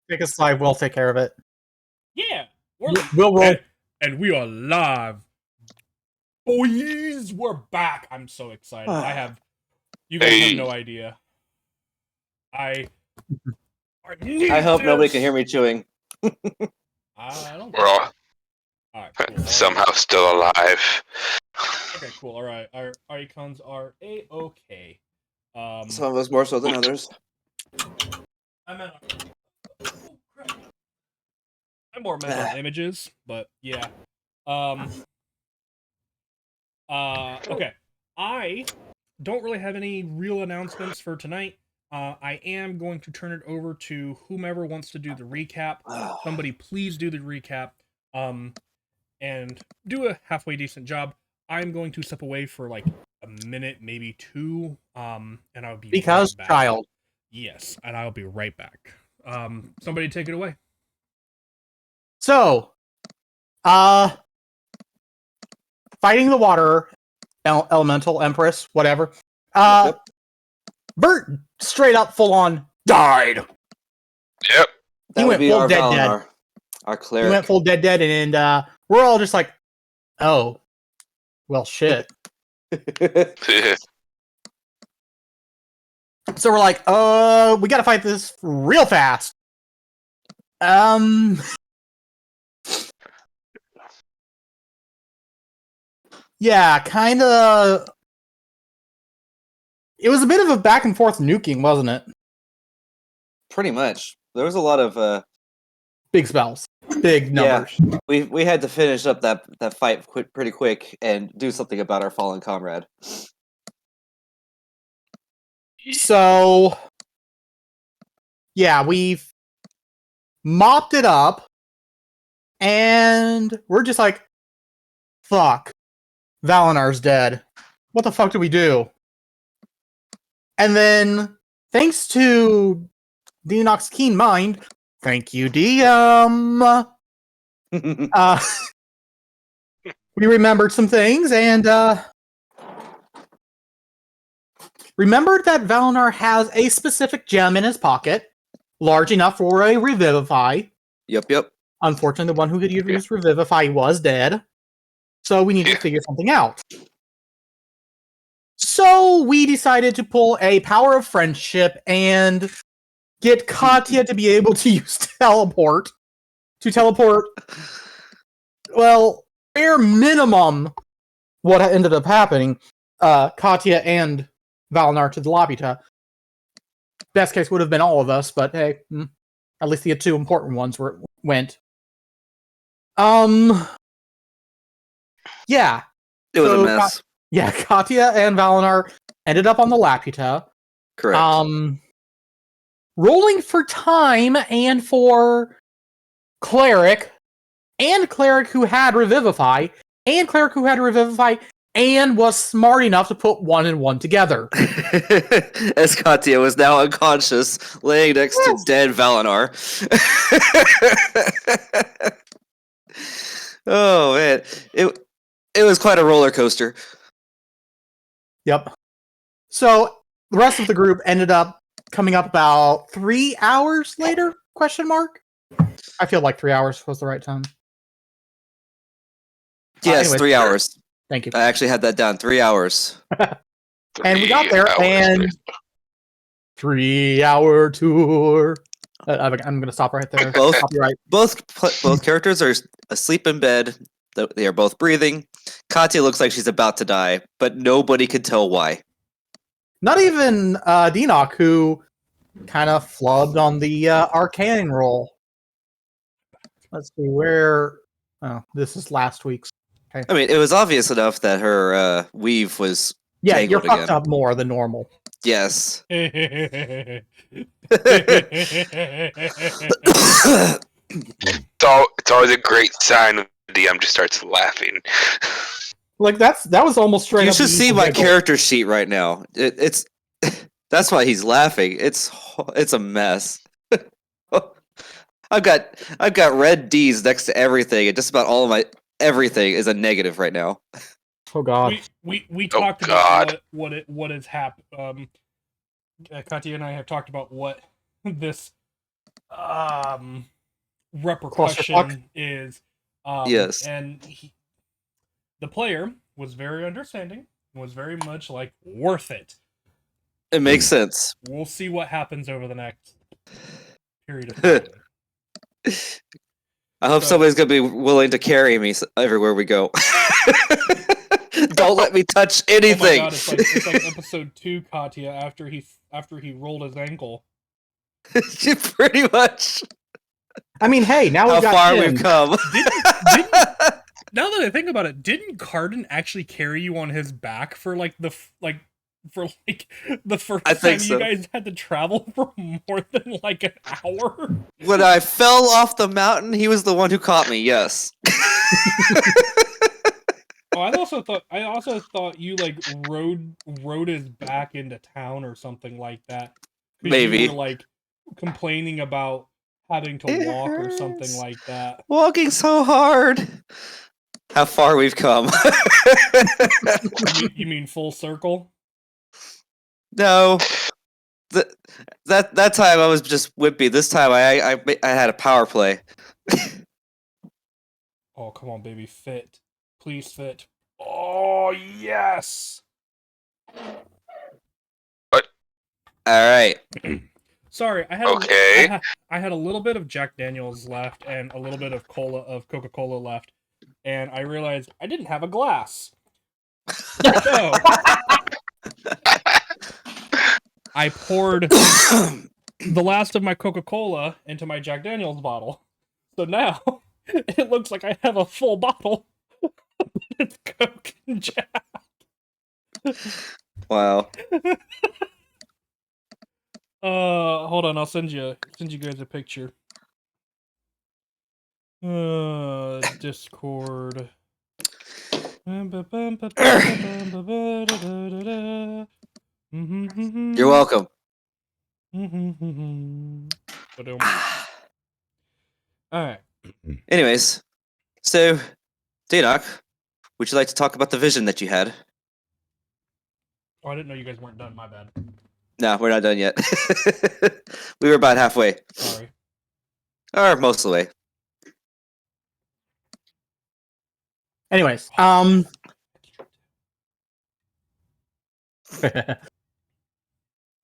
Take a slide. We'll take care of it. Yeah, we'll roll. And we are live, boys. We're back. I'm so excited. You guys have no idea. I hope nobody can hear me chewing. I don't. We're all cool. somehow still alive. Okay, cool. All right, our icons are a-okay. Some of us more so than others. I'm more meant on images, but yeah. Okay. I don't really have any real announcements for tonight. I am going to turn it over to whomever wants to do the recap. Somebody please do the recap. And do a halfway decent job. I'm going to step away for like a minute, maybe two. And I'll be because right back. child. Yes, and I'll be right back. Somebody take it away. So, fighting the water elemental empress, whatever. Yep. Bert straight up full on died. Yep. He went full dead. Our cleric. He went full dead, and we're all just like, oh, well, shit. So we're like, we gotta fight this real fast. Yeah, kind of. It was a bit of a back and forth nuking, wasn't it? Pretty much. There was a lot of big spells, big numbers. Yeah, we had to finish up that fight pretty quick and do something about our fallen comrade. So, yeah, we've mopped it up, and we're just like, fuck, Valinar's dead. What the fuck do we do? And then, thanks to Deanok's keen mind, thank you, DM, we remembered some things, and remembered that Valinar has a specific gem in his pocket, large enough for a Revivify. Yep. Unfortunately, the one who could use Revivify was dead, so we need to figure something out. So we decided to pull a power of friendship and get Katya to be able to use teleport. To teleport, well, bare minimum, what ended up happening, Katya and Valinar to the Lapita. Best case would have been all of us, but hey, at least the two important ones went. Yeah. It was a mess. Katya and Valinar ended up on the Lapita. Correct. Rolling for time and for Cleric, and Cleric who had Revivify, and Cleric who had Revivify, and was smart enough to put one and one together. As Katya was now unconscious, laying next to dead Valinar. Oh man, it was quite a roller coaster. Yep. So the rest of the group ended up coming up about 3 hours later? Question mark. I feel like 3 hours was the right time. Yes, anyways, 3 hours. Thank you. I actually had that down. 3 hours. And we got there, and 3 hour tour. I'm going to stop right there. Both characters are asleep in bed. They are both breathing. Katya looks like she's about to die, but nobody could tell why. Not even Deanok, who kind of flubbed on the arcane roll. Let's see, where... Oh, this is last week's. Okay. I mean, it was obvious enough that her weave was you're fucked again. Up more than normal. Yes. It's always a great sign when the DM just starts laughing. Like that was almost straight. You should see my character sheet right now. It's that's why he's laughing. It's a mess. I've got red D's next to everything, and just about all of my everything is a negative right now. Oh god. We talked about what has happened. Katya and I have talked about what this repercussion is. Yes. And the player was very understanding and was very much like worth it. It makes sense. We'll see what happens over the next period of time. I hope So- somebody's gonna be willing to carry me everywhere we go. Don't let me touch Oh my anything. god, it's like episode 2, Katya, after he rolled his ankle. Pretty much. I mean, hey, now How we've got far him. we've come. Didn't now that I think about it, didn't Cardin actually carry you on his back for like the first I time think you so. guys had to travel for more than like an hour? When I fell off the mountain, he was the one who caught me. Yes. Oh, I also thought you like rode his back into town or something like that. 'Cause Maybe. you were like complaining about having to It walk or something hurts. like that. Walking so hard. How far we've come. You mean full circle? No. That time I was just wimpy. This time I had a power play. Oh, come on, baby, fit. Please fit. Oh, yes. All right. Sorry, Okay. I had a little bit of Jack Daniels left and a little bit of Coca-Cola left, and I realized I didn't have a glass. So I poured the last of my Coca-Cola into my Jack Daniels bottle. So now it looks like I have a full bottle. It's Coke and Jack. Wow. Hold on, I'll send you guys a picture. Discord. You're welcome. Alright. Anyways, so Dinoc, would you like to talk about the vision that you had? Oh, I didn't know you guys weren't done, my bad. No, we're not done yet. We were about halfway. Sorry. Or most of the way. Anyways,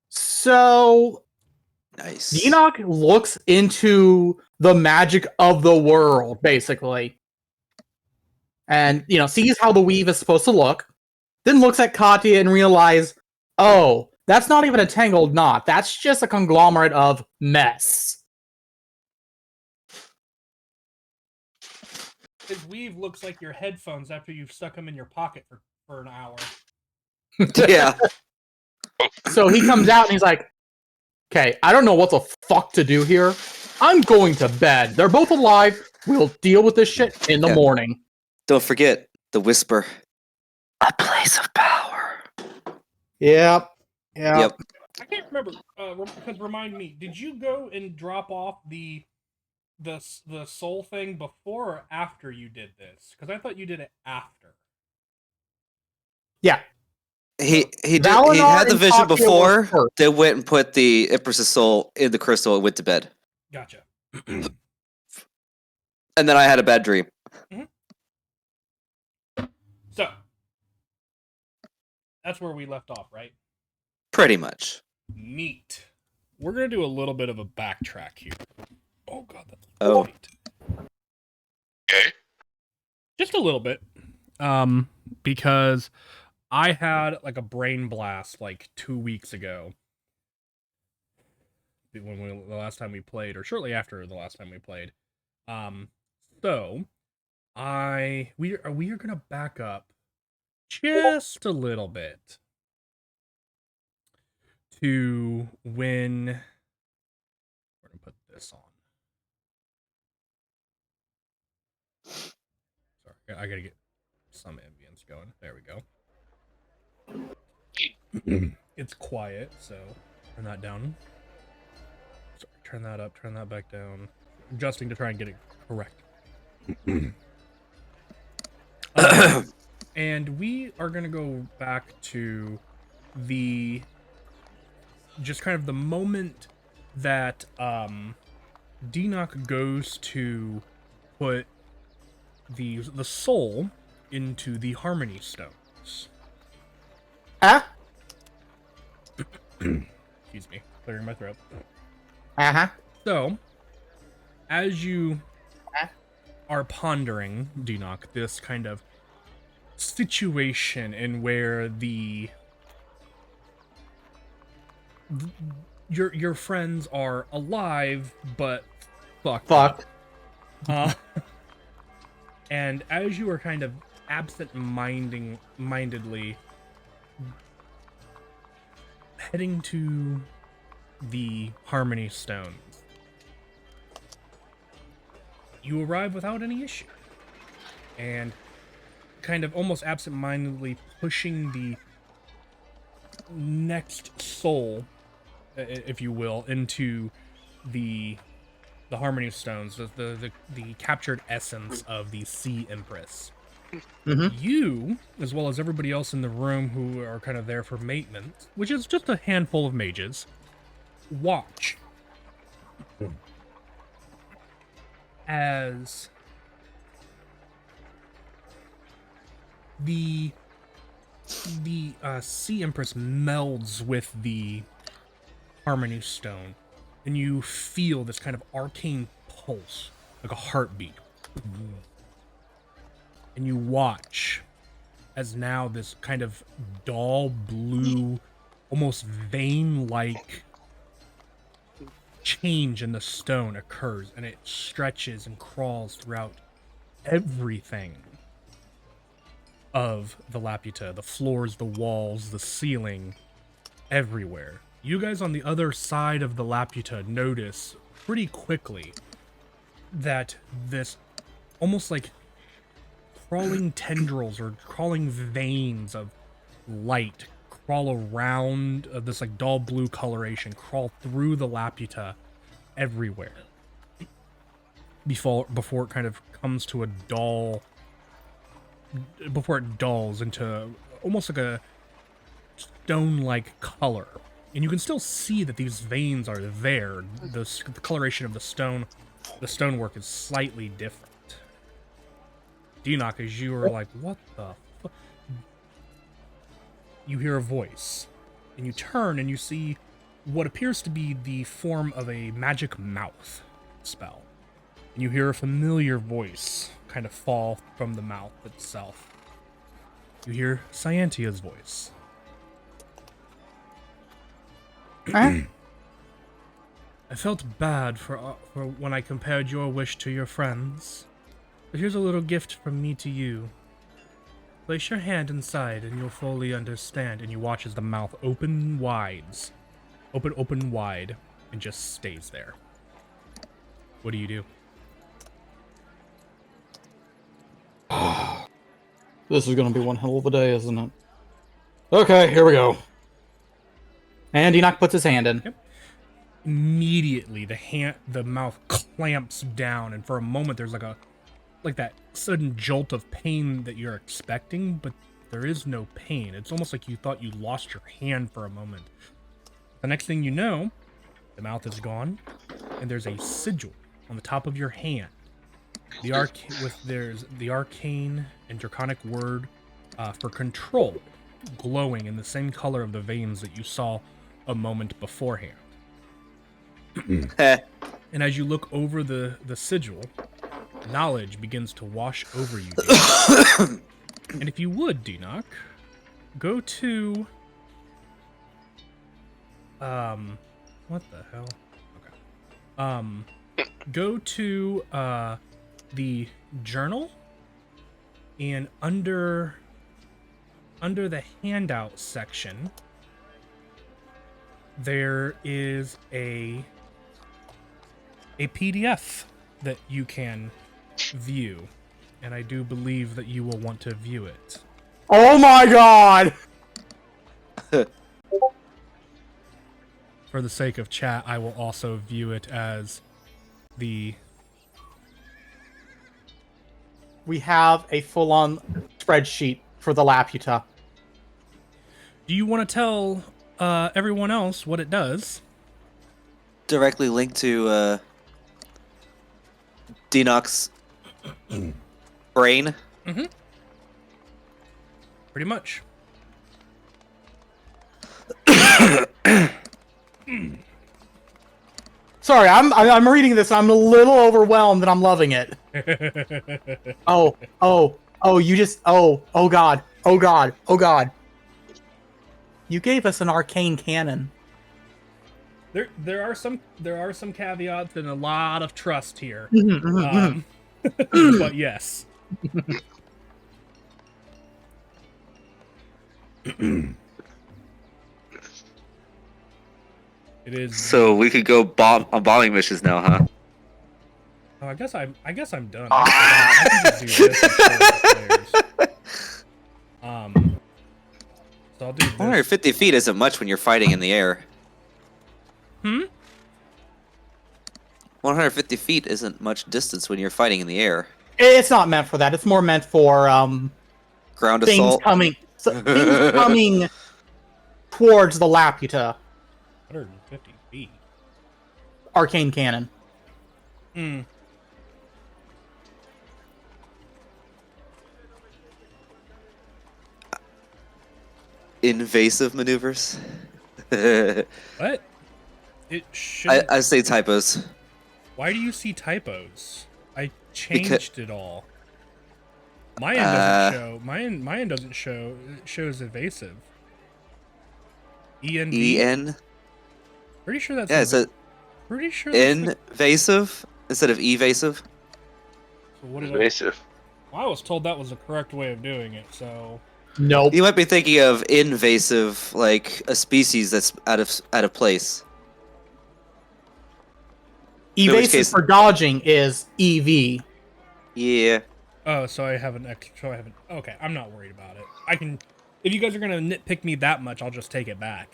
so Nice. Enoch looks into the magic of the world, basically. And, sees how the weave is supposed to look. Then looks at Katya and realizes, oh, that's not even a tangled knot. That's just a conglomerate of mess. His weave looks like your headphones after you've stuck them in your pocket for an hour. Yeah. So he comes out and he's like, okay, I don't know what the fuck to do here. I'm going to bed. They're both alive. We'll deal with this shit in the Yeah. morning. Don't forget the whisper. A place of power. Yep. Yep. I can't remember. Because remind me, did you go and drop off the soul thing before or after you did this? Because I thought you did it after. Yeah. He Valinor had the and vision Katya before. were first. They went and put the Empress's soul in the crystal and went to bed. Gotcha. And then I had a bad dream. So that's where we left off, right? Pretty much. Neat. We're gonna do a little bit of a backtrack here. Oh god, that's Oh. right. Okay. Just a little bit. Because I had like a brain blast like 2 weeks ago. The last time we played, or shortly after the last time we played. So we are gonna back up just a little bit to when we're gonna put this on. Sorry, I gotta get some ambience going. There we go. It's quiet, so turn that down. Sorry, turn that up, turn that back down. Adjusting to try and get it correct. And we are gonna go back to just kind of the moment that Denock goes to put the soul into the Harmony Stones. Huh? Excuse me, clearing my throat. Uh-huh. So, as you are pondering, Denock, this kind of situation in where your friends are alive but fucked up. Fuck. And as you are kind of absent-mindedly heading to the Harmony Stones, you arrive without any issue. And kind of almost absent-mindedly pushing the next soul, if you will, into the Harmony Stones, the captured essence of the Sea Empress. Mm-hmm. You, as well as everybody else in the room who are kind of there for maintenance, which is just a handful of mages, watch as the Sea Empress melds with the Harmony Stone, and you feel this kind of arcane pulse, like a heartbeat. And you watch as now this kind of dull blue, almost vein-like change in the stone occurs, and it stretches and crawls throughout everything of the Laputa, the floors, the walls, the ceiling, everywhere. You guys on the other side of the Laputa notice pretty quickly that this almost like crawling tendrils or crawling veins of light crawl around this like dull blue coloration, crawl through the Laputa everywhere before it kind of comes to a dull, before it dulls into almost like a stone-like color. And you can still see that these veins are there. The coloration of the stonework is slightly different. Denock, as you are like, what the fuck? You hear a voice, and you turn and you see what appears to be the form of a magic mouth spell. And you hear a familiar voice kind of fall from the mouth itself. You hear Scientia's voice. Huh? I felt bad for when I compared your wish to your friends. But here's a little gift from me to you. Place your hand inside and you'll fully understand. And you watch as the mouth open wide, and just stays there. What do you do? This is gonna be one hell of a day, isn't it? Okay, here we go. And Enoch puts his hand in. Yep. Immediately, the mouth clamps down, and for a moment, there's like that sudden jolt of pain that you're expecting, but there is no pain. It's almost like you thought you lost your hand for a moment. The next thing you know, the mouth is gone, and there's a sigil on the top of your hand. There's the arcane and draconic word for control, glowing in the same color of the veins that you saw a moment beforehand. And as you look over the sigil, knowledge begins to wash over you. And if you would, Denock, go to what the hell? Okay. Go to the journal, and under the handout section there is a PDF that you can view, and I do believe that you will want to view it. Oh my god! For the sake of chat, I will also view it as the... We have a full-on spreadsheet for the Laputa. Do you want to tell everyone else what it does? Directly linked to Denox brain. Pretty much. Sorry, I'm reading this. I'm a little overwhelmed, and I'm loving it. Oh, you just oh god, oh god, oh god. You gave us an arcane cannon. There are some caveats and a lot of trust here. But yes. It is. So we could go on bombing missions now, huh? Oh, I guess I'm done. I can just do this and share with players. So I'll do this. 150 feet isn't much when you're fighting in the air. 150 feet isn't much distance when you're fighting in the air. It's not meant for that. It's more meant for Ground things assault. coming towards the Laputa 150 feet. arcane cannon. Invasive maneuvers. What? It should. I say typos. Why do you see typos? I changed it all. My end doesn't show. My end doesn't show. It shows evasive. ENV. EN. Pretty sure that's. Yeah, it's a Pretty sure. That's invasive instead of evasive. so what did Invasive. I was told that was the correct way of doing it. So Nope. You might be thinking of invasive, like a species that's out of place. Evasive case- for dodging is EV. Yeah. oh, so I have an extra. So I haven't. Okay, I'm not worried about it. I can. If you guys are gonna nitpick me that much, I'll just take it back.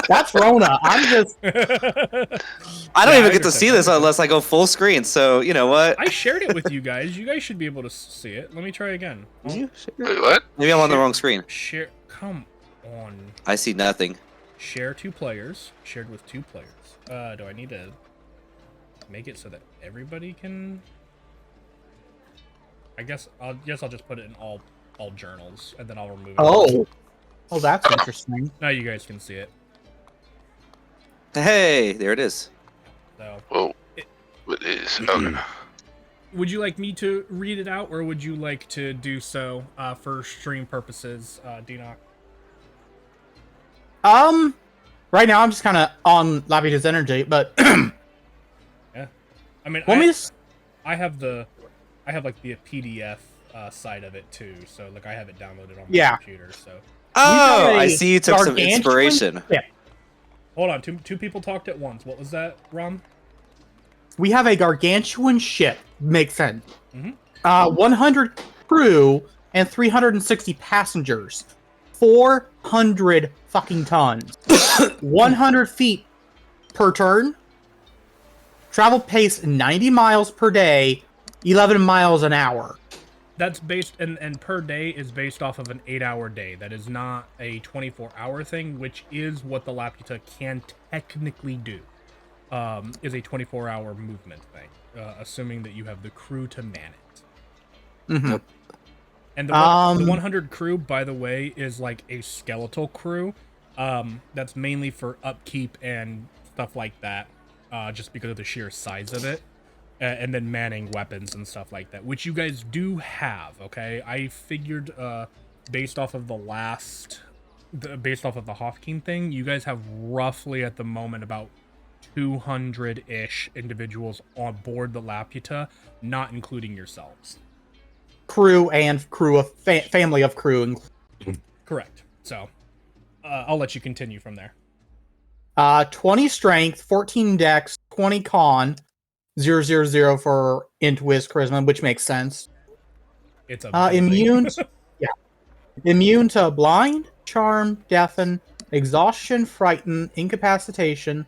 That's Rona. I'm just. I don't Yeah, even I get to see understand. this unless I go full screen. So you know what? I shared it with you guys. You guys should be able to see it. Let me try again. Did you share? Wait, what? Maybe I'm on the wrong screen. Share. Come on. I see nothing. Share 2 players. Shared with 2 players. Do I need to make it so that everybody can? I guess I'll just put it in all journals, and then I'll remove it. Oh, that's interesting. Now you guys can see it. Hey, there it is. So, Whoa. What is? Okay. would you like me to read it out, or would you like to do so for stream purposes, Denoc? Right now I'm just kind of on Laputa's energy, but Yeah. I mean, let me just. I have like the PDF side of it too, so like I have it downloaded on my Yeah. computer. So Oh, got I a see. You took some gargantuan inspiration. ship. hold on, two people talked at once. What was that, Rom? We have a gargantuan ship. Makes sense. Mhm. 100 crew and 360 passengers. 400 fucking tons. 100 feet per turn. Travel pace 90 miles per day. 11 miles an hour. That's based and per day is based off of an 8-hour day. That is not a 24-hour thing, which is what the Laputa can technically do. Is a 24-hour movement thing, assuming that you have the crew to man it. Mhm. And the 100 crew, by the way, is like a skeletal crew. That's mainly for upkeep and stuff like that, just because of the sheer size of it. And then manning weapons and stuff like that, which you guys do have, okay? I figured, based off of the Hofkeen thing, you guys have roughly at the moment about 200-ish individuals on board the Laputa, not including yourselves. Crew and crew of family of crew. Correct. So, I'll let you continue from there. 20 strength, 14 dex, 20 con, 000 for int whiz charisma, which makes sense. It's a Immune to blind, charm, deafen, exhaustion, frighten, incapacitation.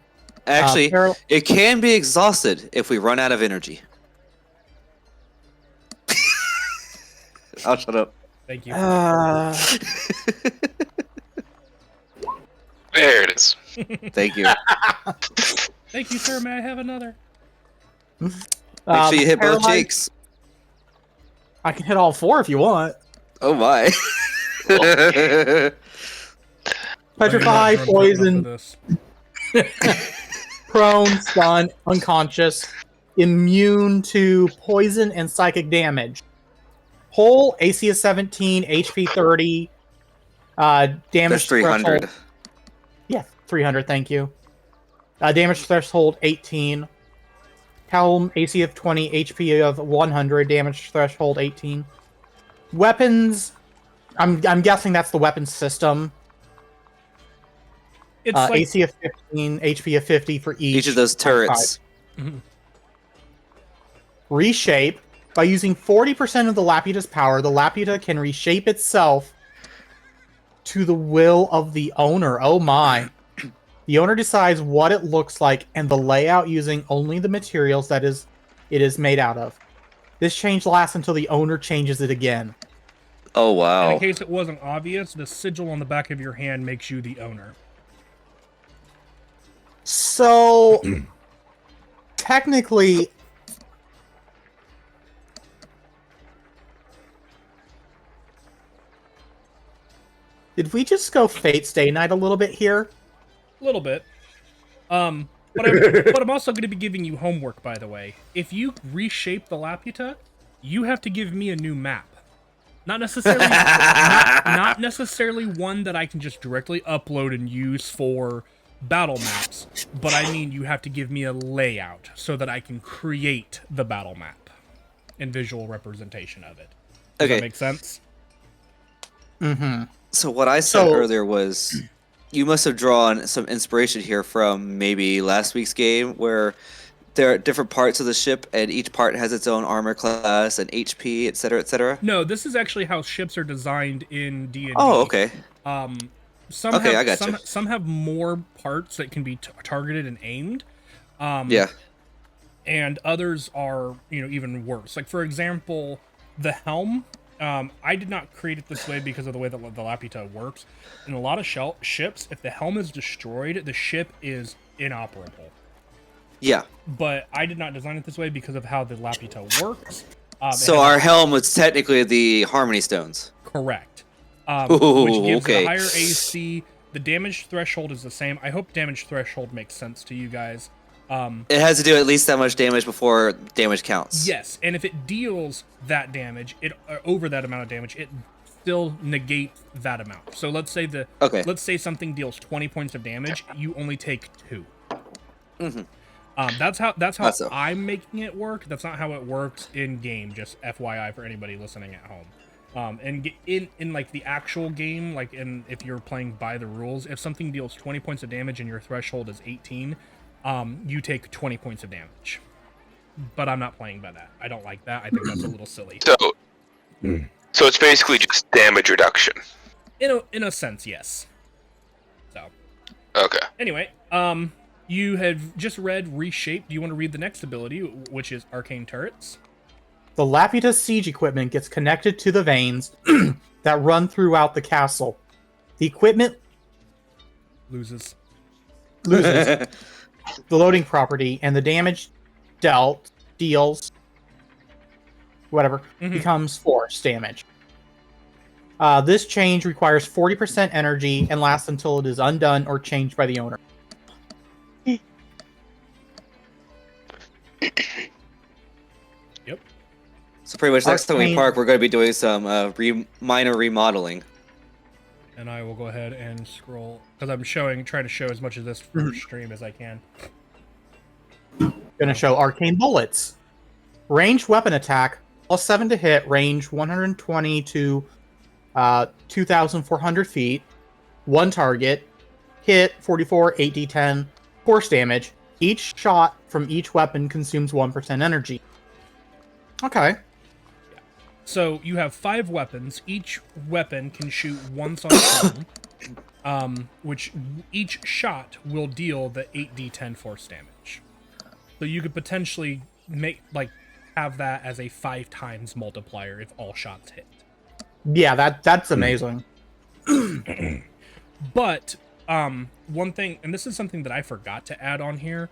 Actually, it can be exhausted if we run out of energy. I'll shut up. Thank you. There it is. Thank you. Thank you, sir. May I have another? Make sure you hit both paralyzed- cheeks. I can hit all 4 if you want. Oh my. Petrified, I'm not drunk enough poison, for this. prone, stunned, unconscious, immune to poison and psychic damage. Whole, AC is 17, HP 30, damage That's 300. threshold. Yeah, 300, thank you. Damage threshold 18. Helm, AC of 20, HP of 100, damage threshold 18. Weapons, I'm guessing that's the weapon system. It's like AC of 15, HP of 50 for Each of those turrets. Mhm. Reshape. By using 40% of the Laputa's power, the Laputa can reshape itself to the will of the owner. Oh my. The owner decides what it looks like and the layout using only the materials that it is made out of. This change lasts until the owner changes it again. Oh And wow. in case it wasn't obvious, the sigil on the back of your hand makes you the owner. So, technically, did we just go Fate Stay Night a little bit here? A little bit. But I'm also going to be giving you homework, by the way. If you reshape the Laputa, you have to give me a new map. Not necessarily, not necessarily one that I can just directly upload and use for battle maps, but I mean you have to give me a layout so that I can create the battle map and visual representation of it. Does Okay. that make sense? Mm-hmm. So what I said So- earlier was, you must have drawn some inspiration here from maybe last week's game, where there are different parts of the ship, and each part has its own armor class and HP, etc., etc. No, this is actually how ships are designed in D&D. Oh, okay. Some Okay, have, I gotcha. some have more parts that can be targeted and aimed. Yeah. And others are, even worse. Like, for example, the helm. I did not create it this way because of the way that the Laputa works. In a lot of ships, if the helm is destroyed, the ship is inoperable. Yeah. But I did not design it this way because of how the Laputa works. So our helm was technically the Harmony Stones. Correct. Ooh, Which gives okay. it a higher AC. The damage threshold is the same. I hope damage threshold makes sense to you guys. It has to do at least that much damage before damage counts. Yes, and if it deals that damage, over that amount of damage, it still negates that amount. So let's say let's say something deals 20 points of damage, you only take 2. Mm-hmm. That's how That's so. I'm making it work. That's not how it works in game. Just FYI for anybody listening at home. And in like the actual game, like if you're playing by the rules, if something deals 20 points of damage and your threshold is 18, you take 20 points of damage. But I'm not playing by that. I don't like that. I think that's a little silly. So it's basically just damage reduction. In a sense, yes. So Okay. anyway, you have just read Reshape. Do you want to read the next ability, which is Arcane Turrets? The Laputa's siege equipment gets connected to the veins that run throughout the castle. The equipment Loses. loses the loading property, and the damage deals whatever becomes force damage. This change requires 40% energy and lasts until it is undone or changed by the owner. Yep. So pretty much next time we Arcane- park, we're going to be doing some minor remodeling. And I will go ahead and scroll because I'm trying to show as much of this for stream as I can. Gonna show arcane bullets. Ranged weapon attack, +7 to hit, range 120 to 2,400 feet. One target, hit 44, 8d10, force damage. Each shot from each weapon consumes 1% energy. Okay. So you have 5 weapons. Each weapon can shoot once on its own, which each shot will deal the 8d10 force damage. So you could potentially have that as a 5 times multiplier if all shots hit. Yeah, that's amazing. But one thing, and this is something that I forgot to add on here,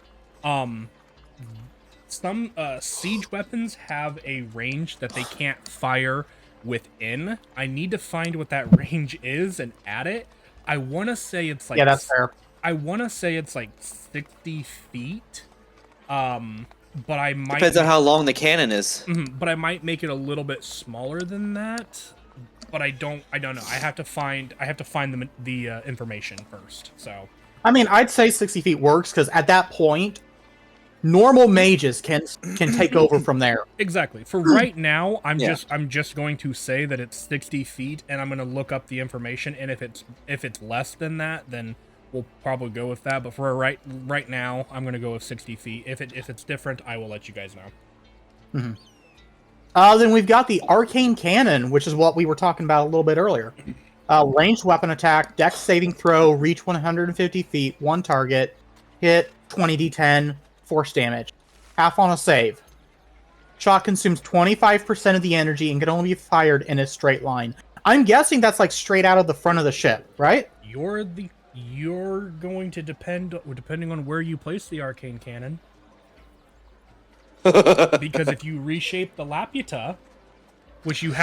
some siege weapons have a range that they can't fire within. I need to find what that range is and add it. I want to say it's like, Yeah, that's fair. I want to say it's like 60 feet. But I might Depends on how long the cannon is. but I might make it a little bit smaller than that. But I don't know. I have to find the information first. So I mean, I'd say 60 feet works because at that point, normal mages can take over from there. exactly. For right now, I'm Yeah. just going to say that it's 60 feet, and I'm going to look up the information. And if it's less than that, then we'll probably go with that. But for right now, I'm going to go with 60 feet. If it's different, I will let you guys know. Then we've got the arcane cannon, which is what we were talking about a little bit earlier. Ranged weapon attack, dex saving throw, reach 150 feet, one target, hit 20d10, force damage. Half on a save. Shot consumes 25% of the energy and can only be fired in a straight line. I'm guessing that's like straight out of the front of the ship, right? You're going to depending on where you place the arcane cannon. Because if you reshape the Laputa, which you would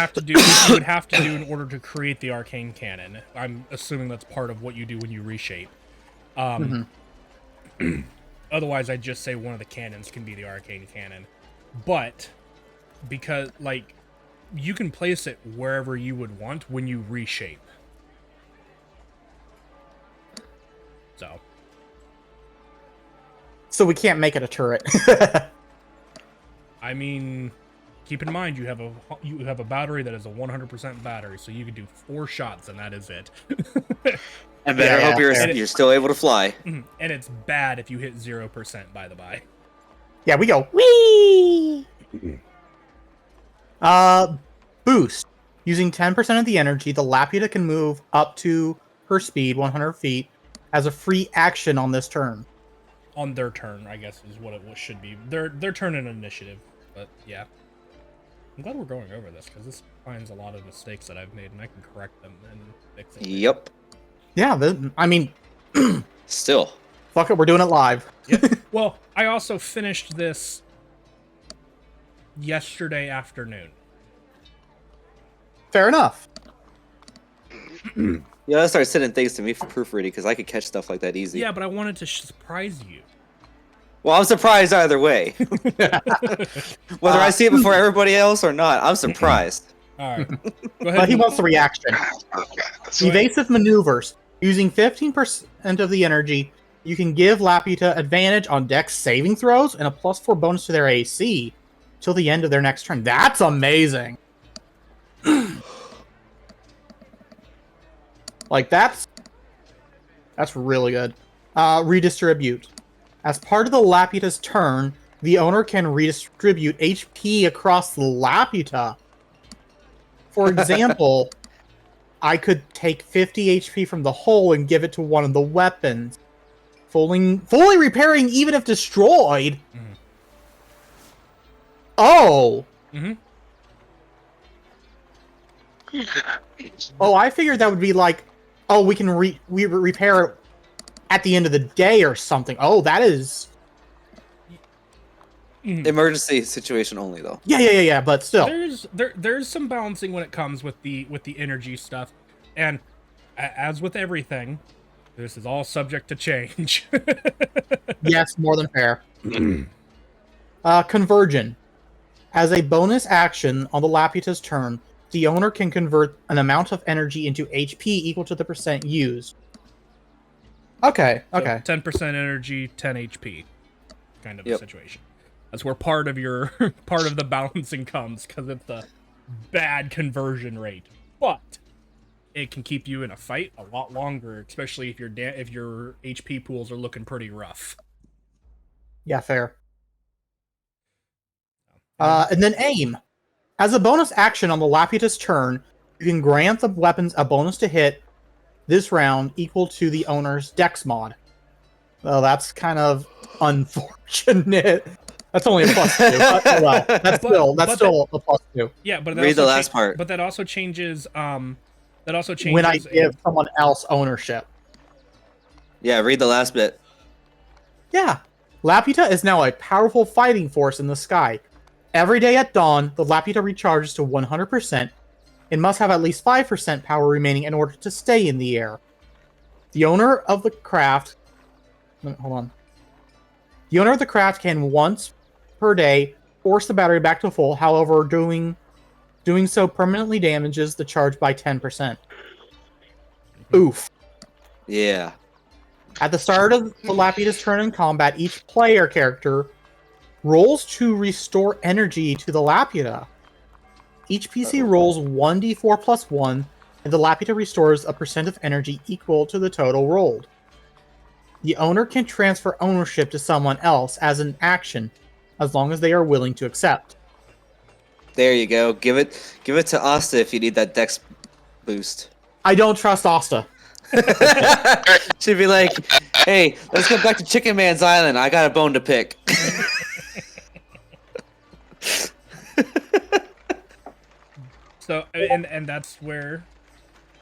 have to do in order to create the arcane cannon. I'm assuming that's part of what you do when you reshape. Otherwise, I'd just say one of the cannons can be the arcane cannon. But because like you can place it wherever you would want when you reshape. So we can't make it a turret. I mean, keep in mind you have a battery that is a 100% battery, so you can do 4 shots and that is it. I better hope you're still able to fly. And it's bad if you hit 0%, by the by. Yeah, we go whee. Boost. Using 10% of the energy, the Laputa can move up to her speed, 100 feet, as a free action on this turn. On their turn, I guess, is what it should be. Their turn in initiative, but yeah. I'm glad we're going over this, because this finds a lot of mistakes that I've made, and I can correct them and fix it. Yep. Yeah, I mean... Still. Fuck it, we're doing it live. Yeah. Well, I also finished this yesterday afternoon. Fair enough. Yeah, I started sending things to me for proofreading because I could catch stuff like that easy. Yeah, but I wanted to surprise you. Well, I'm surprised either way. Whether I see it before everybody else or not, I'm surprised. All right. Go ahead. But he wants the reaction. Okay, that's Evasive maneuvers. Using 15% of the energy, you can give Laputa advantage on dex saving throws and a +4 bonus to their AC till the end of their next turn. That's amazing. Like, that's really good. Redistribute. As part of the Laputa's turn, the owner can redistribute HP across the Laputa. For example, I could take 50 HP from the hull and give it to one of the weapons. Fully repairing even if destroyed. Mhm. Oh! Mm-hmm. Oh, I figured that would be like, oh, we can repair it at the end of the day or something. Oh, that is... Emergency situation only, though. Yeah, but still. There's some balancing when it comes with the energy stuff, and as with everything, this is all subject to change. Yes, more than fair. Conversion. As a bonus action on the Laputa's turn, the owner can convert an amount of energy into HP equal to the percent used. Okay. So 10% energy, 10 HP, kind of a situation. That's where part of the balancing comes, because it's a bad conversion rate. But it can keep you in a fight a lot longer, especially if your HP pools are looking pretty rough. Yeah, fair. And then aim. As a bonus action on the Laputa's turn, you can grant the weapons a bonus to hit this round equal to the owner's dex mod. Well, that's kind of unfortunate. That's only a +2. But, well, that's still a +2. Yeah, but Read the last part. But that also changes. When I give someone else ownership. Yeah, read the last bit. Yeah. Laputa is now a powerful fighting force in the sky. Every day at dawn, the Laputa recharges to 100% and must have at least 5% power remaining in order to stay in the air. The owner of the craft... Hold on. The owner of the craft can once per day force the battery back to full, however, doing so permanently damages the charge by 10%. Oof. Yeah. At the start of the Laputa's turn in combat, each player character rolls to restore energy to the Laputa. Each PC rolls 1d4 plus 1, and the Laputa restores a percent of energy equal to the total rolled. The owner can transfer ownership to someone else as an action, as long as they are willing to accept. There you go. Give it to Asta if you need that dex boost. I don't trust Asta. She'd be like, "Hey, let's go back to Chicken Man's Island. I got a bone to pick." So and that's where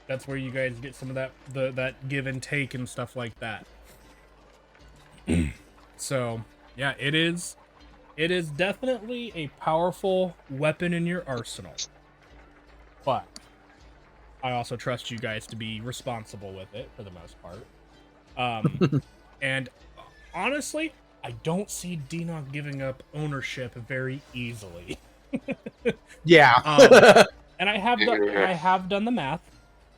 you guys get some of that give and take and stuff like that. So yeah, it is definitely a powerful weapon in your arsenal. But I also trust you guys to be responsible with it for the most part. And honestly, I don't see Denock giving up ownership very easily. Yeah. And I have done the math.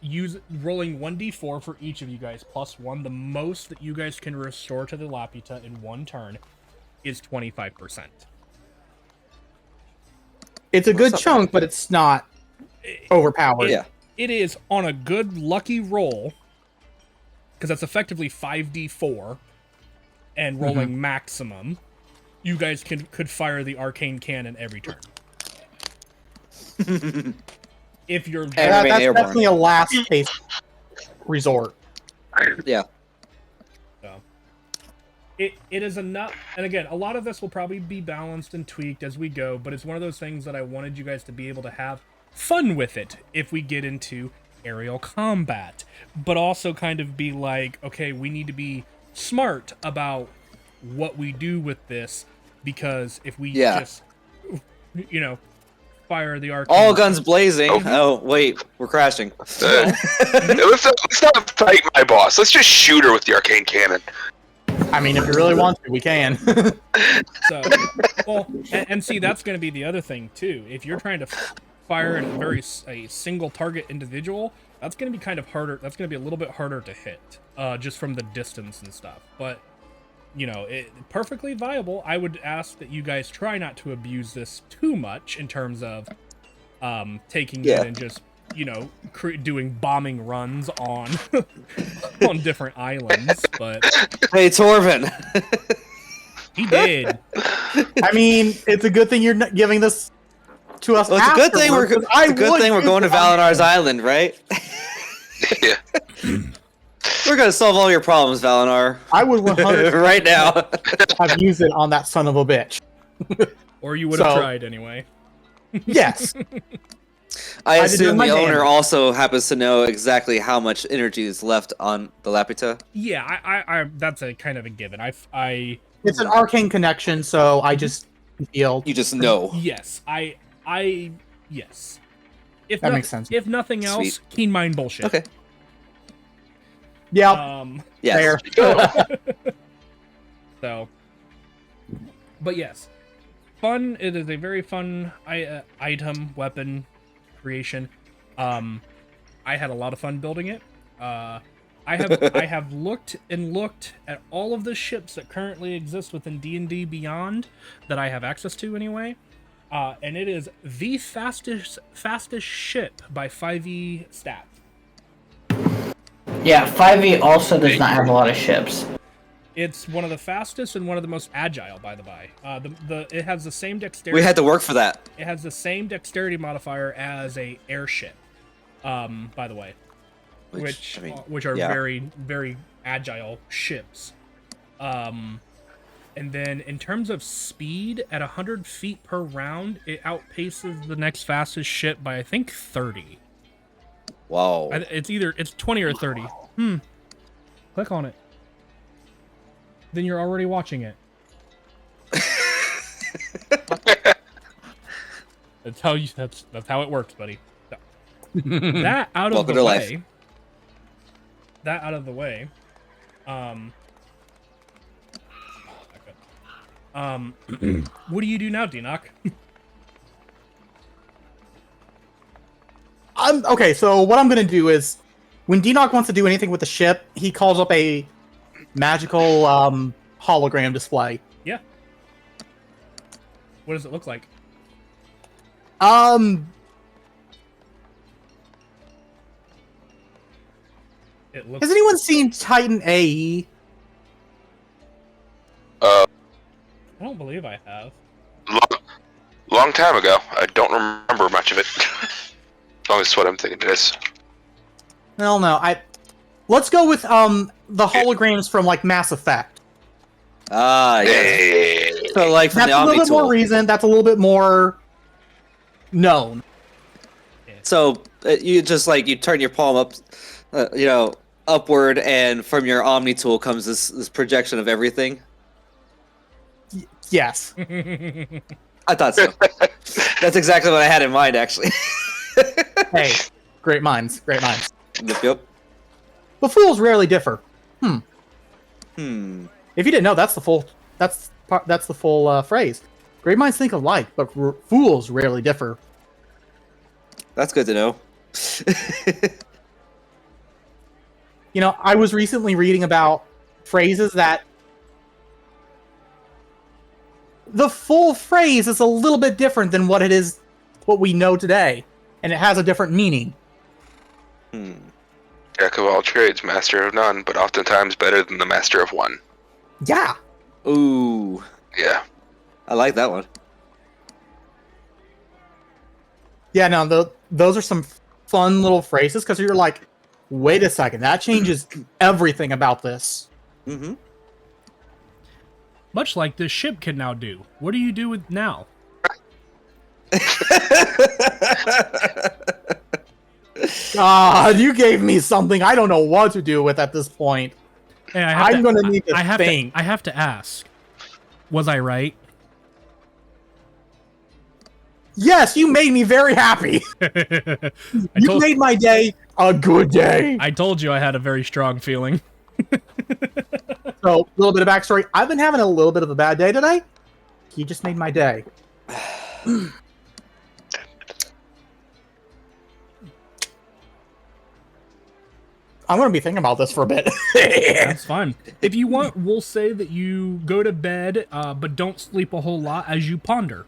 Rolling 1d4 for each of you guys plus 1. The most that you guys can restore to the Laputa in one turn is 25%. It's a good chunk, but it's not overpowered. Yeah. It is on a good lucky roll, because that's effectively 5d4 and rolling maximum. You guys could fire the arcane cannon every turn. If you're That's definitely a last case resort. Yeah. So it is enough, and again, a lot of this will probably be balanced and tweaked as we go, but it's one of those things that I wanted you guys to be able to have fun with it if we get into aerial combat, but also kind of be like, okay, we need to be smart about what we do with this, because if we just, fire the arcane... All guns blazing. Oh, wait, we're crashing. Let's not fight my boss. Let's just shoot her with the arcane cannon. I mean, if you really want to, we can. So, well, and see, that's going to be the other thing too. If you're trying to fire at a single target individual, that's going to be kind of harder. That's going to be a little bit harder to hit, just from the distance and stuff. But perfectly viable. I would ask that you guys try not to abuse this too much in terms of taking it and just doing bombing runs on on different islands. But hey, Torvin. He did. I mean, it's a good thing you're not giving this to us. Well, it's a good thing we're going to Valinar's Island, right? Yeah. We're gonna solve all your problems, Valinar. I would 100% right now have used it on that son of a bitch. Or you would have tried anyway. Yes. I assume the owner damage. also happens to know exactly how much energy is left on the Laputa. Yeah, I that's a kind of a given. It's an arcane connection, so I just feel You just know. Yes, yes. If that makes sense. If nothing else, Sweet. keen mind bullshit. Okay. Yeah. Yes. Fair. So, but yes, fun. It is a very fun item, weapon creation. I had a lot of fun building it. I have looked at all of the ships that currently exist within D&D Beyond that I have access to anyway. And it is the fastest ship by 5e stats. Yeah, 5e also does not have a lot of ships. It's one of the fastest and one of the most agile, by the by. It has the same dexterity. We had to work for that. It has the same dexterity modifier as a airship, by the way, which are very, very agile ships. And then in terms of speed, at 100 feet per round, it outpaces the next fastest ship by I think 30. Wow. It's 20 or 30. Click on it. Then you're already watching it. That's how how it works, buddy. So, that out of Welcome the to life. way. That out of the way. What do you do now, Denock? Okay, so what I'm gonna do is, when Denock wants to do anything with the ship, he calls up a magical hologram display. Yeah. What does it look like? It looks. Has anyone seen Titan AE? Uh, I don't believe I have. long time ago. I don't remember much of it. As long as it's what I'm thinking it is. Well, no. Let's go with the holograms from like Mass Effect. Ah, yeah. Hey. So like from That's the a little Omni bit more tool. reason. That's a little bit more known. So you just like you turn your palm up, upward, and from your Omni tool comes this projection of everything. Yes. I thought so. That's exactly what I had in mind, actually. Hey, great minds. Great minds. Yep. But fools rarely differ. Hmm. If you didn't know, that's the full phrase. Great minds think alike, but fools rarely differ. That's good to know. You know, I was recently reading about phrases that the full phrase is a little bit different than what we know today, and it has a different meaning. Jack of all trades, master of none, but oftentimes better than the master of one. Yeah. Ooh, Yeah. I like that one. Yeah, no, those are some fun little phrases, because you're like, wait a second, that changes everything about this. Mm-hmm. Much like this ship can now do. What do you do with now? God, you gave me something I don't know what to do with at this point. Hey, I'm gonna need to think. I have to ask. Was I right? Yes, you made me very happy. You made my day a good day. I told you I had a very strong feeling. So, a little bit of backstory. I've been having a little bit of a bad day today. He just made my day. I'm going to be thinking about this for a bit. That's fine. If you want, we'll say that you go to bed, but don't sleep a whole lot as you ponder.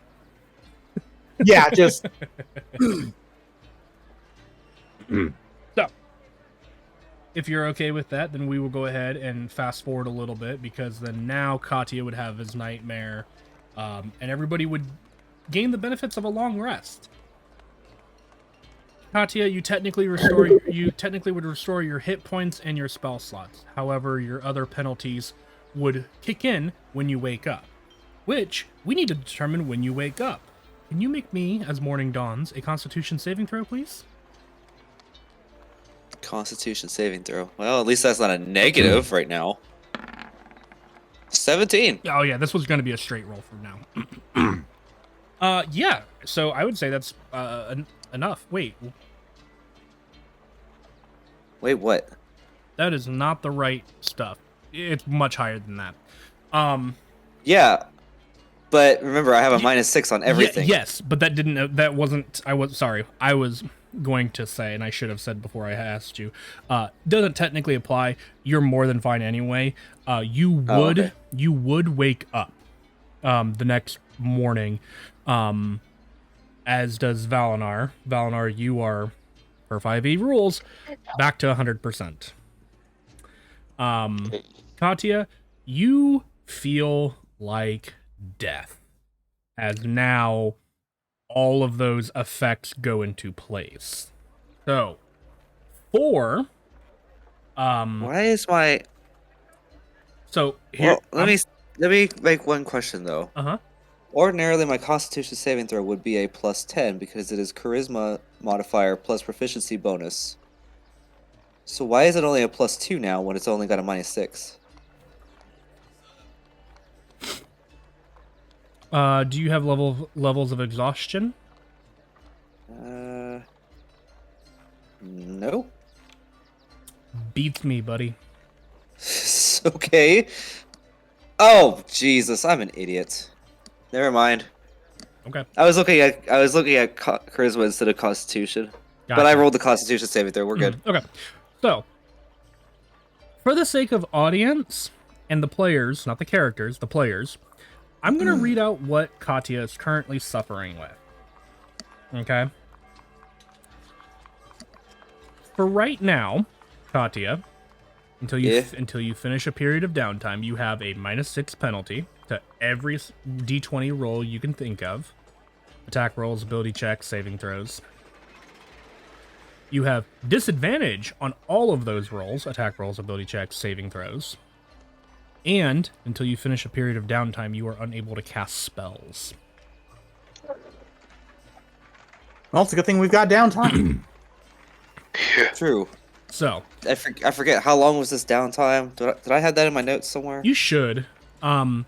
Yeah, just... So, if you're okay with that, then we will go ahead and fast forward a little bit, because then now Katya would have his nightmare, and everybody would gain the benefits of a long rest. Katya, you technically would restore your hit points and your spell slots. However, your other penalties would kick in when you wake up, which we need to determine when you wake up. Can you make me, as morning dawns, a Constitution saving throw, please? Constitution saving throw. Well, at least that's not a negative right now. 17. Oh yeah, this was going to be a straight roll from now. Yeah. So I would say that's enough. Wait, What? that is not the right stuff. It's much higher than that. Yeah, but remember, I have a -6 on everything. Yes, but that wasn't. I was sorry. I was going to say, and I should have said before I asked you. Doesn't technically apply. You're more than fine anyway. You would wake up the next morning, as does Valinar. Valinar, you are, per 5e rules, back to 100%. Katya, you feel like death, as now all of those effects go into place. So, Why is my... So here, Well, let me make one question though. Ordinarily, my Constitution saving throw would be a +10 because it is Charisma modifier plus proficiency bonus. So why is it only a +2 now when it's only got a -6? Do you have levels of exhaustion? It's me, buddy. Okay. Oh Jesus, I'm an idiot. Never mind. Okay. I was looking at charisma instead of Constitution, but I Gotcha. rolled the Constitution saving throw. We're good. Okay. So, for the sake of audience and the players, not the characters, the players, I'm going to read out what Katya is currently suffering with. Okay? For right now, Katya, until you finish a period of downtime, you have a -6 penalty to every d20 roll you can think of. Attack rolls, ability checks, saving throws. You have disadvantage on all of those rolls, attack rolls, ability checks, saving throws. And until you finish a period of downtime, you are unable to cast spells. Well, it's a good thing we've got downtime. True. So, I forget how long was this downtime? Did I have that in my notes somewhere? you should. The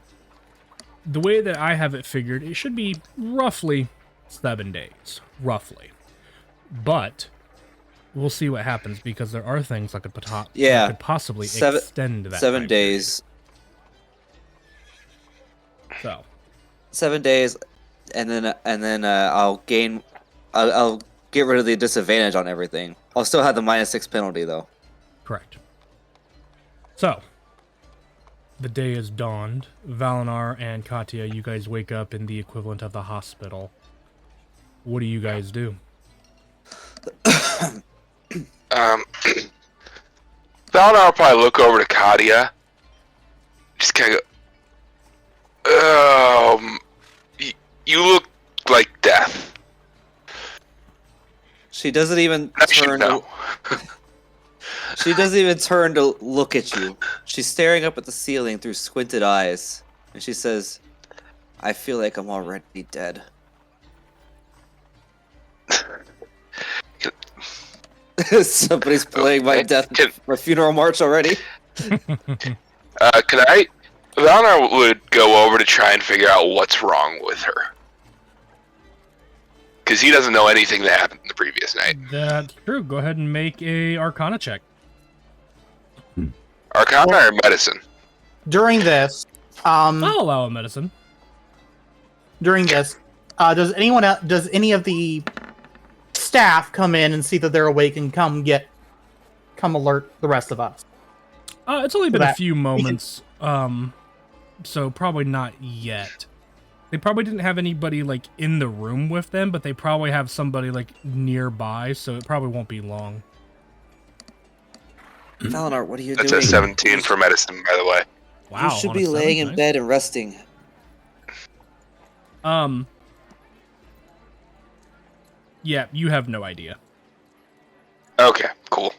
way that I have it figured, it should be roughly 7 days. Roughly. But we'll see what happens because there are things that could, possibly extend that 7 time days. period. So, 7 days, and then I'll get rid of the disadvantage on everything. I'll still have the -6 penalty though. correct. So, the day is dawned. Valinar and Katya, you guys wake up in the equivalent of the hospital. What do you guys do? Valinar will probably look over to Katia. Just kind of go, you look like death. She doesn't even I should turn. know. She doesn't even turn to look at you. She's staring up at the ceiling through squinted eyes, and she says, "I feel like I'm already dead." Somebody's playing my my funeral march already. Can I? Valinar would go over to try and figure out what's wrong with her. Because he doesn't know anything that happened the previous night. That's true. Go ahead and make a Arcana check. Arcana or medicine? During this, I'll allow a medicine. does any of the staff come in and see that they're awake and come alert the rest of us? It's only been a that few moments, so probably not yet. They probably didn't have anybody, like, in the room with them, but they probably have somebody, like, nearby, so it probably won't be long. Valinar, what are you That's doing? a 17 for medicine, by the way. Wow. You should on a be laying in nice. bed and resting. Yeah, you have no idea. Okay, cool.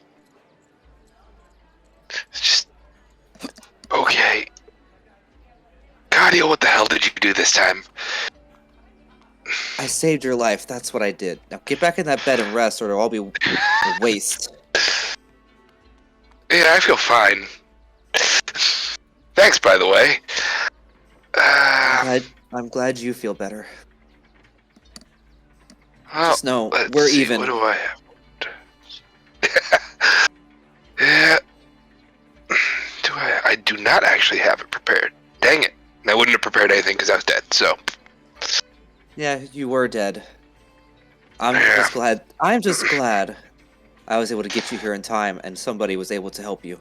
It's just... Okay. Katia, what the hell did you do this time? I saved your life. That's what I did. Now get back in that bed and rest, or it'll all be a waste. Yeah, I feel fine. Thanks, by the way. I'm glad you feel better. Well, Just know let's we're see, even. What do I have? Yeah. I do not actually have it prepared. Dang it. And I wouldn't have prepared anything because I was dead, so. Yeah, you were dead. I'm Yeah. just glad. I'm just glad I was able to get you here in time, and somebody was able to help you.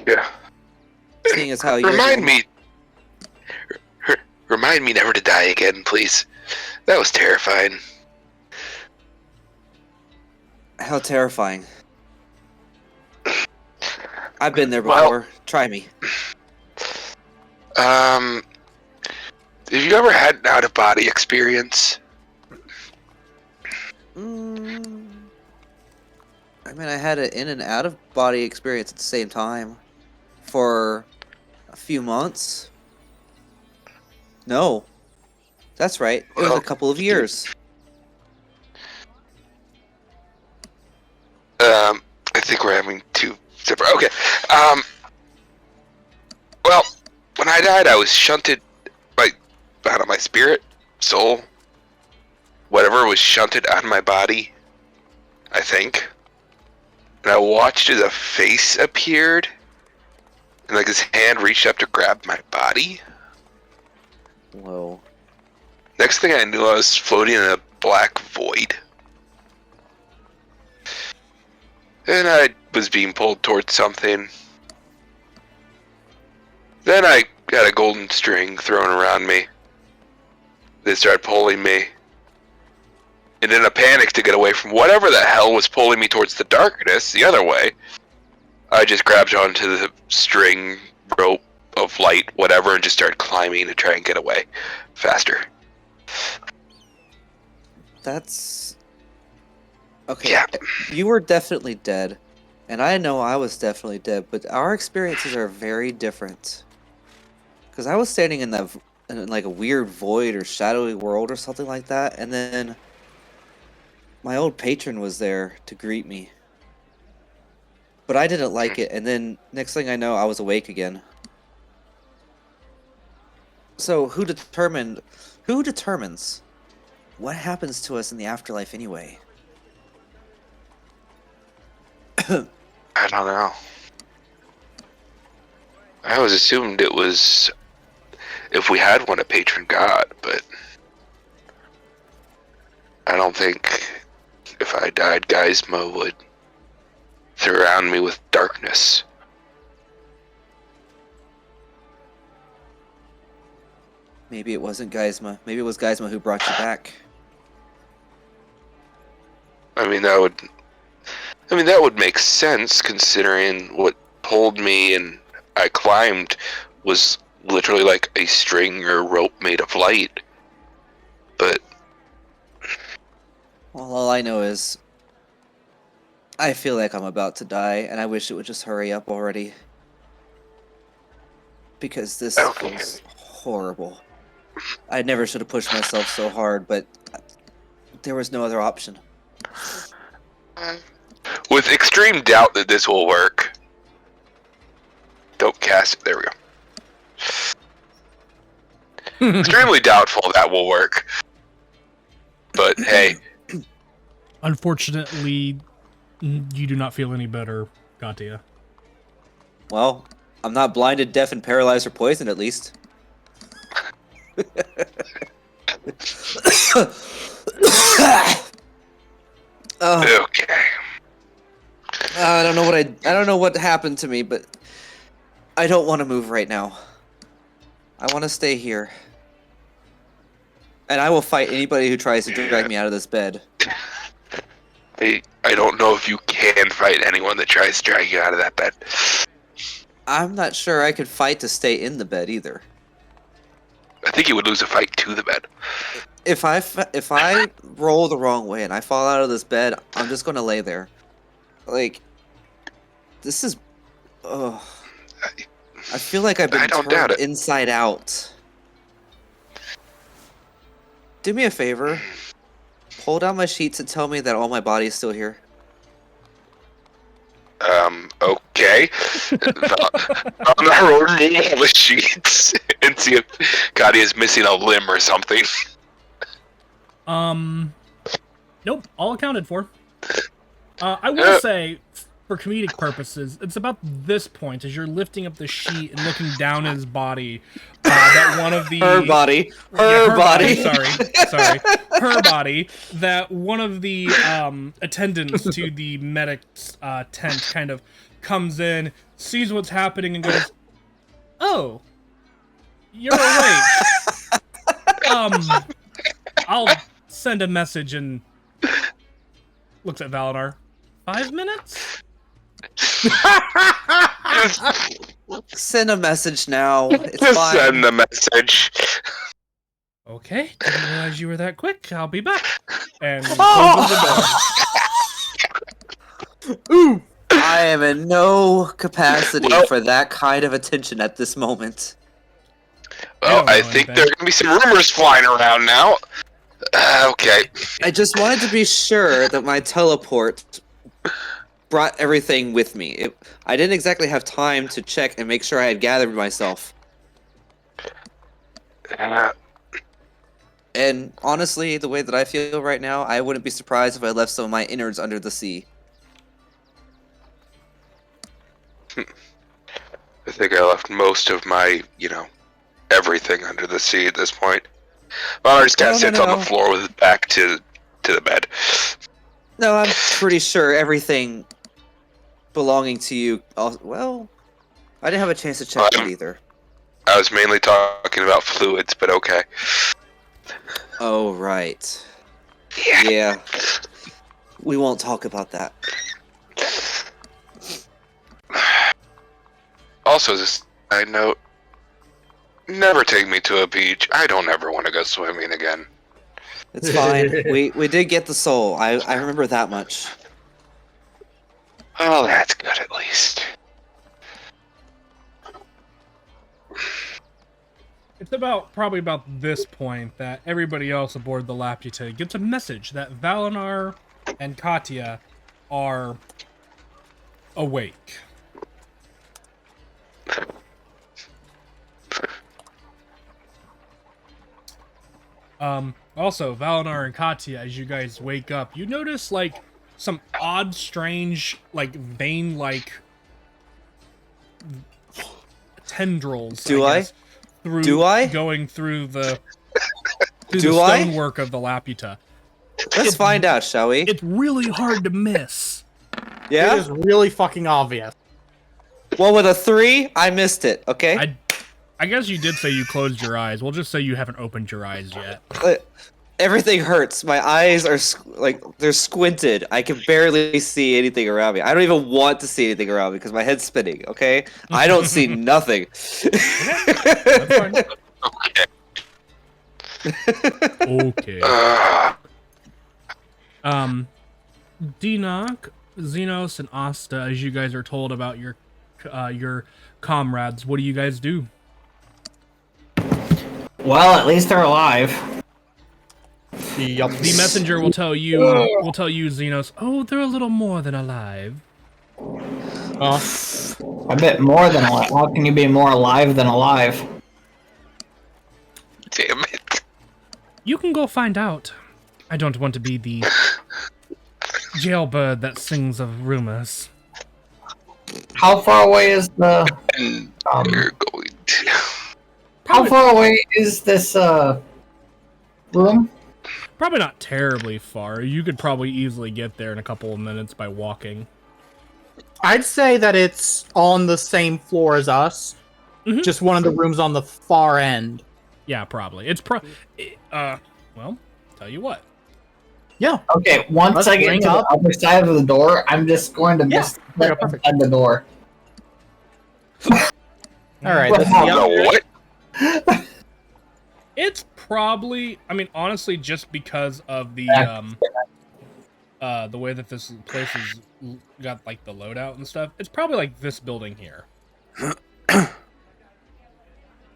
Yeah. Seeing as how you're Remind me never to die again, please. That was terrifying. How terrifying. I've been there Well- before. Try me. Have you ever had an out-of-body experience? I mean, I had an in and out of body experience at the same time for a few months. No, that's right. It was Well, a couple of years. I think we're having two separate. Okay. Well, when I died, I was shunted, like, out of my spirit, soul, whatever was shunted out of my body. I think. and I watched as a face appeared, and like his hand reached up to grab my body. Whoa. Next thing I knew, I was floating in a black void. And I was being pulled towards something. Then I got a golden string thrown around me. They started pulling me. And in a panic to get away from whatever the hell was pulling me towards the darkness the other way, I just grabbed onto the string, rope of light, whatever, and just started climbing to try and get away faster. That's... Okay, Yeah. you were definitely dead. And I know I was definitely dead, but our experiences are very different. Because I was standing in like a weird void or shadowy world or something like that, and then my old patron was there to greet me. But I didn't like it, and then next thing I know, I was awake again. So who determines what happens to us in the afterlife anyway? I don't know. I always assumed it was if we had one, a patron god, but I don't think if I died, Geisma would surround me with darkness. Maybe it wasn't Geisma. Maybe it was Geisma who brought you back. I mean, that would make sense considering what pulled me and I climbed was literally like a string or rope made of light. But Well, all I know is I feel like I'm about to die, and I wish it would just hurry up already. Because this Okay. feels horrible. I never should have pushed myself so hard, but there was no other option. with extreme doubt that this will work, don't cast it. There we go. Extremely doubtful that will work. But hey, Unfortunately, you do not feel any better, Gantia. Well, I'm not blinded, deaf, and paralyzed or poisoned, at least. okay. I don't know what happened to me, but I don't want to move right now. I want to stay here. And I will fight anybody who tries to drag me out of this bed. I don't know if you can fight anyone that tries to drag you out of that bed. I'm not sure I could fight to stay in the bed either. I think you would lose a fight to the bed. If I roll the wrong way and I fall out of this bed, I'm just gonna lay there. Like, this is... Ugh. I feel like I've been I don't doubt turned it. inside out. Do me a favor. Pull down my sheets and tell me that all my body is still here. Okay. I'm not rolling all the sheets and see if Gotti is missing a limb or something. Nope, all accounted for. I will say, for comedic purposes, it's about this point, as you're lifting up the sheet and looking down at his body, that one of the... Her body. Yeah, Her body. Sorry. Her body. That one of the attendants to the medic's tent kind of comes in, sees what's happening, and goes, "Oh, you're awake. I'll send a message," and looks at Valadar. 5 minutes? Send a message now. It's Just fine. send the message. Okay, didn't realize you were that quick. I'll be back. And closes the door. Ooh! I am in no capacity Well- for that kind of attention at this moment. Well, I I don't know think anything. there are going to be some rumors flying around now. Okay. I just wanted to be sure that my teleport brought everything with me. I didn't exactly have time to check and make sure I had gathered myself. And honestly, the way that I feel right now, I wouldn't be surprised if I left some of my innards under the sea. I think I left most of my, everything under the sea at this point. Valor just kind of sits on the floor with his back to the bed. No, I'm pretty sure everything belonging to you. Well, I didn't have a chance to check that either. I was mainly talking about fluids, but okay. Oh, right. Yeah. Yeah. We won't talk about that. Also, as a side note, never take me to a beach. I don't ever want to go swimming again. It's fine. we did get the soul. I remember that much. Oh, that's good at least. It's probably about this point that everybody else aboard the Laputa gets a message that Valinar and Katya are awake. Also, Valinar and Katya, as you guys wake up, you notice, like, some odd, strange, like, vein-like tendrils, going through the stonework of the Laputa. Let's find out, shall we? It's really hard to miss. Yeah? It is really fucking obvious. Well, with a 3, I missed it, okay? I guess you did say you closed your eyes. We'll just say you haven't opened your eyes yet. Everything hurts. My eyes are, they're squinted. I can barely see anything around me. I don't even want to see anything around me because my head's spinning, okay? I don't see nothing. That's fine. Okay. Dinok, Xenos, and Asta, as you guys are told about your comrades, what do you guys do? Well, at least they're alive. Yup. The messenger will tell you, Xenos, oh, they're a little more than alive. A bit more than alive. How can you be more alive than alive? Damn it. You can go find out. I don't want to be the jailbird that sings of rumors. How far away is the... You're going to... How far away is this, room? Probably not terribly far. You could probably easily get there in a couple of minutes by walking. I'd say that it's on the same floor as us. Mhm. Just one of the rooms on the far end. Yeah, probably. It's well, tell you what. Yeah. Okay, once Let's I get bring to up- the other side of the door, I'm just going to miss Yeah, perfect. the door. Alright, Well, that's how- the No, other- what? It's probably, I mean, honestly, just because of the way that this place has got like the loadout and stuff, it's probably like this building here,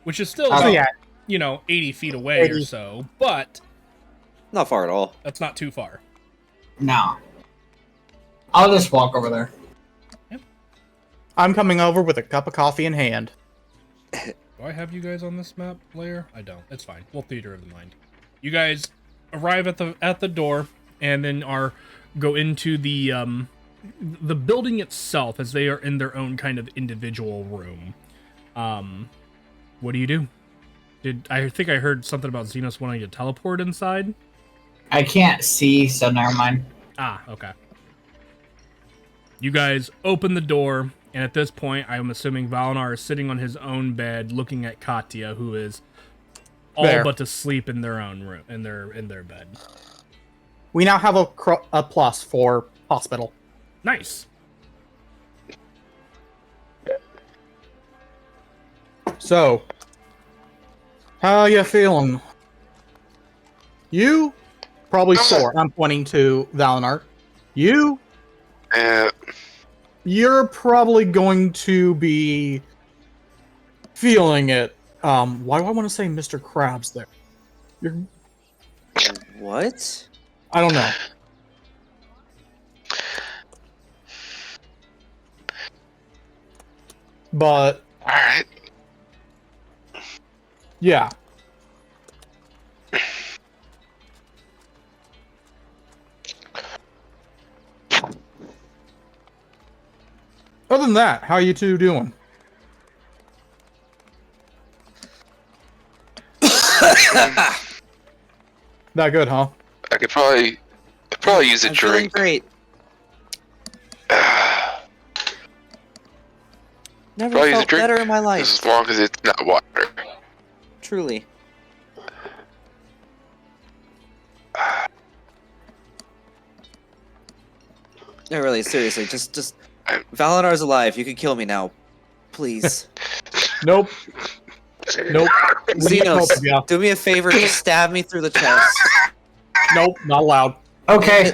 which is still, So, yeah, 80 feet away or 80. so, but Not far at all. that's not too far. No. I'll just walk over there. I'm coming over with a cup of coffee in hand. Do I have you guys on this map layer? I don't. It's fine. We'll theater of the mind. You guys arrive at the door and then go into the building itself as they are in their own kind of individual room. What do you do? I think I heard something about Xenos wanting to teleport inside? I can't see, so never mind. Ah, okay. You guys open the door, and at this point, I'm assuming Valinar is sitting on his own bed, looking at Katya, who is all There. but asleep in their own room, in their bed. We now have a plus for hospital. Nice. So, how you feeling? You? Probably sore. I'm pointing to Valinar. You? You're probably going to be feeling it. Why do I want to say Mr. Krabs there? You're... What? I don't know. But, Alright. yeah. Other than that, how you two doing? That good, huh? I could probably use a I'm feeling drink. great. Never Probably use a felt drink. better in my life. As long as it's not water. Truly. No, really, seriously, just Valinar's alive. You can kill me now. Please. Nope. Nope. Xenos, Yeah. do me a favor, just stab me through the chest. Nope. Not allowed. Okay.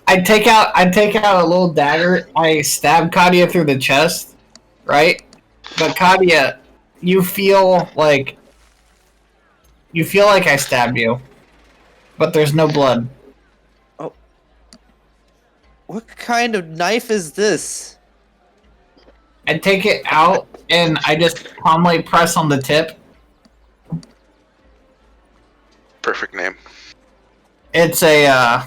I take out a little dagger. I stab Kadia through the chest, right? But Kadia, you feel like I stabbed you, but there's no blood. Oh. What kind of knife is this? I take it out and I just calmly press on the tip. Perfect name. It's a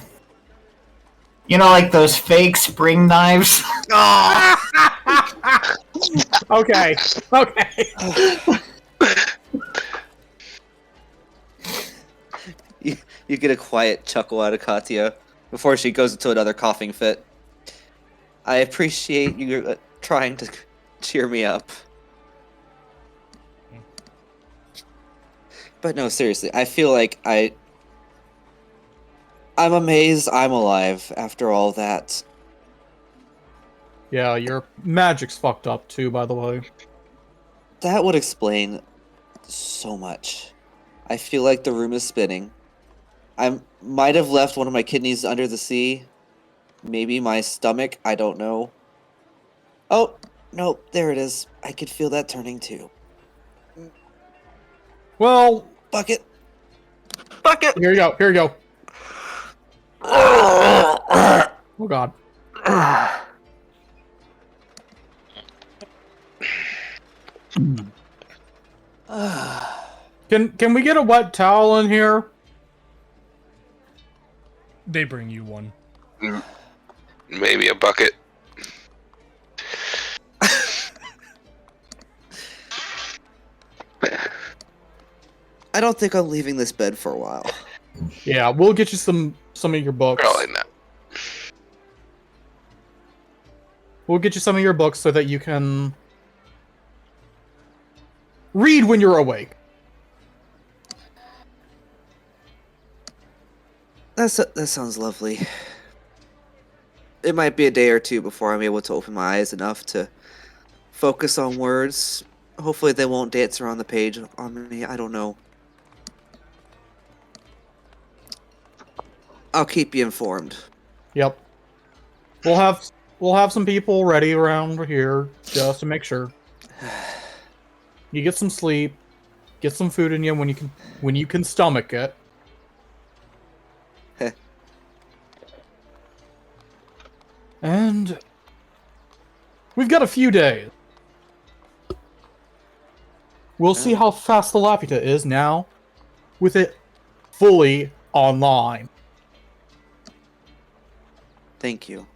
like those fake spring knives. Okay. Okay. You get a quiet chuckle out of Katya before she goes into another coughing fit. I appreciate you trying to cheer me up. But no, seriously, I feel like I'm amazed I'm alive after all that. Yeah, your magic's fucked up too, by the way. That would explain so much. I feel like the room is spinning. I might have left one of my kidneys under the sea. Maybe my stomach, I don't know. Oh, no, there it is. I could feel that turning too. Well, Bucket! here you go. Here you go. Oh god. Can we get a wet towel in here? They bring you one. Maybe a bucket. I don't think I'm leaving this bed for a while. Yeah, we'll get you some of your books. Probably not. We'll get you some of your books so that you can read when you're awake. That sounds lovely. It might be a day or two before I'm able to open my eyes enough to focus on words. Hopefully they won't dance around the page on me. I don't know. I'll keep you informed. Yep. We'll have some people ready around here just to make sure. You get some sleep, get some food in you when you can stomach it. And we've got a few days. We'll see how fast the Laputa is now with it fully online. Thank you.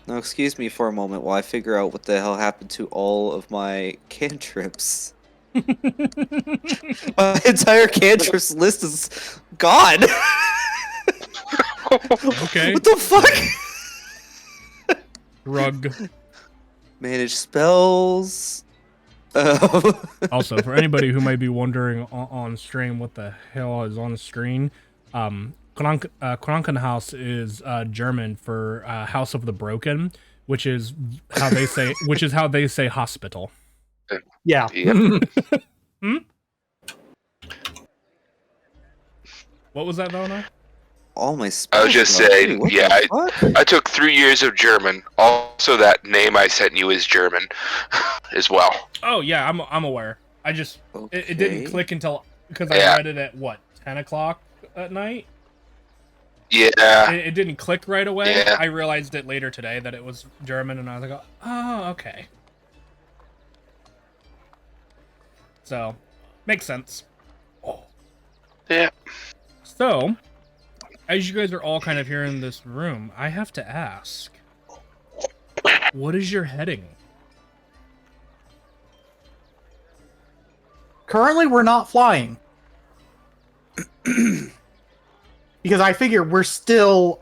Now excuse me for a moment while I figure out what the hell happened to all of my cantrips. My entire cantrips list is gone. Okay. What the fuck? Rug. Manage spells. Also, for anybody who might be wondering on stream what the hell is on the screen, Krankenhaus is German for House of the Broken, which is how they say hospital. Yeah. Hmm? What was that, Vona? All my spells. I was just gone, saying, too. What yeah, the fuck? I took 3 years of German. Also, that name I sent you is German as well. Oh yeah, I'm aware. I just it didn't Okay. click until because I Yeah. read it at what 10 o'clock at night. Yeah. It didn't click right away. Yeah. I realized it later today that it was German, and I was like, oh, okay. So, makes sense. Yeah. So, as you guys are all kind of here in this room, I have to ask, what is your heading? currently we're not flying. Because I figure we're still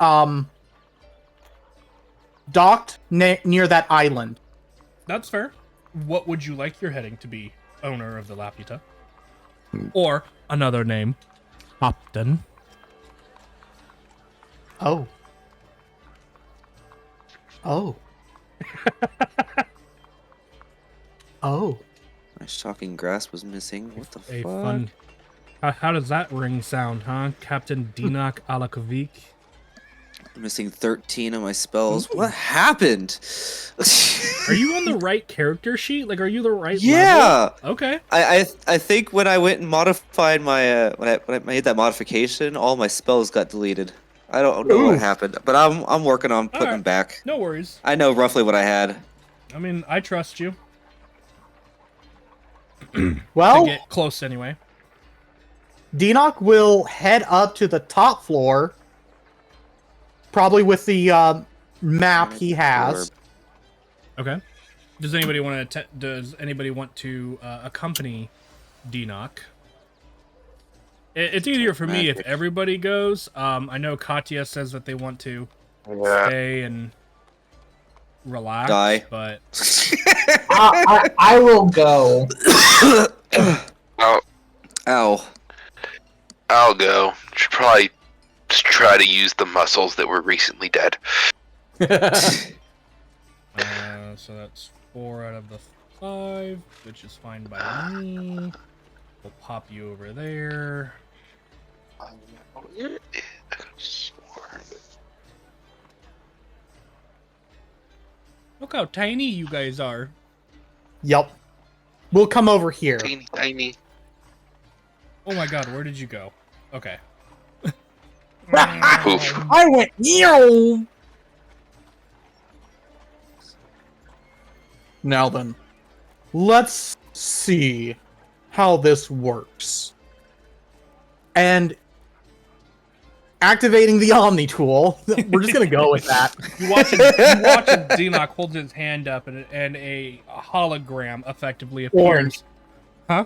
docked near that island. That's fair. What would you like your heading to be, owner of the Laputa? Or another name, Captain. Oh. Oh. Oh. My shocking grasp was missing. What the A fuck? fun. How does that ring sound, huh? Captain Dinak Alakovic. I'm missing 13 of my spells. What happened? Are you on the right character sheet? Like, are you the right Yeah. level? Okay. I think when I went and modified my when I made that modification, all my spells got deleted. I don't know what Ooh. happened, but I'm working on putting them Alright. back. No worries. I know roughly what I had. I mean, I trust you. Well, To get close anyway. Deanoch will head up to the top floor, probably with the map he has. Okay. Does anybody want to accompany Deanoch? It's easier for me if Magic. everybody goes. I know Katya says that they want to Yeah. stay and relax, Die. but I will go. Ow. I'll go. Should probably just try to use the muscles that were recently dead. so that's 4 out of the 5, which is fine by me. We'll pop you over there. Look how tiny you guys are. Yep. We'll come over here. Teeny tiny. Oh my god, where did you go? Okay. Poof. I went, yo! Now then, let's see how this works. And activating the Omni tool. We're just gonna go with that. You watch Xenoc hold his hand up and a hologram effectively appears. Orange. Huh?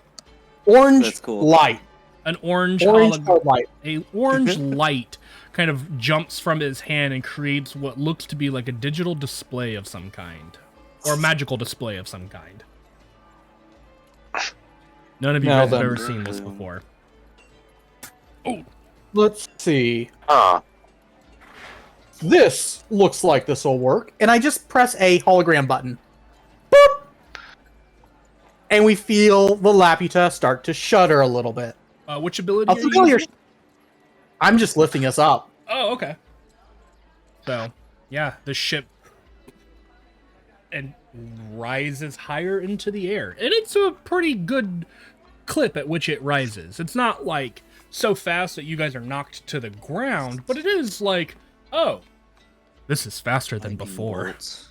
Orange That's cool. light. An orange Light. a orange light kind of jumps from his hand and creates what looks to be like a digital display of some kind. Or a magical display of some kind. None of you Now guys have then. ever seen this before. Oh, Let's see. Huh. This looks like this will work. And I just press a hologram button. Boop! And we feel the Laputa start to shudder a little bit. which ability A are you familiar. using? I'm just lifting us up. Oh, okay. So, yeah, the ship and rises higher into the air. And it's a pretty good clip at which it rises. It's not like so fast that you guys are knocked to the ground, but it is like, oh, this is faster than Lightning before. bolts.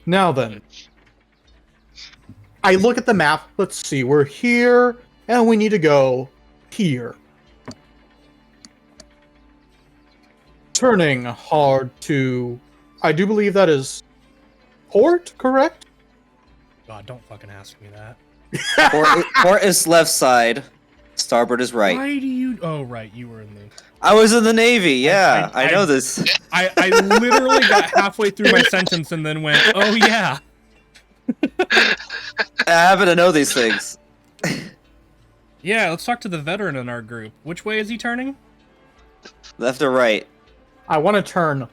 Now then. I look at the map. Let's see. We're here, and we need to go here. Turning hard to... I do believe that is port, correct? God, don't fucking ask me that. Port is left side. Starboard is right. Why do you... Oh, right, you were in the... I was in the Navy. Yeah, I- I know this. I literally got halfway through my sentence and then went, oh, yeah. I happen to know these things. Yeah, let's talk to the veteran in our group. Which way is he turning? Left or right? I want to turn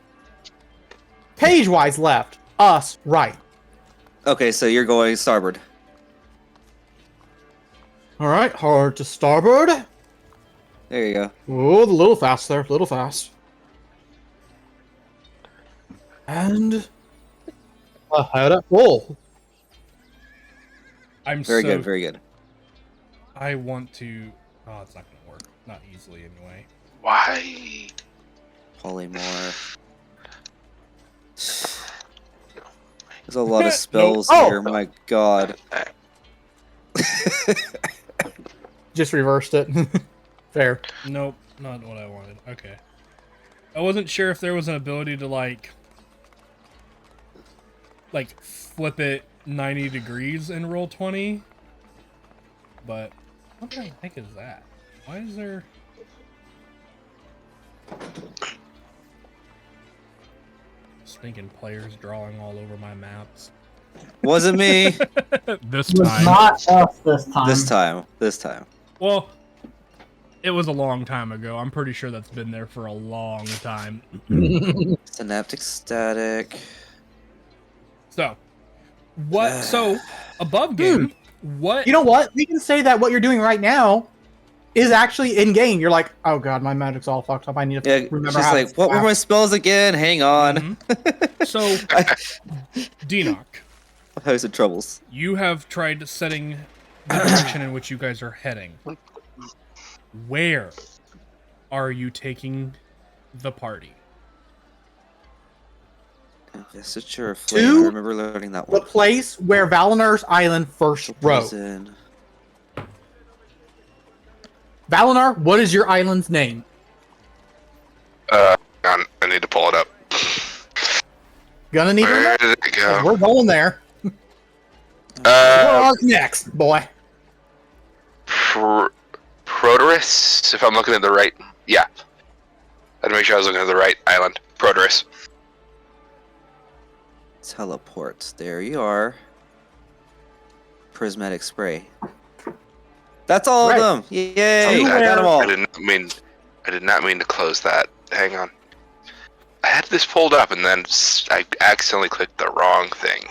page-wise left, us right. Okay, so you're going starboard. All right, hard to starboard. There you go. Oh, a little fast there, a little fast. And ahead of full. I'm Very so... good, very good. I want to... Oh, it's not going to work. Not easily, anyway. Why? Polymorph. There's a lot of spells Oh! here, my god. Just reversed it. Fair. Nope, not what I wanted. Okay. I wasn't sure if there was an ability to, like flip it 90 degrees in Roll20. But what the heck is that? Why is there... Stinking players drawing all over my maps. Wasn't me. This It was time. not us this time. This time. Well, it was a long time ago. I'm pretty sure that's been there for a long time. Synaptic static. So, what? So, above game, what? You know what? We can say that what you're doing right now is actually in game. You're like, oh god, my magic's all fucked up. I need to Yeah, remember she's how like, to what were my spells again? Hang on. Mhm. So, Denoc, I was in troubles. you have tried setting the direction in which you guys are heading. Where are you taking the party? Investiture of Flame. To I remember learning that the one. place where Valinar's Island first rose. Prison. Valinar, what is your island's name? I need to pull it up. Gonna need to Where remember. did it go? We're going there. Uh, What's next, boy? Proterus, if I'm looking at the right. Yeah. I had to make sure I was looking at the right island. Proterus. Teleport. There you are. Prismatic spray. That's all Right. of them. Yay! I got them I all. did not mean to close that. Hang on. I had this pulled up and then I accidentally clicked the wrong thing.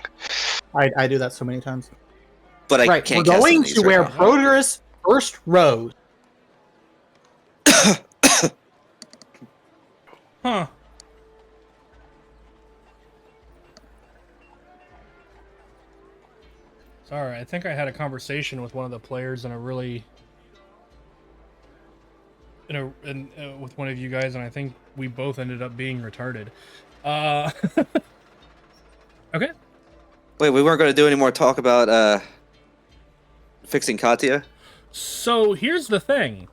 I do that so many times. But I Right, can't we're cast going any of to these where right now. Proterus first rose. Huh. Sorry, I think I had a conversation with one of the players in a really... with one of you guys, and I think we both ended up being retarded. Okay. Wait, we weren't going to do any more talk about fixing Katya? So here's the thing.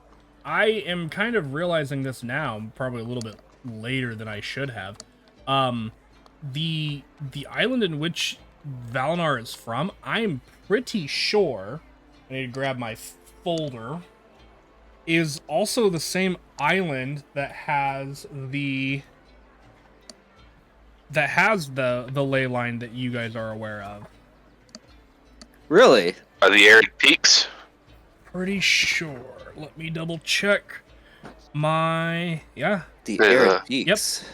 I am kind of realizing this now, probably a little bit later than I should have. The island in which Valinar is from, I'm pretty sure, I need to grab my folder, is also the same island that has the ley line that you guys are aware of. Really? Are the arid peaks? Pretty sure. Let me double check my The Yeah. arid peaks.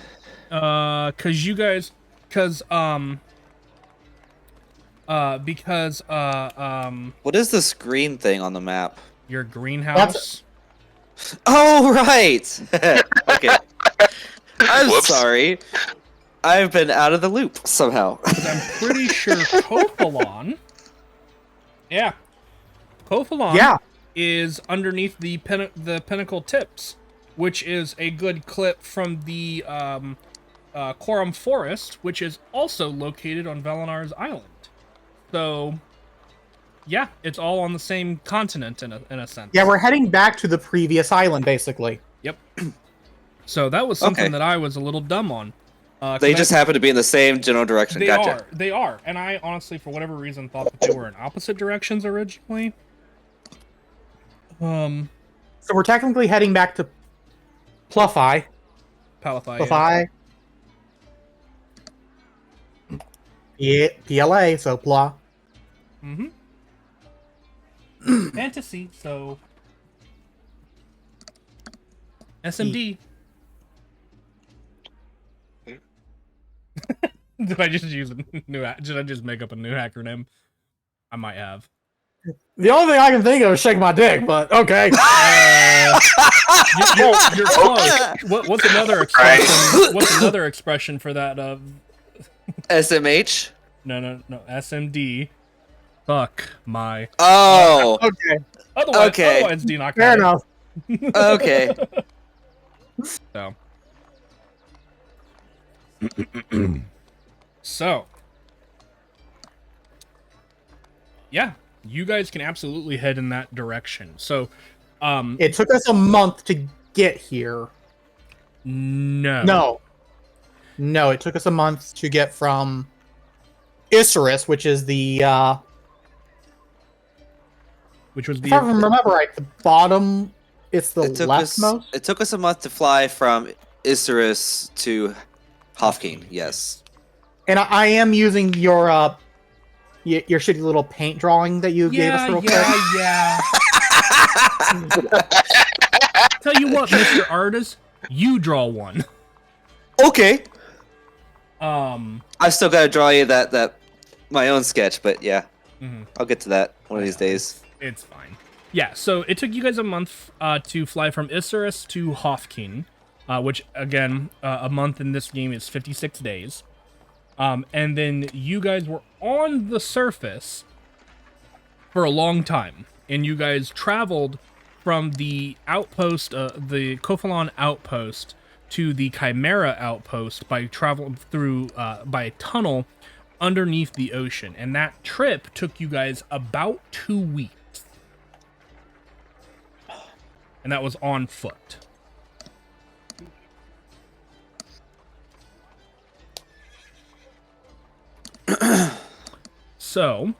because What is this green thing on the map? your greenhouse. Oh, right! Okay. I'm Whoops. sorry. I've been out of the loop somehow. 'Cause I'm pretty sure Kofalon. Yeah, Kofalon. Yeah. Is underneath the pinnacle tips, which is a good clip from the Quorum Forest, which is also located on Valinar's Island. So, yeah, it's all on the same continent in a sense. Yeah, we're heading back to the previous island, basically. Yep. So that was something Okay. that I was a little dumb on. 'Cause They I- just happen to be in the same general direction. They Gotcha. are. They are. And I honestly, for whatever reason, thought that they were in opposite directions originally. So we're technically heading back to Pluffy. Palify. Pluffy. Yeah, PLA, so Pla. Mm-hmm. Fantasy, so... SMD. Did I just use a new... Did I just make up a new acronym? I might have. The only thing I can think of is shake my dick, but okay. You're close. What's another expression? What's another expression for that? SMH? No. SMD. Fuck my. Oh, Okay, Otherwise, D not fair enough. okay. So, yeah, you guys can absolutely head in that direction. So, It took us a month to get here. no, No, it took us a month to get from. Isurus, which is the which was if I the remember right, the bottom. It's the It took leftmost. it took us a month to fly from Isurus to Hofkeen. Yes. And I am using your shitty little paint drawing that you gave us real quick. Yeah. Tell you what, Mr. Artist, you draw one. Okay. I still got to draw you that my own sketch, but yeah, mhm. I'll get to that one of these days. It's fine. Yeah, so it took you guys a month to fly from Isurus to Hofkeen, which, again, a month in this game is 56 days. And then you guys were on the surface for a long time, and you guys traveled from the outpost, the Kofalon outpost, to the Chimera outpost by traveling through, by a tunnel underneath the ocean. And that trip took you guys about 2 weeks. And that was on foot. So,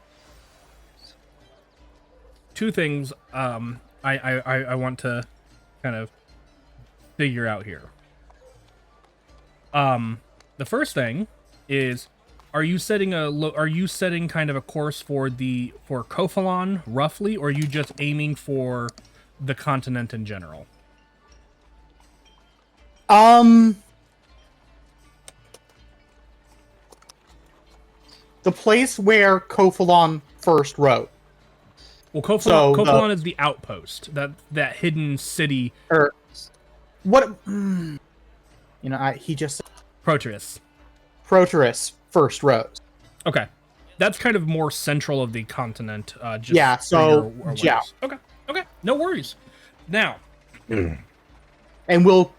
two things I want to kind of figure out here. The first thing is, are you setting kind of a course for Kofalon roughly, or are you just aiming for the continent in general? The place where Kofalon first wrote. Well, Kofalon is the outpost, that hidden city. Or what? You know, he just Proteus first wrote. Okay, that's kind of more central of the continent. Just yeah. So yeah. Okay. No worries. Now, and we'll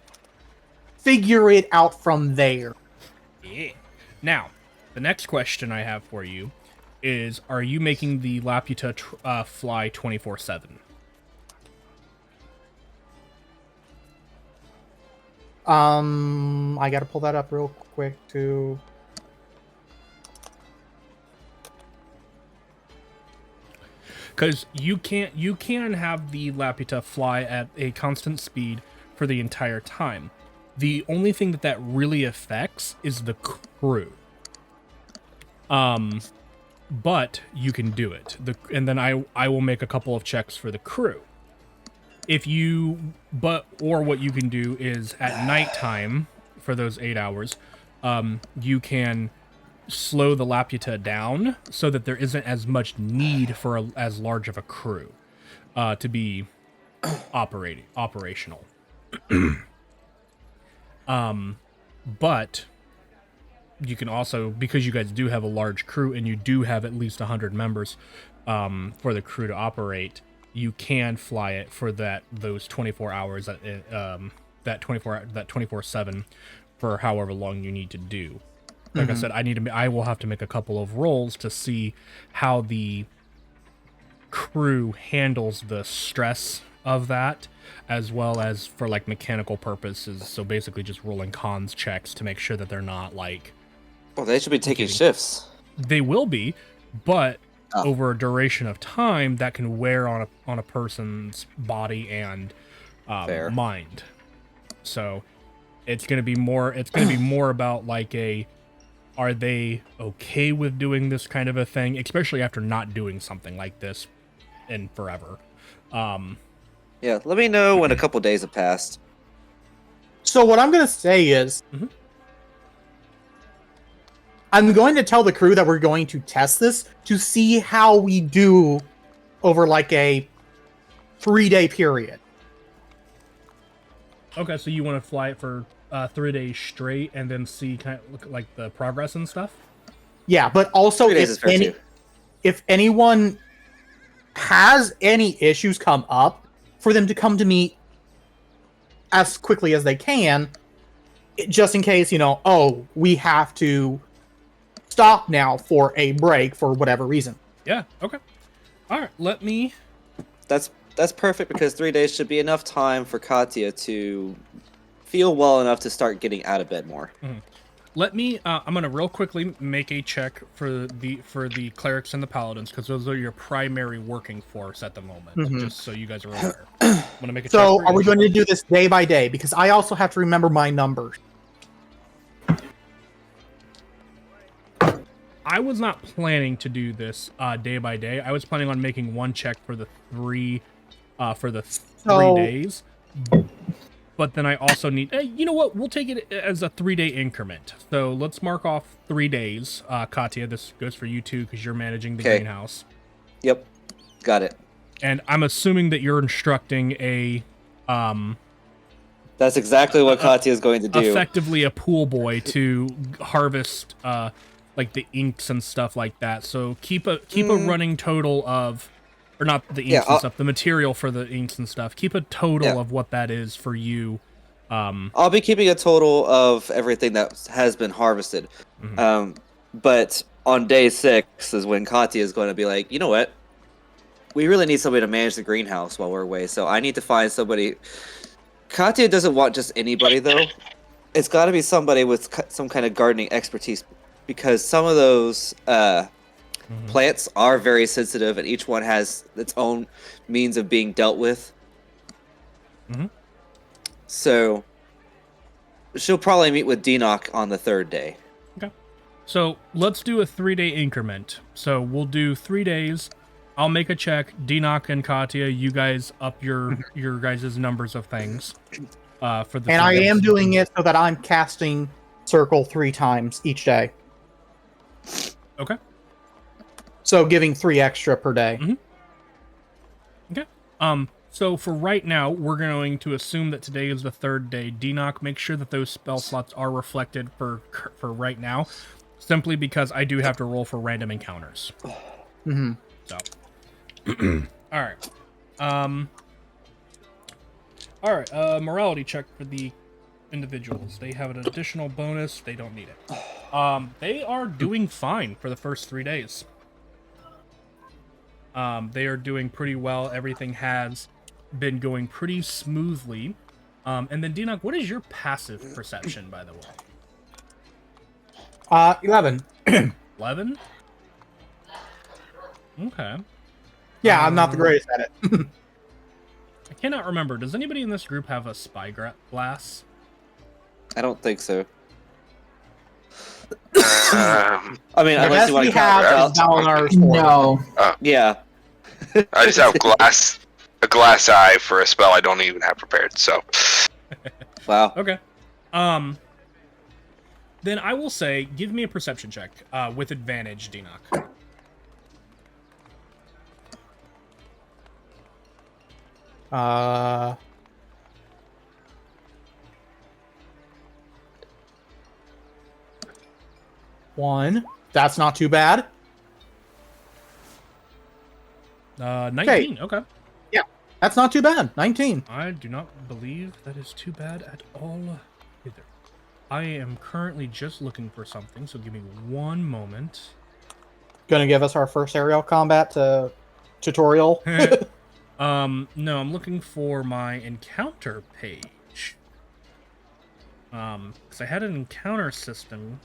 figure it out from there. Yeah. Now, the next question I have for you is: are you making the Laputa fly 24/7? I gotta pull that up real quick too. Because you can have the Laputa fly at a constant speed for the entire time. The only thing that really affects is the crew. But you can do it. And then I will make a couple of checks for the crew. Or what you can do is at nighttime for those 8 hours, you can slow the Laputa down so that there isn't as much need for as large of a crew to be operational. But you can also, because you guys do have a large crew and you do have at least 100 members for the crew to operate, you can fly it for those 24 hours that 24/7 for however long you need to do. Like I said, I will have to make a couple of rolls to see how the crew handles the stress of that, as well as for like mechanical purposes. So basically just rolling cons checks to make sure that they're not like... Well, they should be taking shifts. They will be, but over a duration of time, that can wear on a person's body and mind. So it's gonna be more about like are they okay with doing this kind of a thing, especially after not doing something like this in forever. Yeah, let me know when a couple days have passed. So what I'm gonna say is, I'm going to tell the crew that we're going to test this to see how we do over like a 3-day period. Okay, so you want to fly it for 3 days straight and then see kind of look like the progress and stuff? Yeah, but also if anyone has any issues come up, for them to come to me as quickly as they can, just in case, we have to stop now for a break for whatever reason. Yeah, okay. All right, let me... That's perfect, because 3 days should be enough time for Katya to feel well enough to start getting out of bed more. Let me. I'm gonna real quickly make a check for the clerics and the paladins because those are your primary working force at the moment. Mhm. Just so you guys are aware. I'm gonna make a check. So, for are you. we going to do this day by day? Because I also have to remember my numbers. I was not planning to do this day by day. I was planning on making one check for the three days. But then I also need. You know what? We'll take it as a 3-day increment. So let's mark off 3 days. Katya, this goes for you too because you're managing the greenhouse. Yep, got it. And I'm assuming that you're instructing a. That's exactly what Katya is going to do. Effectively, a pool boy to harvest like the inks and stuff like that. So keep a running total of. Or not the inks and stuff, the material for the inks and stuff. Keep a total of what that is for you. I'll be keeping a total of everything that has been harvested. Mm-hmm. But on day 6 is when Katya is going to be like, you know what? We really need somebody to manage the greenhouse while we're away, so I need to find somebody. Katya doesn't want just anybody, though. It's got to be somebody with some kind of gardening expertise, because some of those... plants are very sensitive, and each one has its own means of being dealt with. So she'll probably meet with Denoch on the 3rd day. Okay. So let's do a 3-day increment. So we'll do 3 days. I'll make a check. Denoch and Katya, you guys up your guys' numbers of things for the. And I am doing it so that I'm casting circle 3 times each day. Okay. So giving 3 extra per day. Okay. So for right now, we're going to assume that today is the 3rd day. Denoch, make sure that those spell slots are reflected for right now, simply because I do have to roll for random encounters. So, all right. All right. Morality check for the individuals. They have an additional bonus. They don't need it. They are doing fine for the first 3 days. They are doing pretty well. Everything has been going pretty smoothly. And then, Denoch, what is your passive perception, by the way? 11. 11? Okay. Yeah, I'm not the greatest at it. I cannot remember. Does anybody in this group have a spyglass? I don't think so. I I mean, The unless best you want we to count have out. is Valinar's sword. No. Yeah. just have a glass eye for a spell I don't even have prepared. So Wow. Okay. Then I will say, give me a perception check with advantage, Denoch. One. That's not too bad. 19. Okay. Yeah, that's not too bad. 19. I do not believe that is too bad at all either. I am currently just looking for something, so give me one moment. Gonna give us our first aerial combat tutorial. No, I'm looking for my encounter page. Because I had an encounter system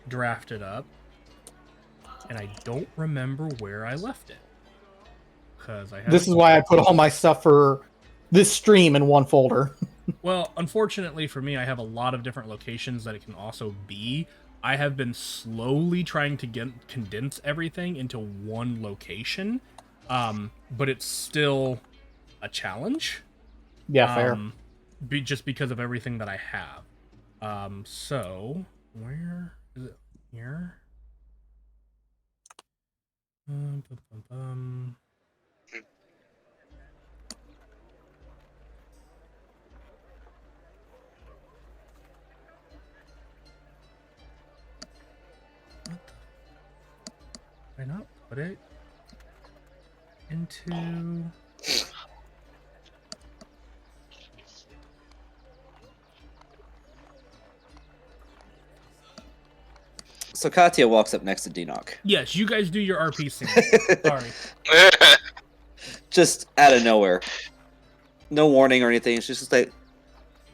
drafted up, and I don't remember where I left it. Because I have. This is why I put all my stuff for this stream in one folder. Well, unfortunately for me, I have a lot of different locations that it can also be. I have been slowly trying to condense everything into one location, but it's still a challenge. Yeah, fair. Just because of everything that I have. So where is it? Here. Why not put it into... So Katya walks up next to Denoch. Yes, you guys do your RPC. Sorry. Just out of nowhere. No warning or anything. She's just like,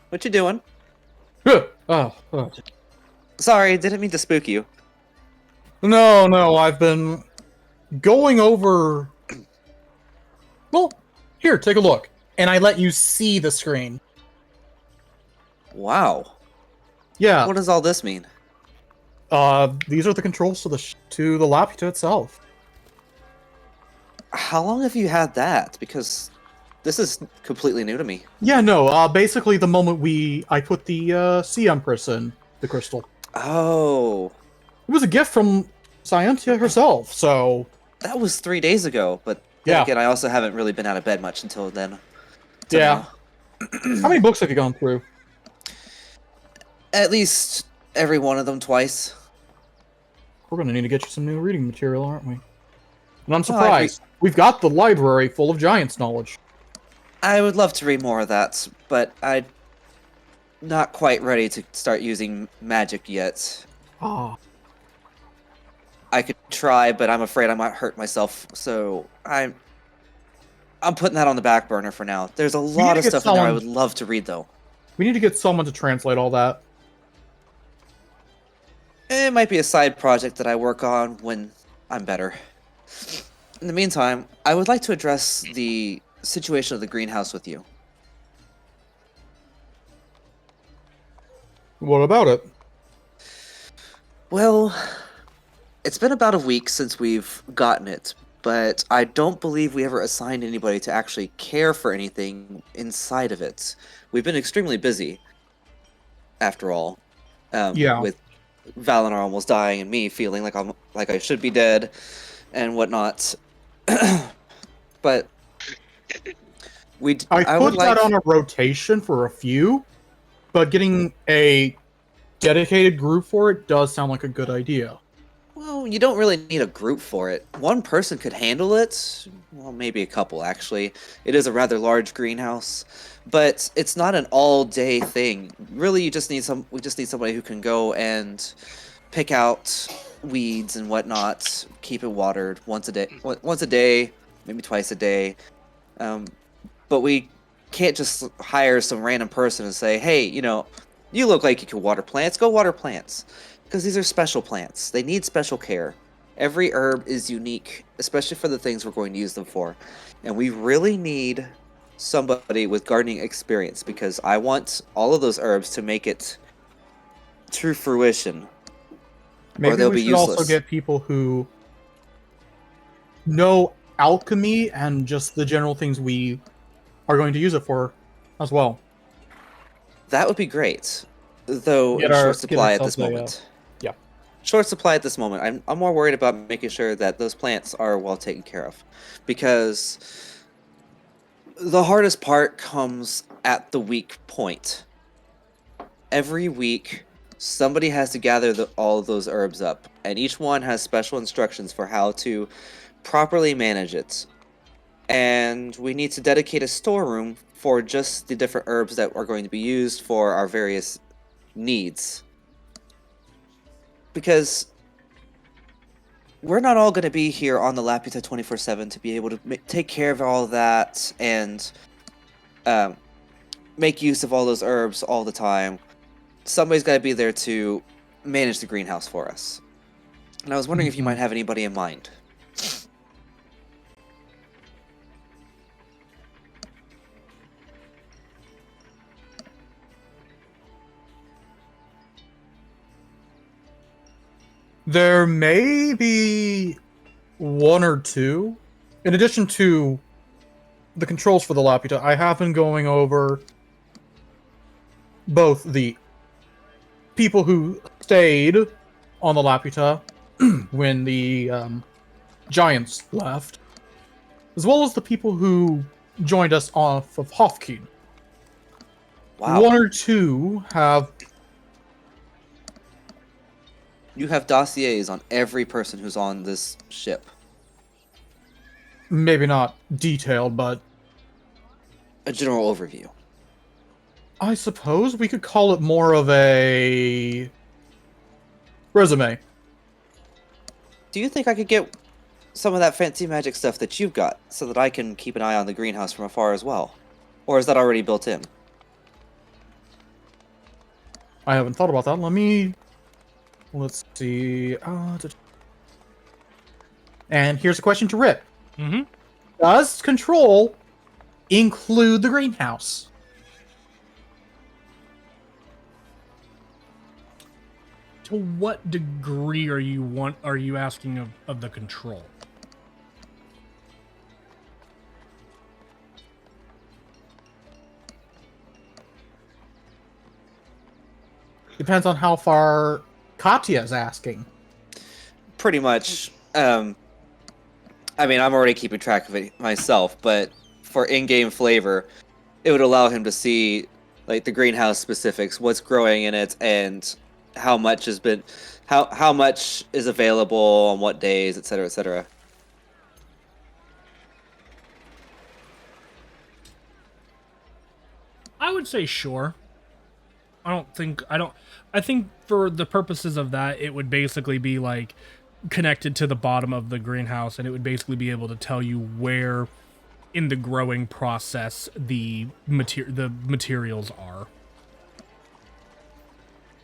what you doing? Oh. Sorry, didn't mean to spook you. No, I've been going over... Well, here, take a look. And I let you see the screen. Wow. Yeah, What does all this mean? these are the controls to the Laputa itself. How long have you had that? Because this is completely new to me. Yeah, no, basically the moment I put the Sea Empress in the crystal. Oh, It was a gift from Scientia herself, so... that was 3 days ago. But then Yeah. again, I also haven't really been out of bed much until then. till Yeah. now. How many books have you gone through? At least every one of them twice. We're gonna need to get you some new reading material, aren't we? And I'm Well, I'd surprised. We've got the library full of Giants knowledge. I would love to read more of that, but I'm not quite ready to start using magic yet. Ah. I could try, but I'm afraid I might hurt myself, so I'm putting that on the back burner for now. There's a lot to of get stuff in there I someone- would love to read, though. We need to get someone to translate all that. It might be a side project that I work on when I'm better. In the meantime, I would like to address the situation of the greenhouse with you. What about it? Well, it's been about a week since we've gotten it, but I don't believe we ever assigned anybody to actually care for anything inside of it. We've been extremely busy, after all. Yeah. With Valinor almost dying and me feeling like I should be dead and whatnot. But I would put that on a rotation for a few, but getting a dedicated group for it does sound like a good idea. Well, you don't really need a group for it. One person could handle it. Well, maybe a couple, actually. It is a rather large greenhouse, but it's not an all-day thing. Really, we just need somebody who can go and pick out weeds and whatnot, keep it watered once a day, maybe twice a day. But we can't just hire some random person and say, hey, you look like you can water plants, go water plants. Because these are special plants. They need special care. Every herb is unique, especially for the things we're going to use them for. And we really need somebody with gardening experience, because I want all of those herbs to make it to fruition. Maybe they'll we be should useless. also get people who know alchemy and just the general things we are going to use it for as well. That would be great. Though in short supply at this moment. yeah. Short supply at this moment. I'm more worried about making sure that those plants are well taken care of. Because the hardest part comes at the weak point. Every week, somebody has to gather all of those herbs up. And each one has special instructions for how to properly manage it. And we need to dedicate a storeroom for just the different herbs that are going to be used for our various needs. Because we're not all going to be here on the Laputa 24/7 to be able to take care of all of that and make use of all those herbs all the time. Somebody's got to be there to manage the greenhouse for us. And I was wondering if you might have anybody in mind. There may be one or two. In addition to the controls for the Laputa, I have been going over both the people who stayed on the Laputa when the Giants left, as well as the people who joined us off of Hofkeen. Wow. One or two have... You have dossiers on every person who's on this ship. Maybe not detailed, but A general overview. I suppose we could call it more of a resume. Do you think I could get some of that fancy magic stuff that you've got so that I can keep an eye on the greenhouse from afar as well? Or is that already built in? I haven't thought about that. Let me Let's see. And here's a question to Rip. Mm-hmm. Does control include the greenhouse? To what degree are you asking of the control? Depends on how far Katya is asking. Pretty much. I mean, I'm already keeping track of it myself, but for in-game flavor, it would allow him to see like the greenhouse specifics, what's growing in it, and how much has been, how much is available on what days, etc., etc. I would say sure. I think for the purposes of that, it would basically be like connected to the bottom of the greenhouse, and it would basically be able to tell you where in the growing process the materials are.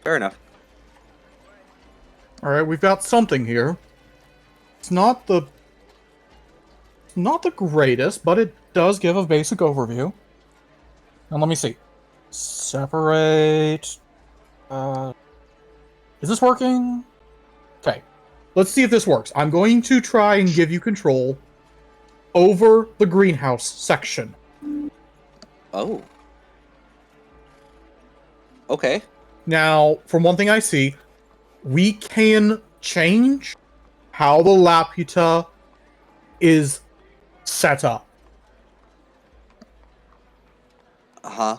Fair enough. All right, we've got something here. It's not the greatest, but it does give a basic overview. And let me see. Separate. Is this working? Okay. Let's see if this works. I'm going to try and give you control over the greenhouse section. Oh. Okay. Now, from one thing I see, we can change how the Laputa is set up. Uh-huh.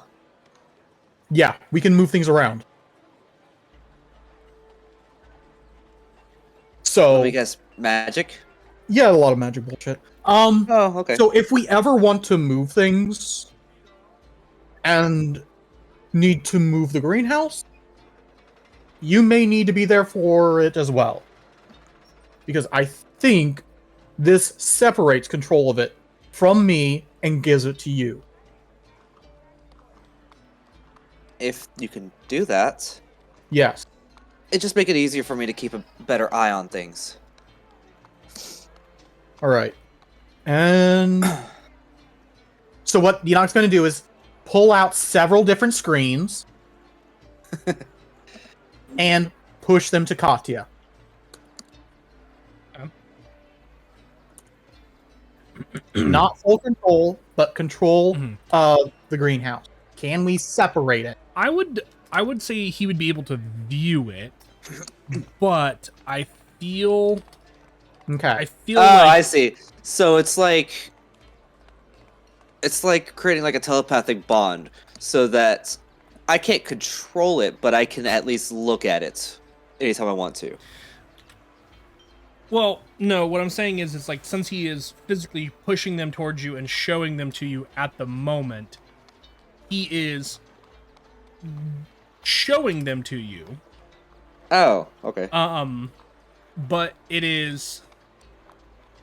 Yeah, we can move things around. So, Let me guess. Magic? yeah, a lot of magic bullshit. Oh, okay. So if we ever want to move things and need to move the greenhouse, you may need to be there for it as well. Because I think this separates control of it from me and gives it to you. If you can do that, Yes. it just make it easier for me to keep a better eye on things. Alright. And so what Enoch's going to do is pull out several different screens and push them to Katya. Not full control, but control of the greenhouse. Can we separate it? I would say he would be able to view it, but I feel Okay. Oh, like I see. So it's like creating like a telepathic bond, so that I can't control it, but I can at least look at it anytime I want to. Well, no, what I'm saying is it's like since he is physically pushing them towards you and showing them to you at the moment, he is showing them to you. Oh, okay. But it is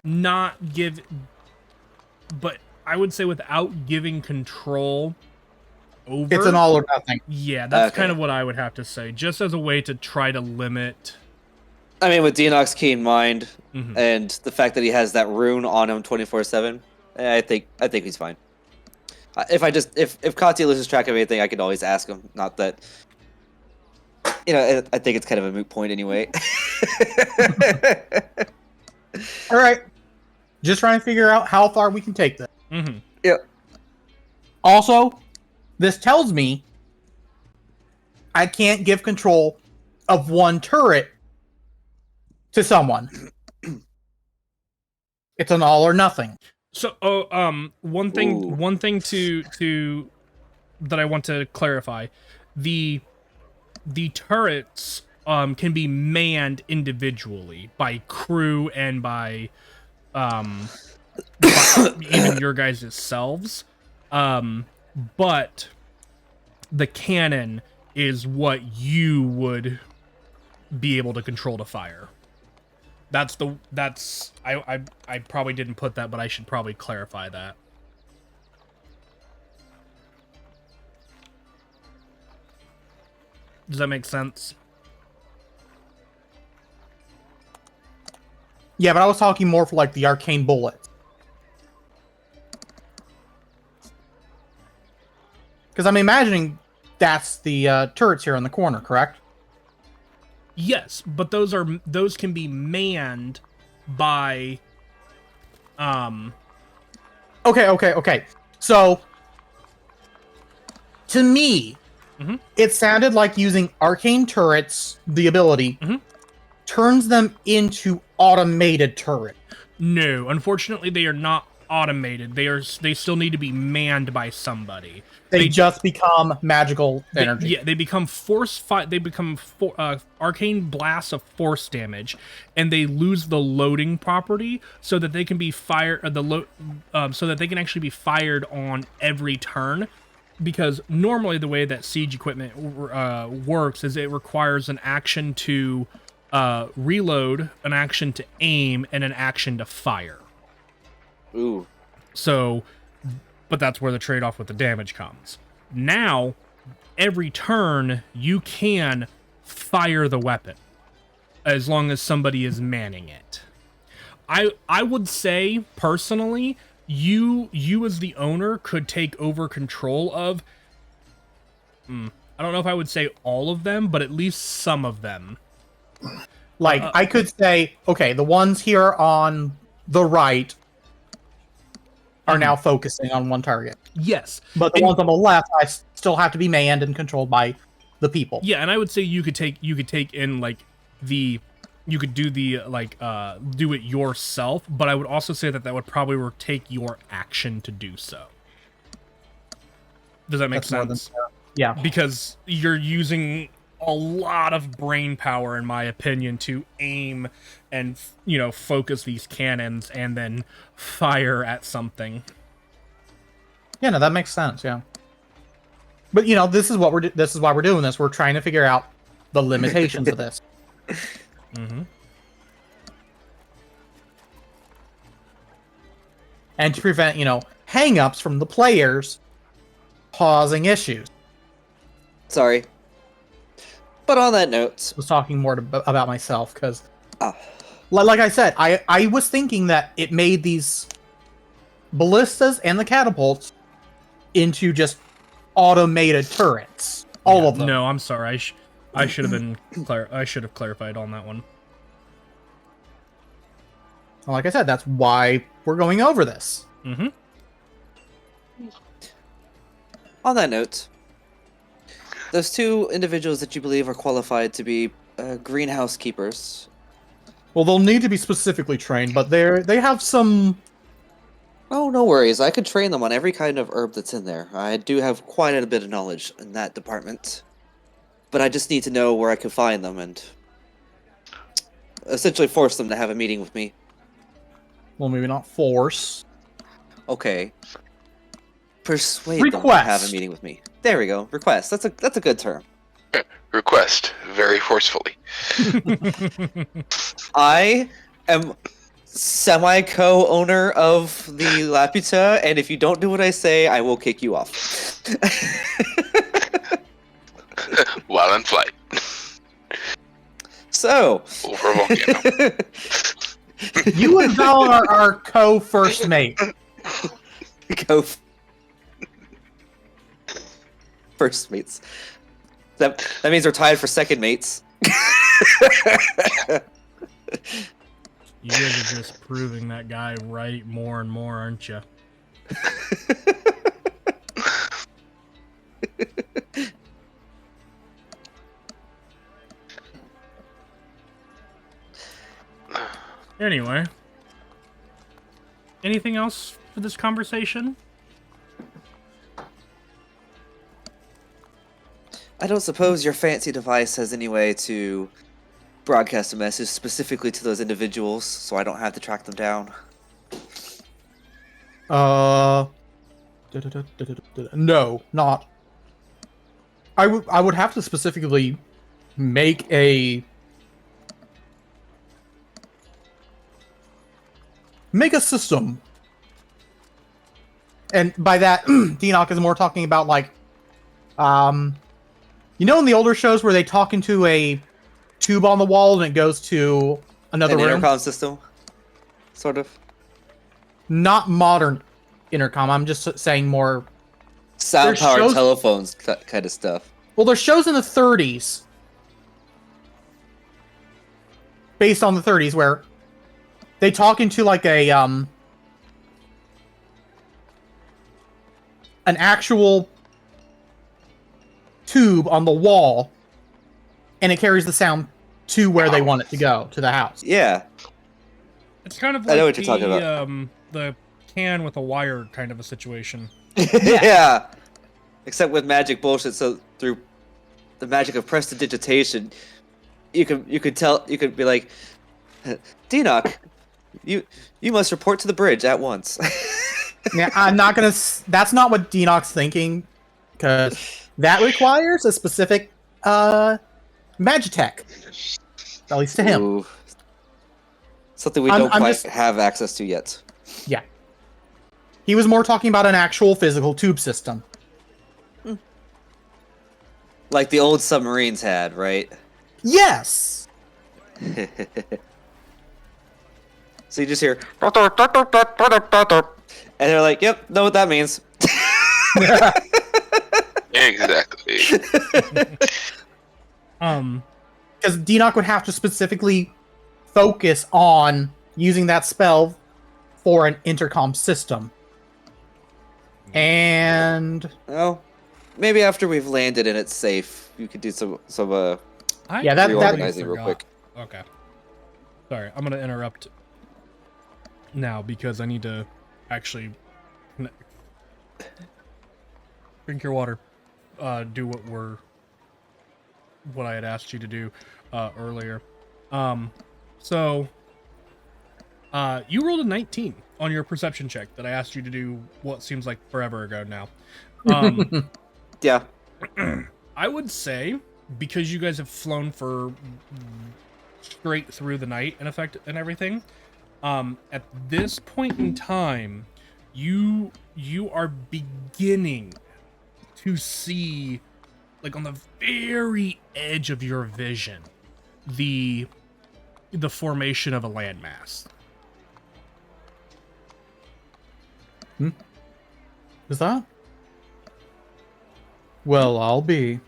not but I would say without giving control over. It's an all or nothing. Yeah, that's Okay. kind of what I would have to say, just as a way to try to limit. I mean, with Deanox's keen mind Mhm. and the fact that he has that rune on him 24/7, I think he's fine. If Katya loses track of anything, I can always ask him. Not that, I think it's kind of a moot point anyway. All right. Just trying to figure out how far we can take this. Mm-hmm. Yeah. Also, this tells me I can't give control of one turret to someone. It's an all or nothing. So, one Ooh. thing to that I want to clarify, the turrets can be manned individually by crew and by even your guys' selves, but the cannon is what you would be able to control to fire. I probably didn't put that, but I should probably clarify that. Does that make sense? Yeah, but I was talking more for like the arcane bullets. Because I'm imagining that's the turrets here in the corner, correct? Yes, but those can be manned by Okay. So, to me, it sounded like using arcane turrets, the ability, turns them into automated turret. No, unfortunately, they are not automated. They still need to be manned by somebody. They just become magical energy. They become They become arcane blasts of force damage, and they lose the loading property, so that they can be fired. So that they can actually be fired on every turn. Because normally the way that siege equipment works is it requires an action to reload, an action to aim, and an action to fire. Ooh. So, but that's where the trade-off with the damage comes. Now, every turn, you can fire the weapon, as long as somebody is manning it. I would say, personally, you as the owner could take over control of... I don't know if I would say all of them, but at least some of them. Like, I could say, okay, the ones here on the right are now focusing on one target. Yes. But the ones on the left, I still have to be manned and controlled by the people. Yeah, and I would say you could take in like you could do the do it yourself, but I would also say that would probably take your action to do so. Does that make sense? Yeah. Because you're using a lot of brain power, in my opinion, to aim and focus these cannons and then fire at something. Yeah, no, that makes sense. Yeah, but this is why we're doing this. We're trying to figure out the limitations of this. And to prevent hang-ups from the players causing issues. Sorry. But on that note, I was talking more about myself because, like I said, I was thinking that it made these ballistas and the catapults into just automated turrets, all of them. No, I'm sorry. I should have been I should have clarified on that one. Like I said, that's why we're going over this. on that note, those two individuals that you believe are qualified to be greenhouse keepers. Well, they'll need to be specifically trained, but they have some... Oh, no worries. I could train them on every kind of herb that's in there. I do have quite a bit of knowledge in that department. But I just need to know where I can find them and essentially force them to have a meeting with me. Well, maybe not force. Okay. Persuade them to Request. have a meeting with me. There we go. Request. That's a good term. Request very forcefully. I am semi-co-owner of the Laputa, and if you don't do what I say, I will kick you off. While in flight. So. Over volcano. You and Val are our co-first mate. First mates. That means we're tied for second mates. You guys are just proving that guy right more and more, aren't you? Anyway. Anything else for this conversation? I don't suppose your fancy device has any way to broadcast a message specifically to those individuals, so I don't have to track them down. No, not. I would have to specifically make a system. And by that, Deanoch is more talking about like, you know, in the older shows where they talk into a tube on the wall and it goes to another room? Intercom system? sort of. Not modern intercom. I'm just saying more. Sound There's powered shows- telephones kind of stuff. Well, there's shows in the 30s, based on the 30s, where they talk into like an actual tube on the wall, and it carries the sound to where they want it to go, to the house. Yeah. It's kind of I know like what you're talking about. The can with a wire kind of a situation. Yeah. Except with magic bullshit, so through the magic of prestidigitation, you could be like, Denoch, you must report to the bridge at once. Yeah, I'm not gonna. That's not what Denoch's thinking, because that requires a specific magitech. At least to him. Ooh. Something we I'm don't quite just- have access to yet. Yeah. He was more talking about an actual physical tube system. Like the old submarines had, right? Yes. So you just hear, and they're like, "Yep, know what that means." Exactly. Because Denoch would have to specifically focus on using that spell for an intercom system. And Well, maybe after we've landed and it's safe, you could do some Yeah, that- reorganizing real quick. Okay. Sorry, I'm gonna interrupt now because I need to actually drink your water. Do what I had asked you to do earlier. So you rolled a 19 on your perception check that I asked you to do what seems like forever ago now. Yeah. I would say, because you guys have flown for straight through the night in effect and everything, at this point in time, you are beginning to see, like on the very edge of your vision, the formation of a landmass. is that? Well, I'll be.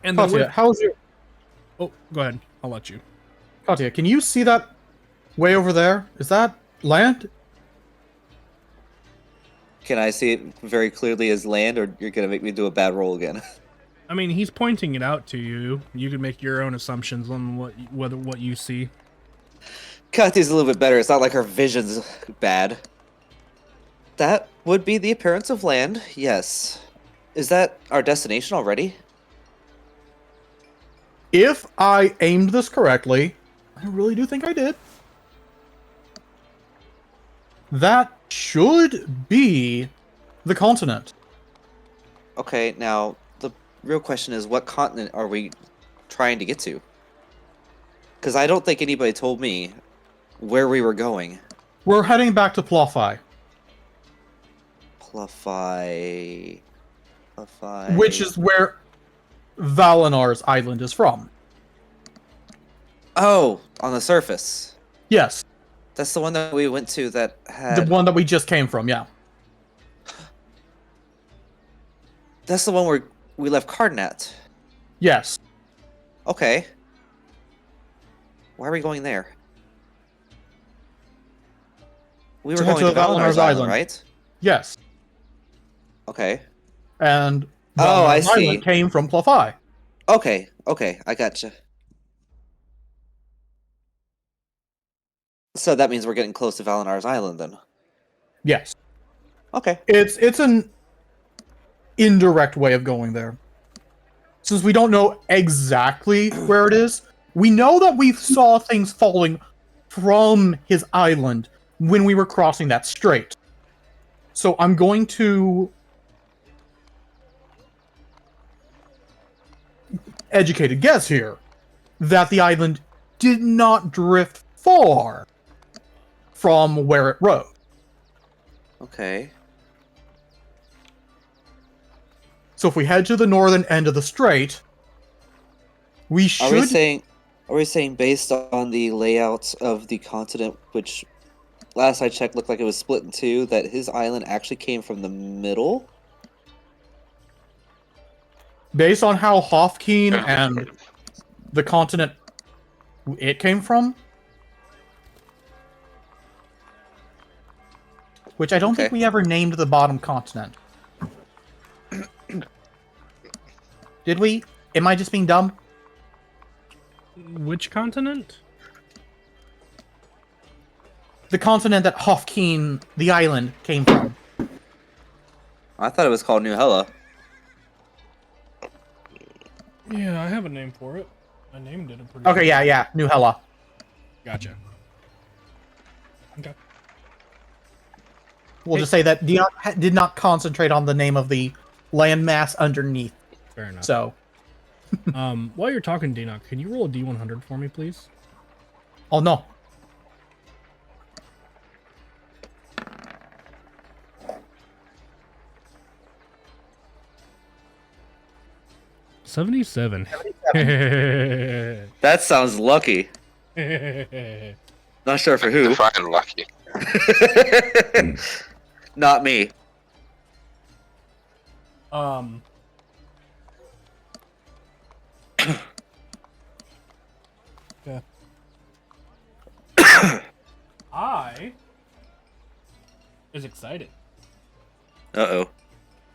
And Katya, how's your oh, go ahead. I'll let you. Katya? Can you see that way over there? Is that land? Can I see it very clearly as land, or you're gonna make me do a bad roll again? I mean, he's pointing it out to you. You can make your own assumptions on what you see. Katya's a little bit better. It's not like her vision's bad. That would be the appearance of land, yes. Is that our destination already? If I aimed this correctly, I really do think I did. That should be the continent. Okay, now the real question is, what continent are we trying to get to? Because I don't think anybody told me where we were going. We're heading back to Plofai, Pluffi. which is where Valinar's island is from. Oh, on the surface. Yes, That's the one that we went to that had... the one that we just came from, yeah. That's the one where we left Cardin at. Yes. Okay. Why are we going there? We were To head going to to Valinar's Island, right? Yes. Okay. And Oh, I Valinar's see. island came from Plofai. Okay, I gotcha. So that means we're getting close to Valinar's Island then. Yes. Okay. It's an indirect way of going there. Since we don't know exactly where it is, we know that we saw things falling from his island when we were crossing that strait. So I'm going to educated guess here that the island did not drift far from where it rose. Okay. So if we head to the northern end of the strait, we Are we should. saying Are we saying based on the layout of the continent, which last I checked looked like it was split in two, that his island actually came from the middle? Based on how Hofkeen and the continent it came from, which I don't think Okay. we ever named the bottom continent. Did we? Am I just being dumb? Which continent? The continent that Hofkeen, the island, came from. I thought it was called New Hella. Yeah, I have a name for it. I named it. Okay, yeah, New Hella. Gotcha. Okay. We'll just say that Dion did not concentrate on the name of the landmass underneath. Fair enough. So, while you're talking, Dinoc, can you roll a D100 for me, please? oh no. $77. That sounds lucky. Not sure for who. Define lucky. Not me. Yeah. I is excited. Uh-oh.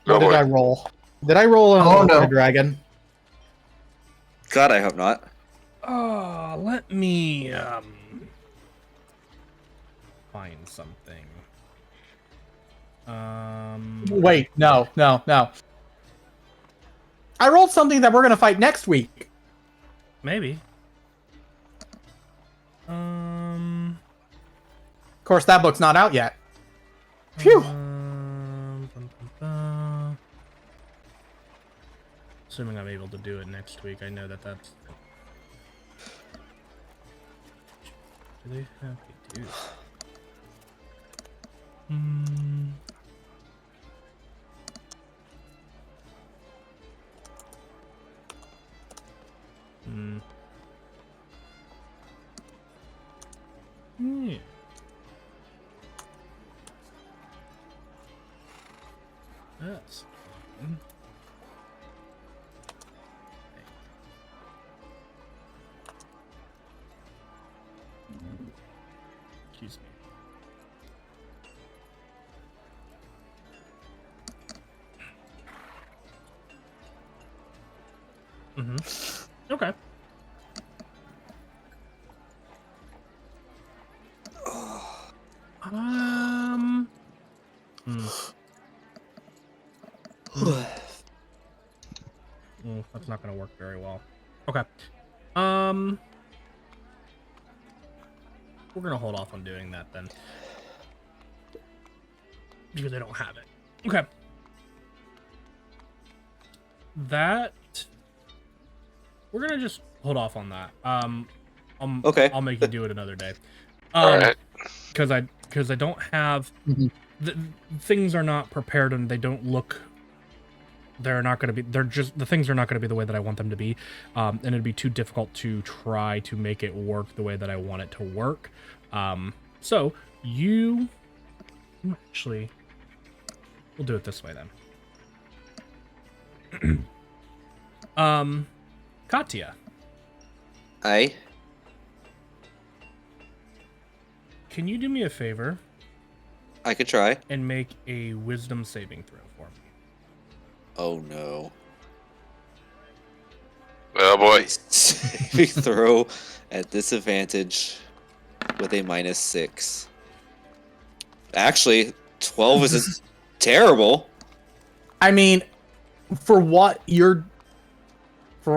What Oh, did boy. I roll? Did I roll an Oh, no. dragon? God, I hope not. Let me find something. Wait, no. I rolled something that we're gonna fight next week. Maybe. Of course, that book's not out yet. Phew. Assuming I'm able to do it next week, I know that that's. Do they have? They do. Yeah. That's fine. Excuse me. Okay. That's not gonna work very well. Okay. We're gonna hold off on doing that then. Because I don't have it. Okay. That we're gonna just hold off on that. Okay. I'll make you do it another day. All right. Because I don't have the things are not prepared and they don't look. They're not going to be. They're just the things are not going to be the way that I want them to be, and it'd be too difficult to try to make it work the way that I want it to work. So you actually, we'll do it this way then. Katya, Aye. can you do me a favor I could try. and make a wisdom saving throw for me? Oh no. Oh boy. Saving throw at disadvantage with a -6. Actually, 12 isn't terrible. I mean, for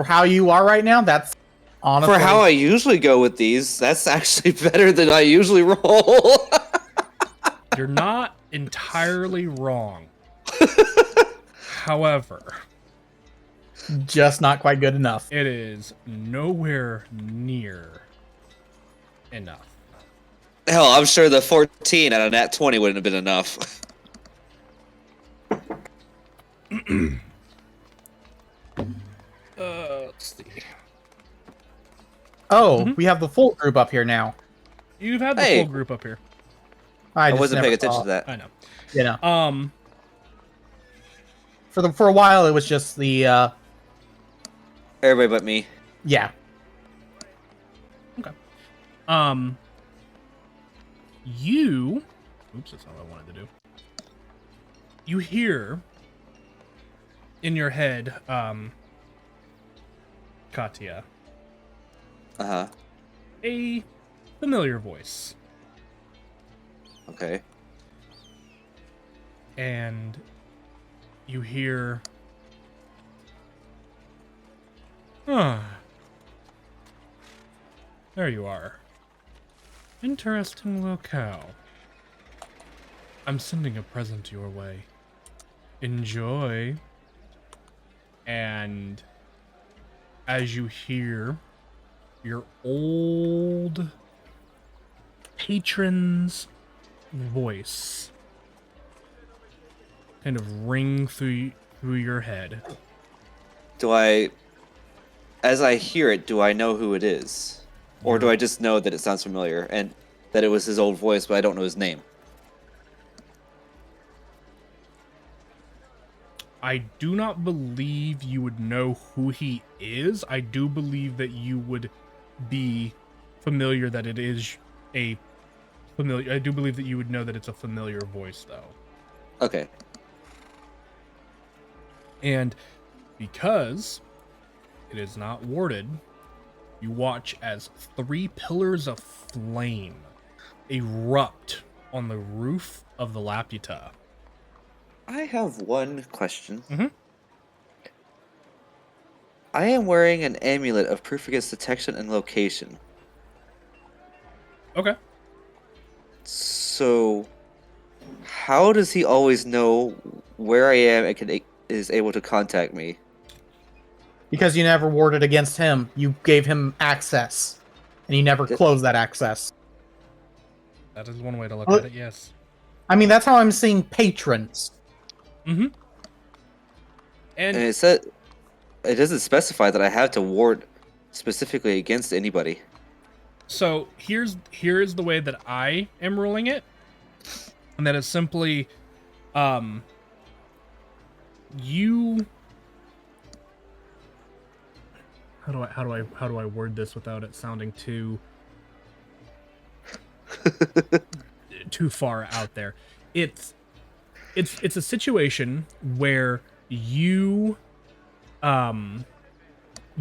how you are right now, that's honestly For how I usually go with these, that's actually better than I usually roll. You're not entirely wrong. However, just not quite good enough. it is nowhere near enough. Hell, I'm sure the 14 out of nat 20 wouldn't have been enough. Let's see. Oh, Mhm. we have the full group up here now. You've had the Hey. full group up here. I just wasn't never paying attention saw to that. I know. it, You know, Um, for a while it was just the Everybody but me. yeah. you. Oops, that's not what I wanted to do. You hear in your head, Katya, Uh-huh. a familiar voice. Okay. And you hear, there you are. Interesting locale. I'm sending a present your way. Enjoy. And as you hear your old patron's voice kind of ring through your head. As I hear it, do I know who it is? Or do I just know that it sounds familiar and that it was his old voice, but I don't know his name? I do not believe you would know who he is. I do believe that you would be familiar that it is a familiar. I do believe that you would know that it's a familiar voice, though. Okay. And because it is not warded, you watch as 3 pillars of flame erupt on the roof of the Laputa. I have one question. Mhm. I am wearing an amulet of proof against detection and location. Okay. So, how does he always know where I am and is able to contact me? Because you never warded against him. You gave him access. And he never closed that access. That is one way to look at it, yes. I mean, that's how I'm seeing patrons. Mm-hmm. And And it doesn't specify that I have to ward specifically against anybody. so here's the way that I am ruling it. And that is simply you how do I word this without it sounding too far out there? It's a situation where you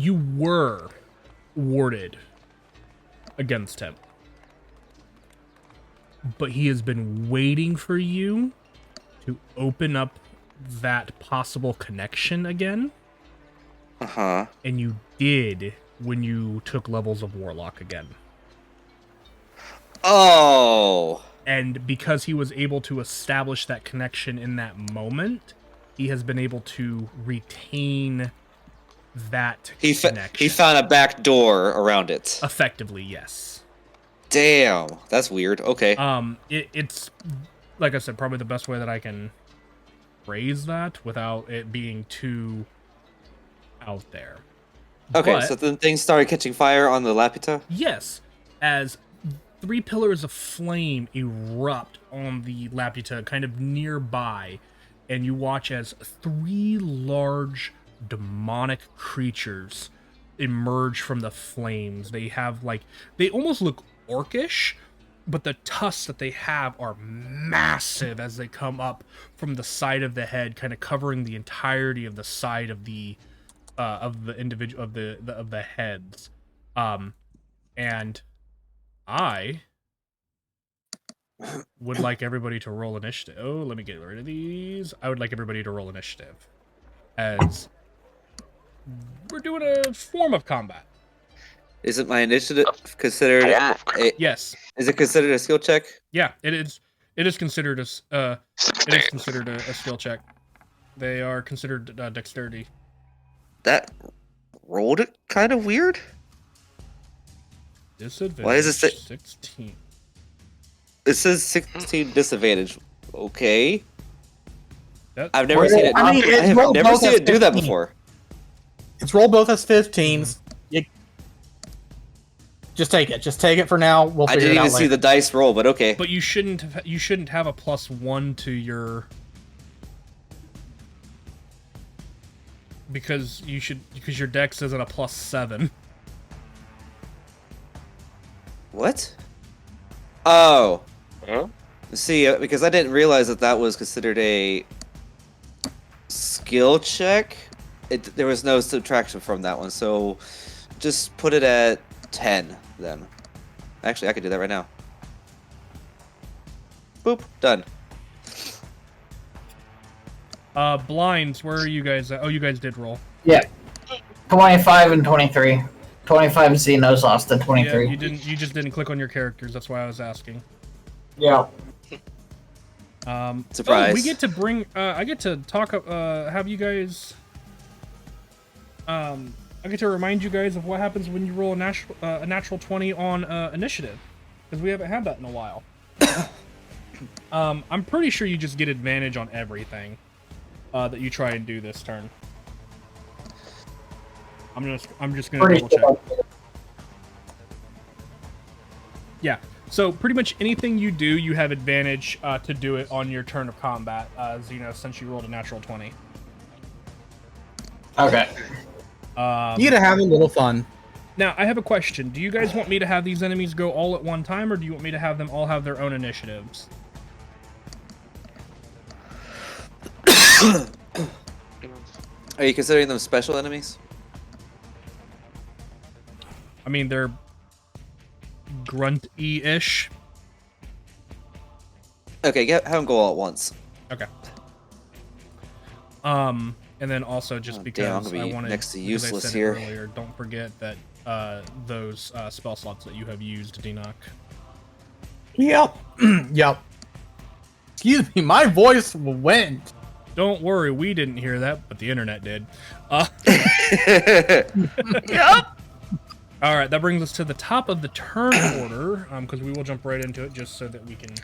were warded against him, but he has been waiting for you to open up that possible connection again. Uh-huh. And you did when you took levels of Warlock again. Oh! And because he was able to establish that connection in that moment, he has been able to retain that connection. He found a back door around it. Effectively, yes. Damn, that's weird. Okay. It's like I said, probably the best way that I can phrase that without it being too out there. Okay, But, so then things started catching fire on the Laputa? yes, as 3 pillars of flame erupt on the Laputa kind of nearby, and you watch as 3 large demonic creatures emerge from the flames. They have they almost look orcish, but the tusks that they have are massive as they come up from the side of the head, kind of covering the entirety of the side of the individual of the heads. And I would like everybody to roll initiative. Oh, let me get rid of these. I would like everybody to roll initiative, as we're doing a form of combat. Isn't my initiative considered Form of Yes. Is it considered a skill check? Yeah, it is. It is considered a 16. it is considered a skill check. They are considered dexterity. That rolled it kind of weird. Disadvantage. Why does it say 16? It says 16 disadvantage? Okay. I've Well, never seen it. I mean, it's I have rolled never both seen as it do that 15. before. It's rolled both as 15s. Just take it. Just take it for now. We'll I figure didn't it out even see later. the dice roll, but okay. But you shouldn't have a +1 to your because your dex isn't a +7. What? Oh. Huh? See, because I didn't realize that was considered a skill check. There was no subtraction from that one, so just put it at 10 then. Actually, I could do that right now. Boop, done. Blinds, where are you guys at? Oh, you guys did roll. Yeah. 25 and 23. 25 Xenos lost to 23. Yeah, you just didn't click on your characters. That's why I was asking. Yeah. Surprise. Oh, we get to bring. I get to talk. Have you guys. I get to remind you guys of what happens when you roll a natural 20 on initiative, because we haven't had that in a while. I'm pretty sure you just get advantage on everything that you try and do this turn. I'm just gonna Pretty double check. sure. Yeah. So pretty much anything you do, you have advantage to do it on your turn of combat, Xeno, since you rolled a natural 20. Okay. You gotta have a little fun. Now, I have a question. Do you guys want me to have these enemies go all at one time, or do you want me to have them all have their own initiatives? Are you considering them special enemies? I mean, they're grunt-y-ish. Okay, have them go all at once. Okay. And then also just Oh, because damn, I'm gonna I be wanted, next to because I useless said here. it earlier, don't forget that those spell slots that you have used, Denock. Yep. Yep. Excuse me, my voice went. Don't worry, we didn't hear that, but the internet did. Yep. All right, that brings us to the top of the turn order, because we will jump right into it just so that we can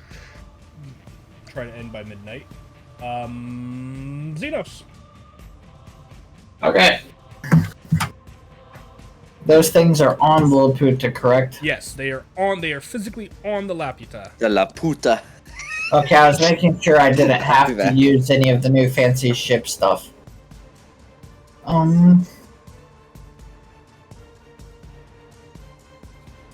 try to end by midnight. Xenos. Okay. Those things are on Laputa, correct? Yes, they are physically on the Laputa. De la puta. Okay, I was making sure I didn't have Do to that. use any of the new fancy ship stuff.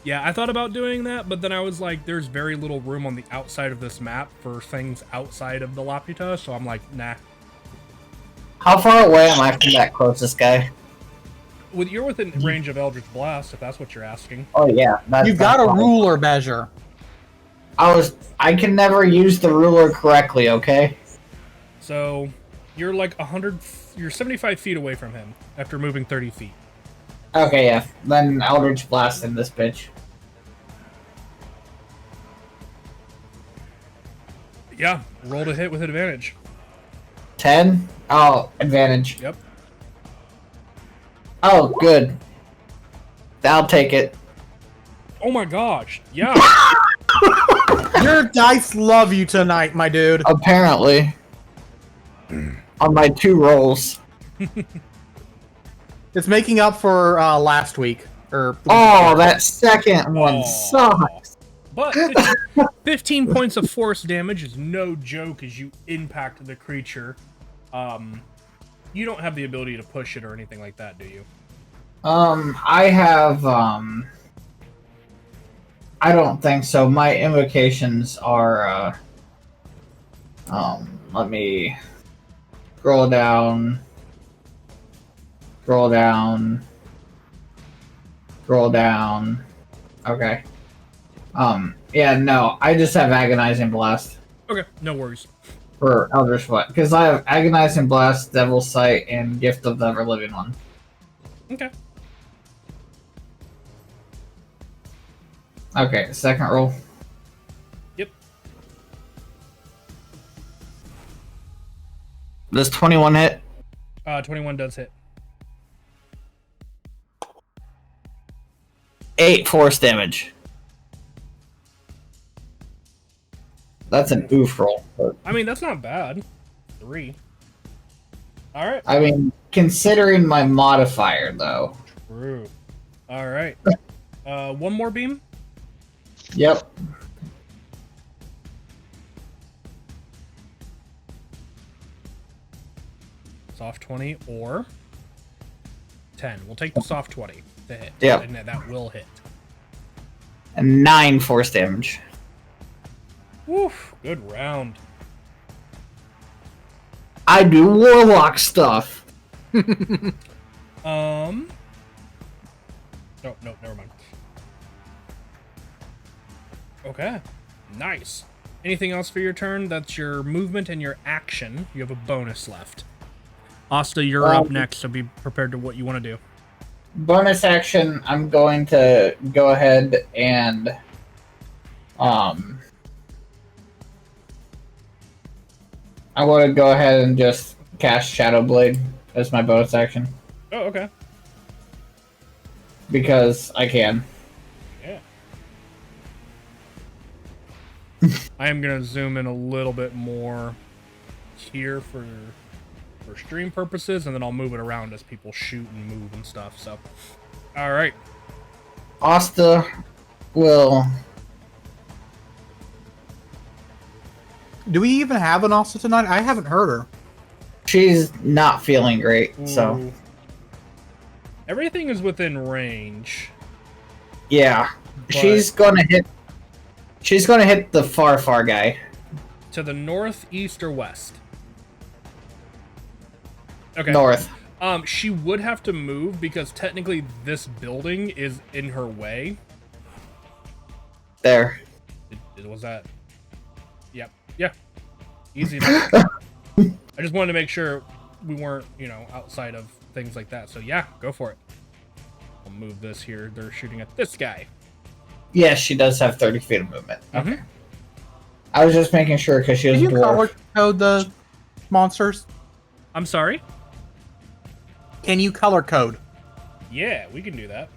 Yeah, I thought about doing that, but then I was like, there's very little room on the outside of this map for things outside of the Laputa, so I'm like, nah. How far away am I from that closest guy? You're within range of Eldritch Blast, if that's what you're asking. Oh yeah, that's You've got a fine. ruler measure. I can never use the ruler correctly, okay? So, you're like 100, you're 75 feet away from him after moving 30 feet. Okay, yeah. Then Eldritch Blast in this bitch. Yeah, roll to hit with advantage. 10? Oh, advantage. Yep. Oh, good. I'll take it. Oh my gosh, yeah. Your dice love you tonight, my dude. Apparently. On my 2 rolls. It's making up for last week. Oh, that second one Oh. sucks. But 15 points of force damage is no joke as you impact the creature. You don't have the ability to push it or anything like that, do you? I have, I don't think so. My invocations are, let me scroll down, scroll down, scroll down. Okay. Yeah, no, I just have Agonizing Blast Okay, no worries. for Eldritch Foot, because I have Agonizing Blast, Devil's Sight, and Gift of the Ever-Living One. Okay. Okay, second roll. Yep. Does 21 hit? 21 does hit. 8 force damage. That's an oof roll. But, I mean, that's not bad. 3. Alright. I mean, considering my modifier, though. True. Alright. One more beam. Yep. Soft 20 or 10. We'll take the soft 20 to hit. Yep. And that will hit. And 9 force damage. Woof. Good round. I do warlock stuff. No, never mind. Okay. Nice. Anything else for your turn? That's your movement and your action. You have a bonus left. Asta, you're up next, so be prepared to what you want to do. Bonus action, I'm going to go ahead and I'm going to go ahead and just cast Shadow Blade as my bonus action Oh, okay. because I can. Yeah. I am going to zoom in a little bit more here for stream purposes, and then I'll move it around as people shoot and move and stuff. So, all right. Asta will. Do we even have an Asta tonight? I haven't heard her. She's not feeling great, so Ooh. Everything is within range. yeah, But- she's gonna hit. She's gonna hit the far guy. To the north, east, or west? Okay. North. She would have to move because technically this building is in her way. There. Was that? Yep. Yeah. Easy enough. I just wanted to make sure we weren't, outside of things like that. So yeah, go for it. I'll move this here. They're shooting at this guy. Yes, she does have 30 feet of movement. Mhm. Okay. I was just making sure because she was Can a you dwarf. color code the monsters? I'm sorry? Can you color code? Yeah, we can do that.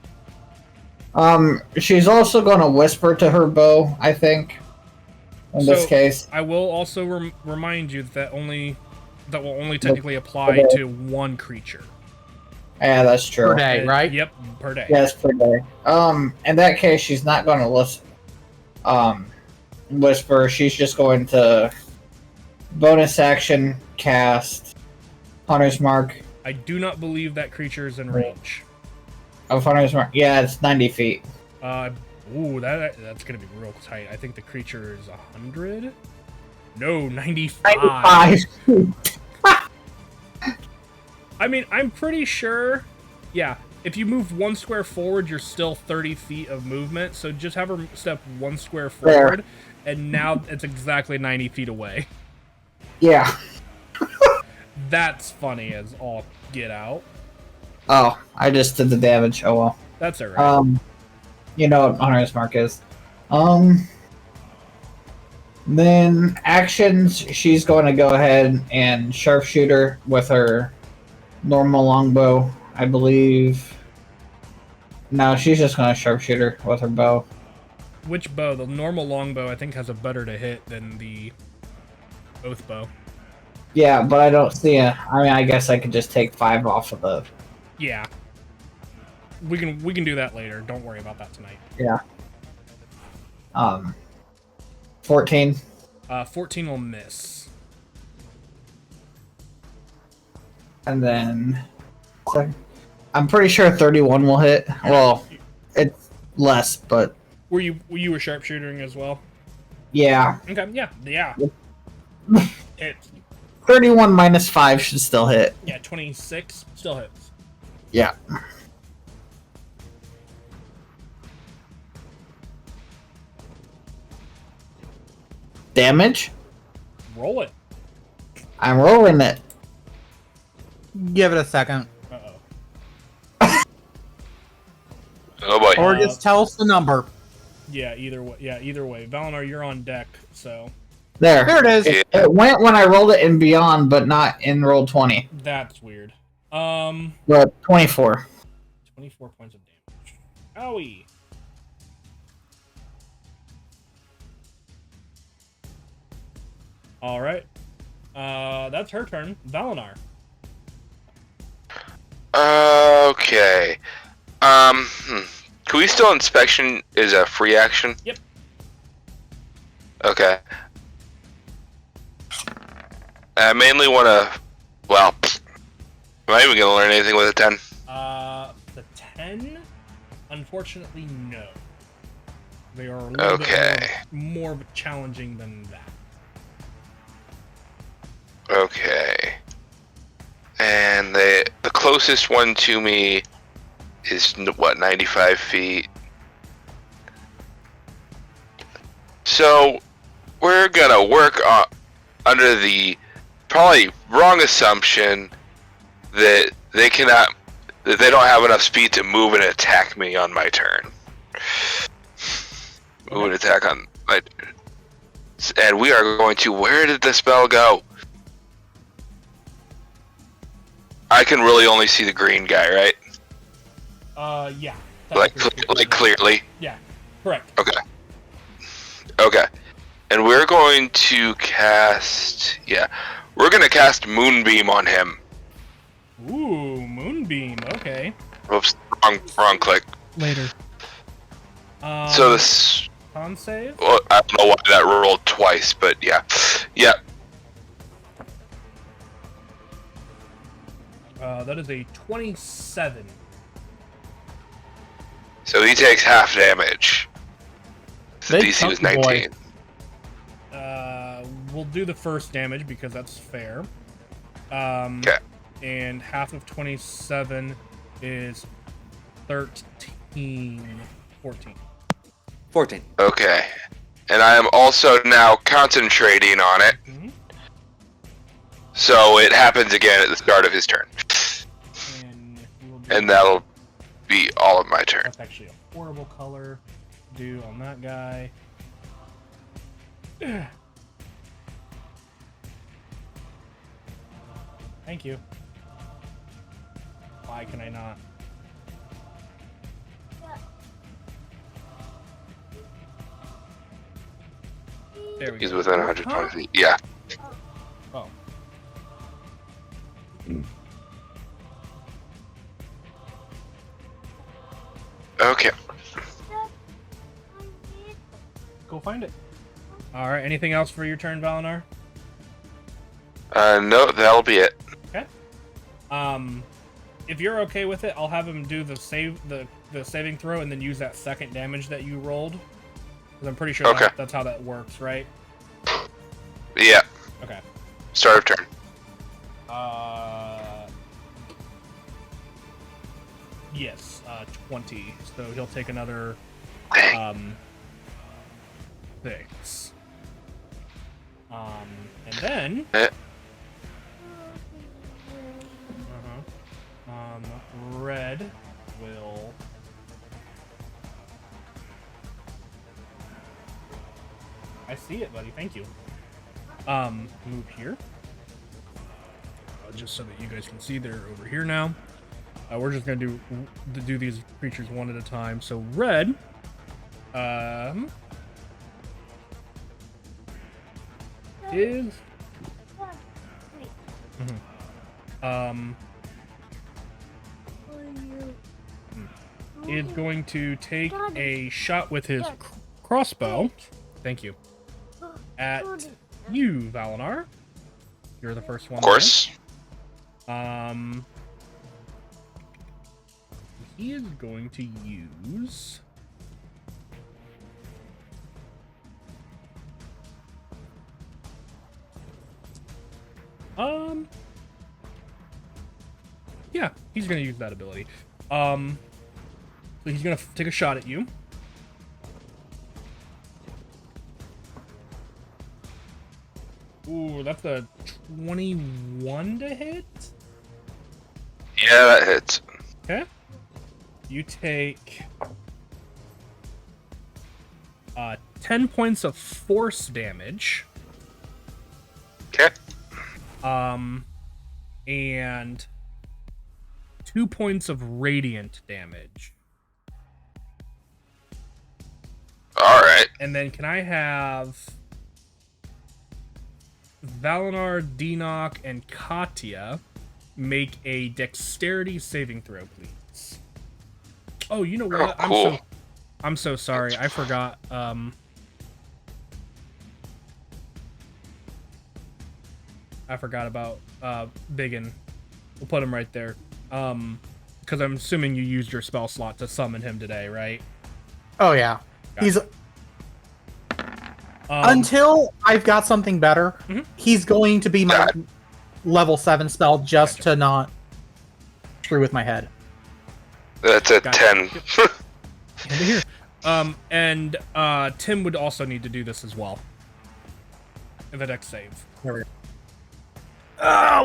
She's also going to whisper to her bow, I think. In this So- case. I will also remind you that will only technically apply to one creature. Yeah, that's true. Per day, right? Yep, per day. Yes, per day. In that case, she's not going to listen. Whisper. She's just going to bonus action cast Hunter's Mark. I do not believe that creature is in range. Of Hunter's Mark. Yeah, it's 90 feet. That's gonna be real tight. I think the creature is 100. No, 95. 95. I mean, I'm pretty sure. Yeah, if you move 1 square forward, you're still 30 feet of movement. So just have her step 1 square forward, and now it's exactly 90 feet away. Yeah. That's funny as all get out. Oh, I just did the damage. Oh well. That's alright. You know what Hunter's Mark is. Then actions, she's going to go ahead and sharpshooter with her normal longbow, I believe. No, she's just going to sharpshooter with her bow. Which bow? The normal longbow, I think, has a better to hit than the oath bow. Yeah, but I don't see a. I mean, I guess I could just take 5 off of the. Yeah. We can do that later. Don't worry about that tonight. Yeah. 14. 14 will miss. And then. I'm pretty sure 31 will hit. Well, it's less, but. Were you sharpshooting as well? Yeah. Okay, yeah. Hits. 31 minus 5 should still hit. Yeah, 26 still hits. Yeah. Damage? Roll it. I'm rolling it. Give it a second. Uh-oh. Oh boy. Or just tell us the number. Yeah, either way. Valinar, you're on deck, so There. There it is. Yeah. It went when I rolled it in Beyond, but not in roll 20. that's weird. But 24. 24 points of damage. Owie. All right. That's her turn. Valinar. Okay. Can we still inspection is a free action? Yep. Okay. I mainly want to. Well, am I even gonna learn anything with a 10? The 10, unfortunately, no. They are a little Okay. bit more challenging than that. Okay. And the closest one to me is what, 95 feet. So we're gonna work on under the probably wrong assumption that they cannot, that they don't have enough speed to move and attack me on my turn. Move and attack on my, and we are going to. Where did the spell go? I can really only see the green guy, right? Yeah. Like technically, clearly. Yeah, correct. Okay. Okay. And we're going to cast. Yeah, we're gonna cast Moonbeam on him. Ooh, Moonbeam. Okay. Oops, wrong click. Later. So this. Con save. Well, I don't know why that rolled twice, but yeah, yeah. That is a 27. So he takes half damage. The Big DC was chunky boy. 19. We'll do the first damage because that's fair. Okay. And half of 27 is 13, 14. 14. Okay. And I am also now concentrating on it. Mhm. So it happens again at the start of his turn. And we will do And that'll be all of my turn. That's actually a horrible color to do on that guy. Thank you. Why can I not? There we He's go. within 120 feet. Yeah. Oh. Okay. Go find it. Alright, anything else for your turn, Valinar? No, that'll be it. Okay. If you're okay with it, I'll have him do the saving throw and then use that second damage that you rolled. Because I'm pretty sure Okay. that's how that works, right? Yeah. Okay. Start of turn. Yes, 20. So he'll take another Dang. 6. And then Eh. Red will I see it, buddy. Thank you. Move here. Just so that you guys can see they're over here now. We're just gonna do these creatures one at a time. So red, is is going to take a shot with his crossbow. Thank you. At you, Valinar. You're the first one. Of course. There. He is going to use. Yeah, he's gonna use that ability. So he's gonna take a shot at you. Ooh, that's a 21 to hit. Yeah, that hits. Okay. You take 10 points of force damage. Okay. And 2 points of radiant damage. All right. And then can I have Valinar, Dinok, and Katya make a dexterity saving throw, please? Oh, you know what? Oh, cool. I'm so sorry. I forgot. I forgot about Biggin. We'll put him right there. Because I'm assuming you used your spell slot to summon him today, right? Oh yeah. Gotcha. He's until I've got something better. Mhm. He's going to be my Yeah. level 7 spell just to not screw with my head. That's a Gotcha. 10. Hand it here. And Tim would also need to do this as well. If a dex save. There we go.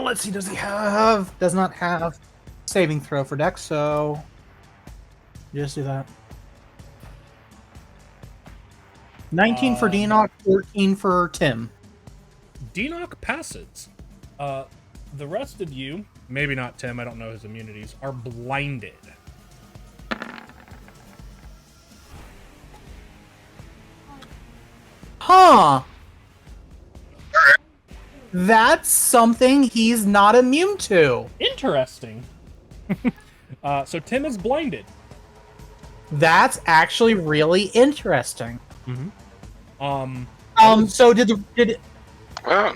Let's see. Does not have saving throw for Dex, so just do that. 19 for Denock, 14 for Tim. Denock passes. The rest of you, maybe not Tim, I don't know his immunities, are blinded. Huh. That's something he's not immune to. Interesting. So Tim is blinded. That's actually really interesting. Mm-hmm. So Wow.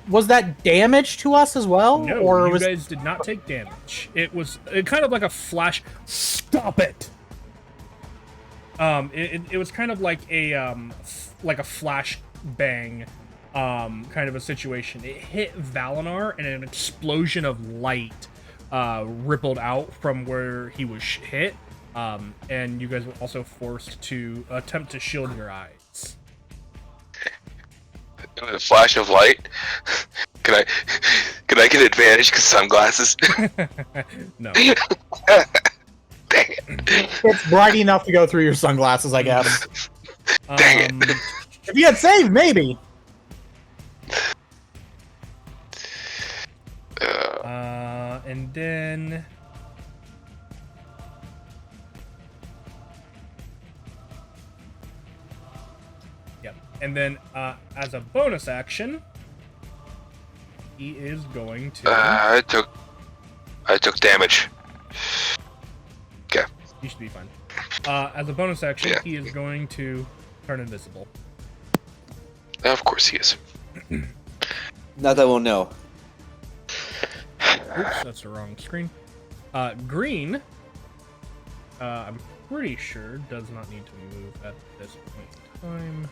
was that damage to us as well? No, or you was guys did not take damage. It was kind of like a flash. Stop it. It was kind of like a flash bang, kind of a situation. It hit Valinar, and an explosion of light rippled out from where he was hit. And you guys were also forced to attempt to shield your eyes. A flash of light. Can I get advantage because sunglasses? No. Dang it. it's bright enough to go through your sunglasses, I guess. Dang it. If you had saved, maybe. And then yep. And then as a bonus action, he is going to I took damage. Okay. you should be fine. As a bonus action, Yeah. he is going to turn invisible. Of course he is. Not that we'll know. Oops, that's the wrong screen. Green, I'm pretty sure does not need to move at this point in time.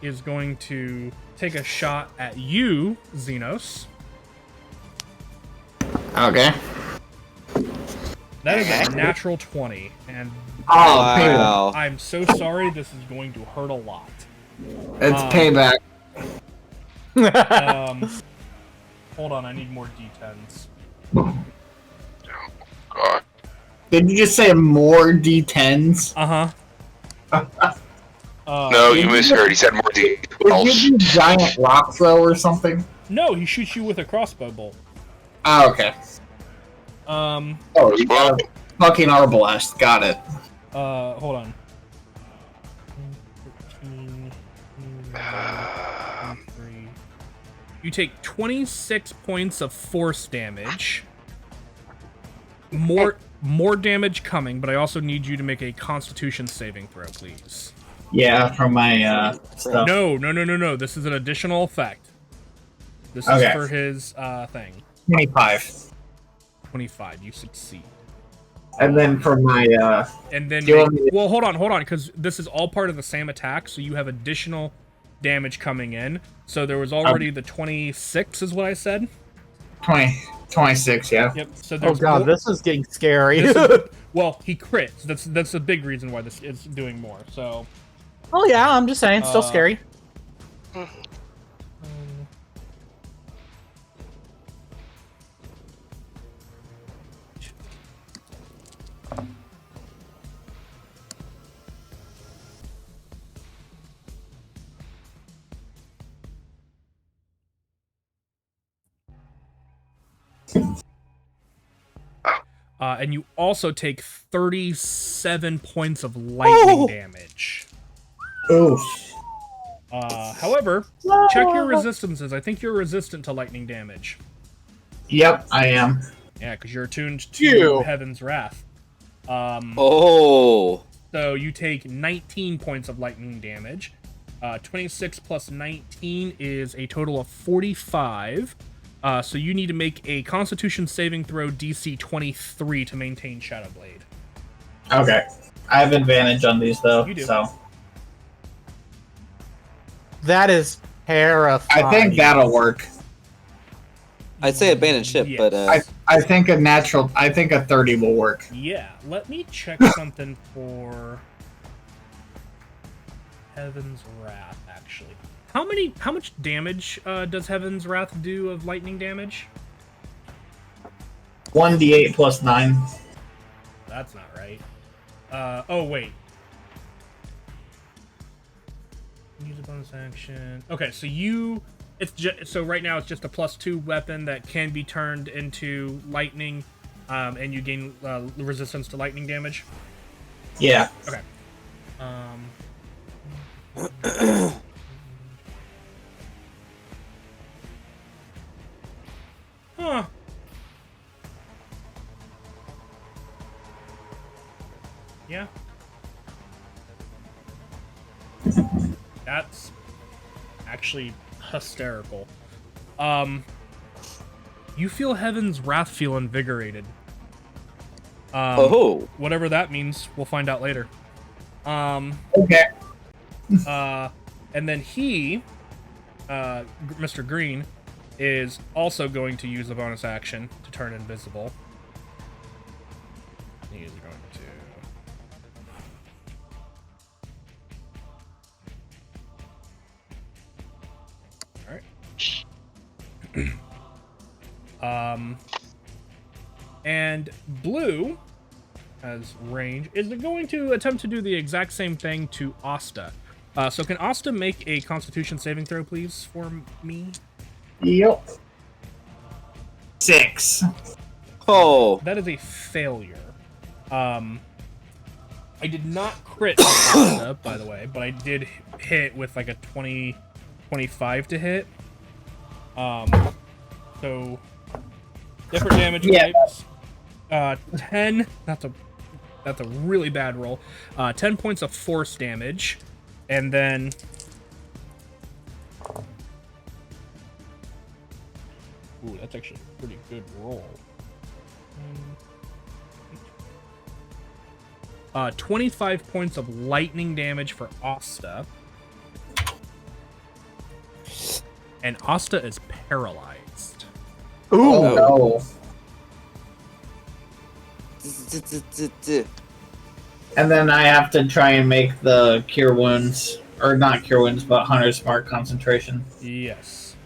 Is going to take a shot at you, Xenos. Okay. That is a natural 20, and Oh, Wow. I'm so sorry. This is going to hurt a lot. It's payback. Hold on, I need more D10s. God. Did you just say more D10s? No, you misheard. He said more D. Did you do giant rock throw or something? No, he shoots you with a crossbow bolt. Oh, okay. Um, Oh, you got a fucking arbalest. Got it. hold on. 13, 23. You take 26 points of force damage. More damage coming, but I also need you to make a Constitution saving throw, please. Yeah, from my stuff. No. This is an additional effect. This is Okay. for his thing. 25. 25. You succeed. And then for my And then, Do you want me to- well, hold on, because this is all part of the same attack, so you have additional damage coming in. So there was already the 26, is what I said. 26, yeah. Yep. So Oh there's god, more- this is getting scary. this is- well, he crits. That's a big reason why this is doing more. So. Oh yeah, I'm just saying, it's still Uh, scary. And you also take 37 points of lightning Oh! damage. Oof. However, check your resistances. I think you're resistant to lightning damage. Yep, I am. Yeah, because you're attuned to Phew. Heaven's Wrath. Oh. So you take 19 points of lightning damage. 26 plus 19 is a total of 45. So you need to make a Constitution saving throw DC 23 to maintain Shadow Blade. Okay. I have advantage on these though. You do. So That is terrifying. I think that'll work. I'd say abandoned ship, Yes. but I think a 30 will work. Yeah, let me check something for Heaven's Wrath, actually. How much damage does Heaven's Wrath do of lightning damage? 1d8 plus 9. That's not right. Oh, wait. Use a bonus action. Okay, so so right now it's just a +2 weapon that can be turned into lightning, and you gain resistance to lightning damage. Yeah. Okay. Huh. Yeah. That's actually hysterical. You feel Heaven's Wrath feel invigorated. Whatever that means, we'll find out later. Okay. And then he, Mr. Green, is also going to use a bonus action to turn invisible. He is going to. All right. And Blue, as range, is going to attempt to do the exact same thing to Asta. So can Asta make a Constitution saving throw, please, for me? Yep. 6. oh, That is a failure. I did not crit on Asta, by the way, but I did hit with like a 25 to hit. So different damage types. 10. That's a really bad roll. 10 points of force damage, and then ooh, that's actually a pretty good roll. 25 points of lightning damage for Asta. And Asta is paralyzed. Ooh. Oh, no. And then I have to try and make the cure wounds, or not cure wounds, but Hunter's Mark concentration. Yes.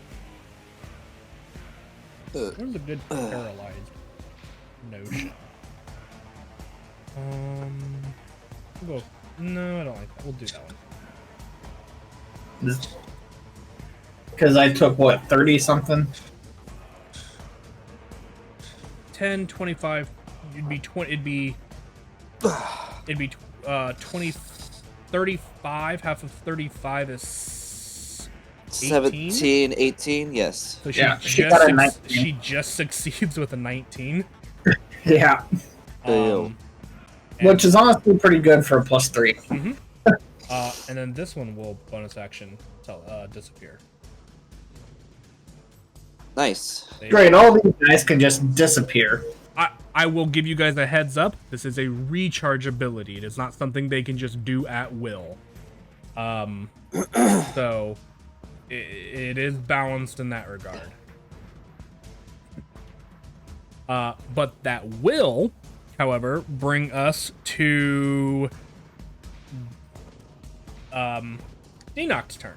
Where's a good paralyzed notion? We'll go. No, I don't like that. We'll do that one. Because I took, what, 30 something? 10, 25. It'd be 20. It'd be 20, 35. Half of 35 is 18? 17, 18, yes. So she she just succeeds with a 19. Yeah. Which is honestly pretty good for a +3. Mm-hmm. And then this one will bonus action disappear. Nice. Great, all these guys can just disappear. I will give you guys a heads up. This is a recharge ability. It is not something they can just do at will. So it is balanced in that regard. But that will, however, bring us to Dinok's turn.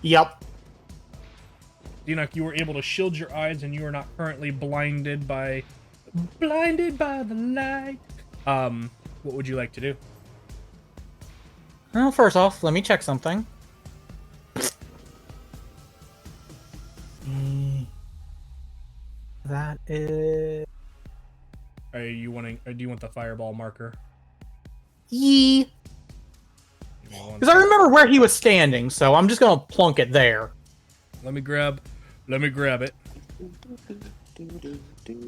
Yep. Dinok, you were able to shield your eyes, and you are not currently blinded by the light. What would you like to do? Well, first off, let me check something. That is... Are you wanting? Or do you want the fireball marker? Yee. Because I remember where he was standing, so I'm just gonna plunk it there. Let me grab it.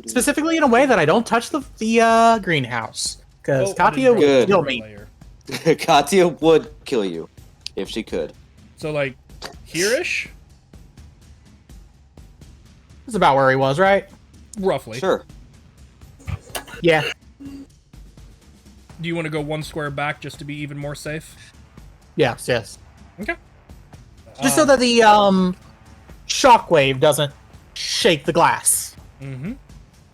Specifically in a way that I don't touch the greenhouse. Because Oh, I Katya didn't would realize kill the me. layer. Katya would kill you if she could. So like here-ish, That's about where he was, right? roughly. Sure. Yeah. Do you want to go one square back just to be even more safe? Yes, yes. Okay. Just so that the shockwave doesn't shake the glass. Mm-hmm.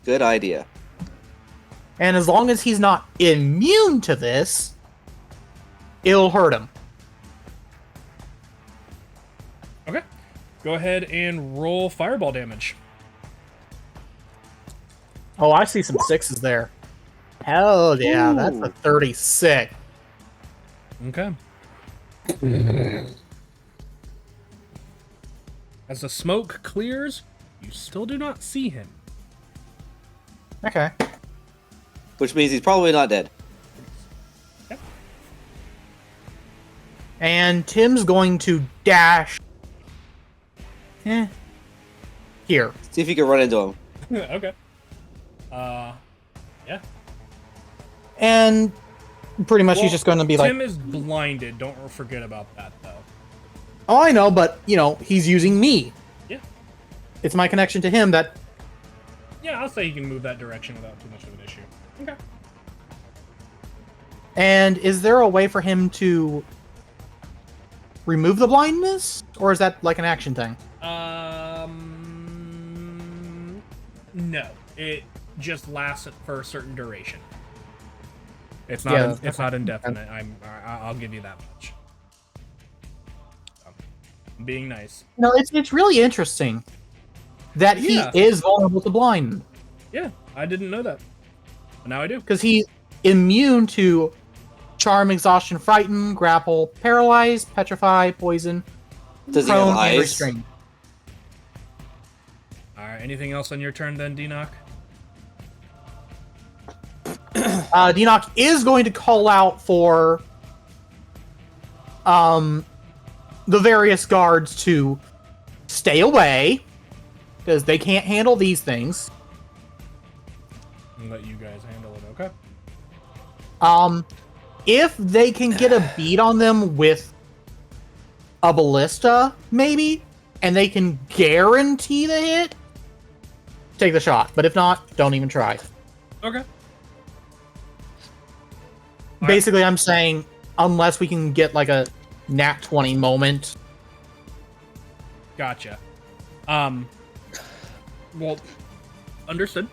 Good idea. And as long as he's not immune to this, it'll hurt him. Okay. Go ahead and roll fireball damage. Oh, I see some sixes there. Hell yeah, that's a Ooh. 36. Okay. As the smoke clears, you still do not see him. Okay. Which means he's probably not dead. And Tim's going to dash. Here. See if you can run into him. Okay. Yeah. And pretty much Well, he's just going to be like, Tim is blinded. Don't forget about that, though. oh, I know, but, you know, he's using me. Yeah. It's my connection to him that... Yeah, I'll say he can move that direction without too much of an issue. Okay. And is there a way for him to remove the blindness? Or is that like an action thing? No. It just lasts for a certain duration. It's not. Yeah, It's not indefinite. I'll give you that much. I'm being nice. No, it's really interesting that he Yeah. is vulnerable to blind. Yeah, I didn't know that. But now I do. Because he's immune to charm, exhaustion, frighten, grapple, paralyze, petrify, poison, Does he have prone, and eyes? restrain. All right. Anything else on your turn, then, Denock? Denock is going to call out for the various guards to stay away because they can't handle these things. And let you guys handle it. Okay. If they can get a beat on them with a ballista, maybe, and they can guarantee the hit, take the shot. But if not, don't even try. Okay. Basically, I'm saying unless we can get like a nat 20 moment. Gotcha. Well, understood.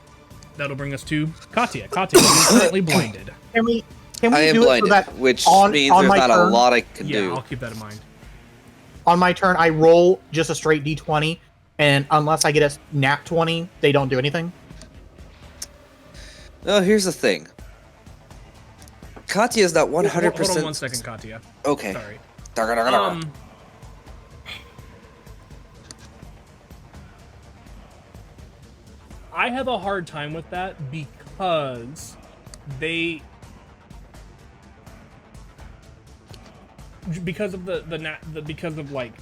That'll bring us to Katya. Katya, you're currently blinded. Can we I am do it so blinded, that which on- means on there's my not a turn? lot I can Yeah, do. I'll keep that in mind. on my turn I roll just a straight d20, and unless I get a nat 20, they don't do anything? No, here's the thing. Katya is not 100%. Hold on one second, Katya. Okay. Sorry. Sorry. I have a hard time with that because because of because of like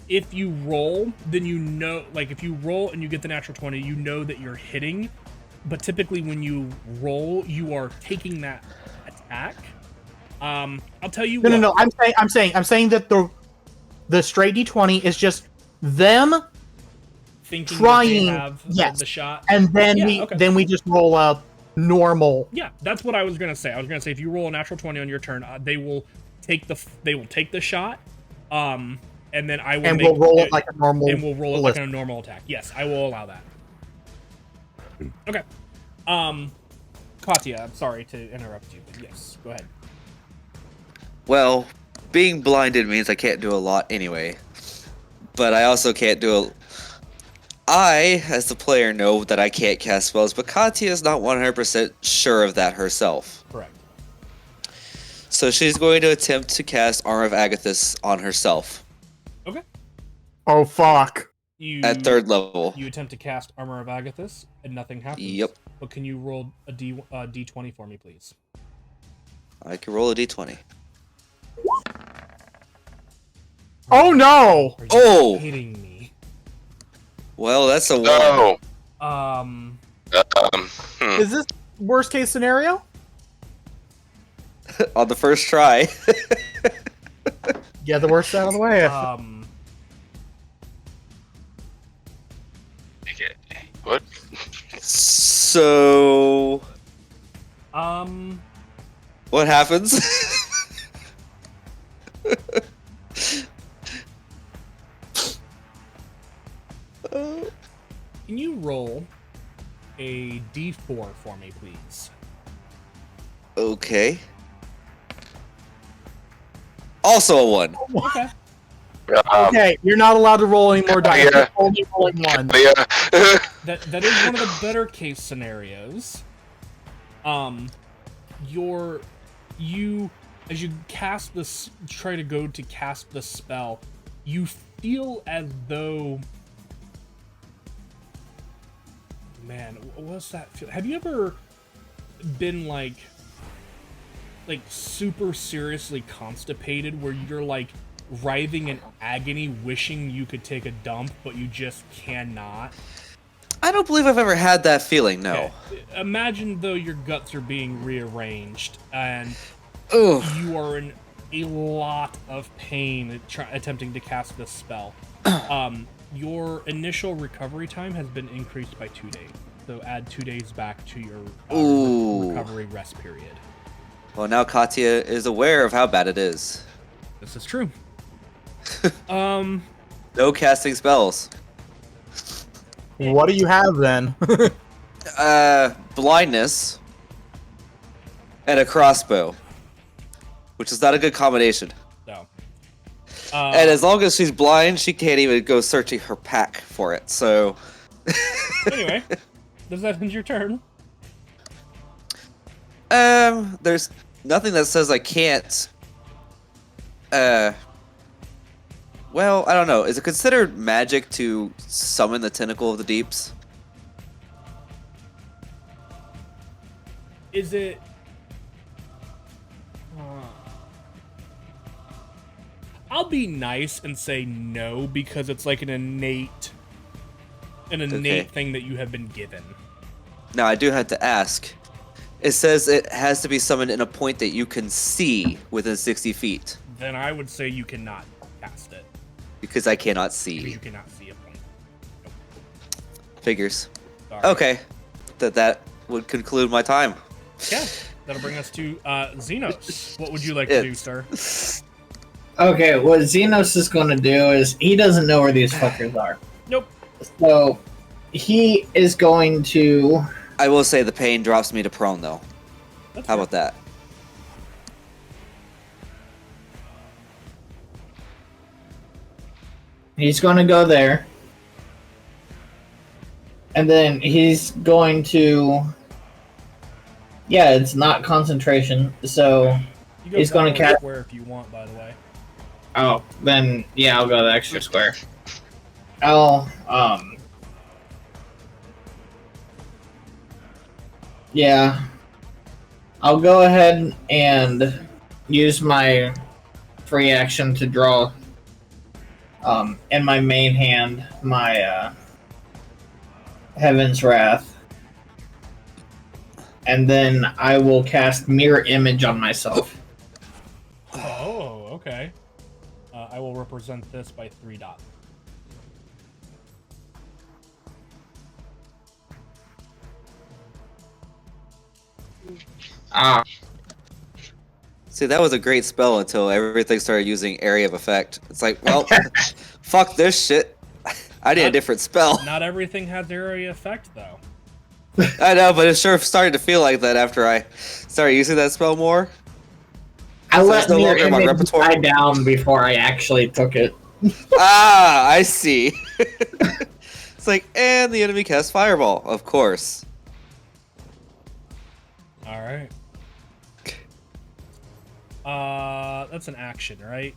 if you roll, then you know, like if you roll and you get the natural 20, you know that you're hitting, but typically when you roll, you are taking that attack. I'll tell you what. No. I'm saying that the straight d20 is just them, Thinking trying, that they have yes. the shot. and then Yeah, okay. then we just roll a normal. Yeah, that's what I was gonna say. I was gonna say if you roll a natural 20 on your turn, they will take the shot, and then I will And we'll roll it like a normal. and we'll roll it ballista. like a normal attack. Yes, I will allow that. Okay. Katya, I'm sorry to interrupt you, but yes, go ahead. Well, being blinded means I can't do a lot anyway. But I also can't do a... I, as the player, know that I can't cast spells, but Katya is not 100% sure of that herself. Correct. So she's going to attempt to cast Armor of Agathis on herself Okay. Oh fuck! You at 3rd level. You attempt to cast Armor of Agathis, and nothing happens. Yep. But can you roll a d20 for me, please? I can roll a d20. Oh no! Are you Oh! kidding me? Well, that's a 1. No. Is this worst case scenario? On the first try. Get the worst out of the way. What? So what happens? Can you roll a d4 for me, please? Okay. Also a 1. Okay. Okay, you're not allowed to roll any more dice. Yeah. You're only rolling one. Yeah. That is one of the better case scenarios. As you cast this, try to go to cast the spell, you feel as though, man, what's that feel? Have you ever been like super seriously constipated, where you're like writhing in agony, wishing you could take a dump, but you just cannot? I don't believe I've ever had that feeling, no. Okay. Imagine though your guts are being rearranged and Ugh. you are in a lot of pain attempting to cast this spell. Your initial recovery time has been increased by 2 days, so add 2 days back to your recovery rest period. Well, now Katya is aware of how bad it is. This is true. No casting spells. What do you have then? Blindness and a crossbow, which is not a good combination. So, And as long as she's blind, she can't even go searching her pack for it. So, anyway, does that end your turn? there's nothing that says I can't. Well, I don't know. Is it considered magic to summon the tentacle of the deeps? Is it? I'll be nice and say no, because it's like an innate thing that you have been given. Now, I do have to ask. It says it has to be summoned in a point that you can see within 60 feet. Then I would say you cannot cast it. Because I cannot Because see. you cannot see a point. Figures. Sorry. Okay. That would conclude my time. Yeah, that'll bring us to Xenos. What would you like to do, sir? Okay, what Xenos is going to do is he doesn't know where these fuckers are. Nope. So he is going to. I will say the pain drops me to prone, though. That's How about that? He's going to go there. And then he's going to. Yeah, it's not concentration, so. You He's gonna power cast- square if you want, by the way. Oh, then yeah, I'll go the extra square. I'll yeah. I'll go ahead and use my free action to draw in my main hand my Heaven's Wrath. And then I will cast Mirror Image on myself. Oh, okay. I will represent this by 3 dots. Ah. See, that was a great spell until everything started using area of effect. It's like, well, fuck this shit. I need a different spell. Not everything has area effect, though. I know, but it sure started to feel like that after I started using that spell more. I So let it's no Mirror longer in my Image repertoire? die down before I actually took it. Ah, I see. It's like, and the enemy casts Fireball, of course. All right. That's an action, right?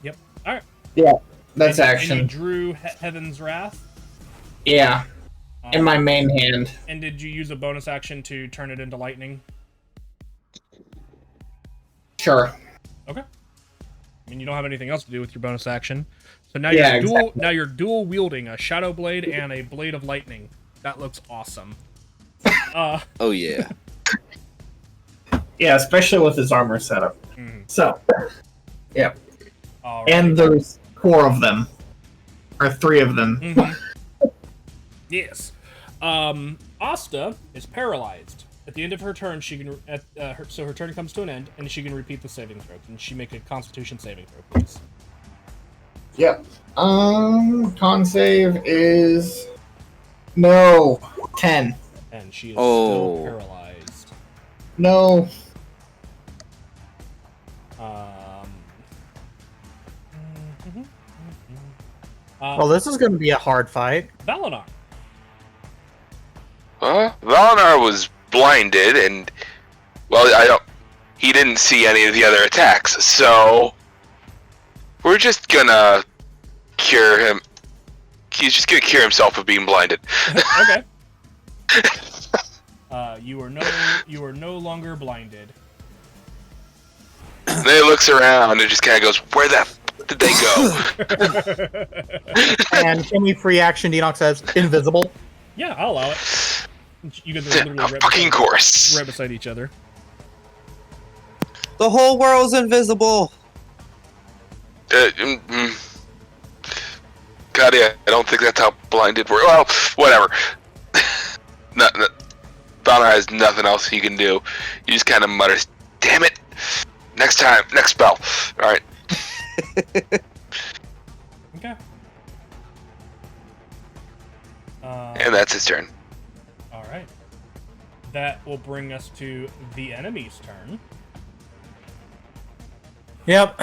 Yep. All right. Yeah, that's And action. you drew Heaven's Wrath. Yeah, in my main hand. And did you use a bonus action to turn it into lightning? Sure. Okay. I mean, you don't have anything else to do with your bonus action, so now Yeah, you're exactly. now you're dual wielding a shadow blade and a blade of lightning. That looks awesome. Oh yeah. Yeah, especially with his armor setup. Mhm. So, yeah. All right. And there's 4 of them. Or 3 of them. Mhm. Yes. Asta is paralyzed. At the end of her turn, she can. So her turn comes to an end, and she can repeat the saving throw. Can she make a Constitution saving throw, please? Yep. Con save is no 10. And she is Oh. still paralyzed. No. Well, this is going to be a hard fight. Valinar. Valinar was blinded, and well, he didn't see any of the other attacks, so we're just gonna cure him. He's just gonna cure himself of being blinded. Okay. You are no longer blinded. And then he looks around and just kind of goes, "Where the f did they go?" And can we free action? Enoch says invisible. Yeah, I'll allow it. You guys are literally A fucking course. right beside each other. The whole world's invisible. God, yeah, I don't think that's how blinded works. Well, whatever. Valinar has nothing else he can do. He just kind of mutters, "Damn it! Next time, next spell." All right. Okay. And that's his turn. All right. That will bring us to the enemy's turn. Yep.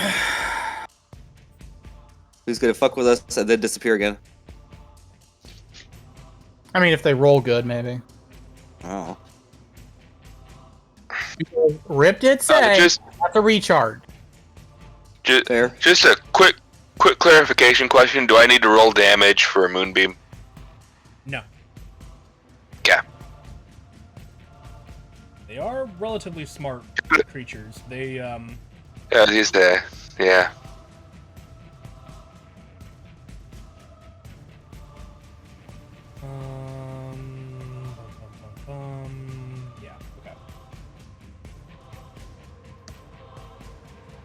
Who's gonna fuck with us and then disappear again? I mean, if they roll good, maybe. Oh. Rip did say Just that's a recharge. Fair. Just a quick clarification question. Do I need to roll damage for a moonbeam? No. Yeah. They are relatively smart creatures. They Yeah, he's there. Yeah. Yeah, okay.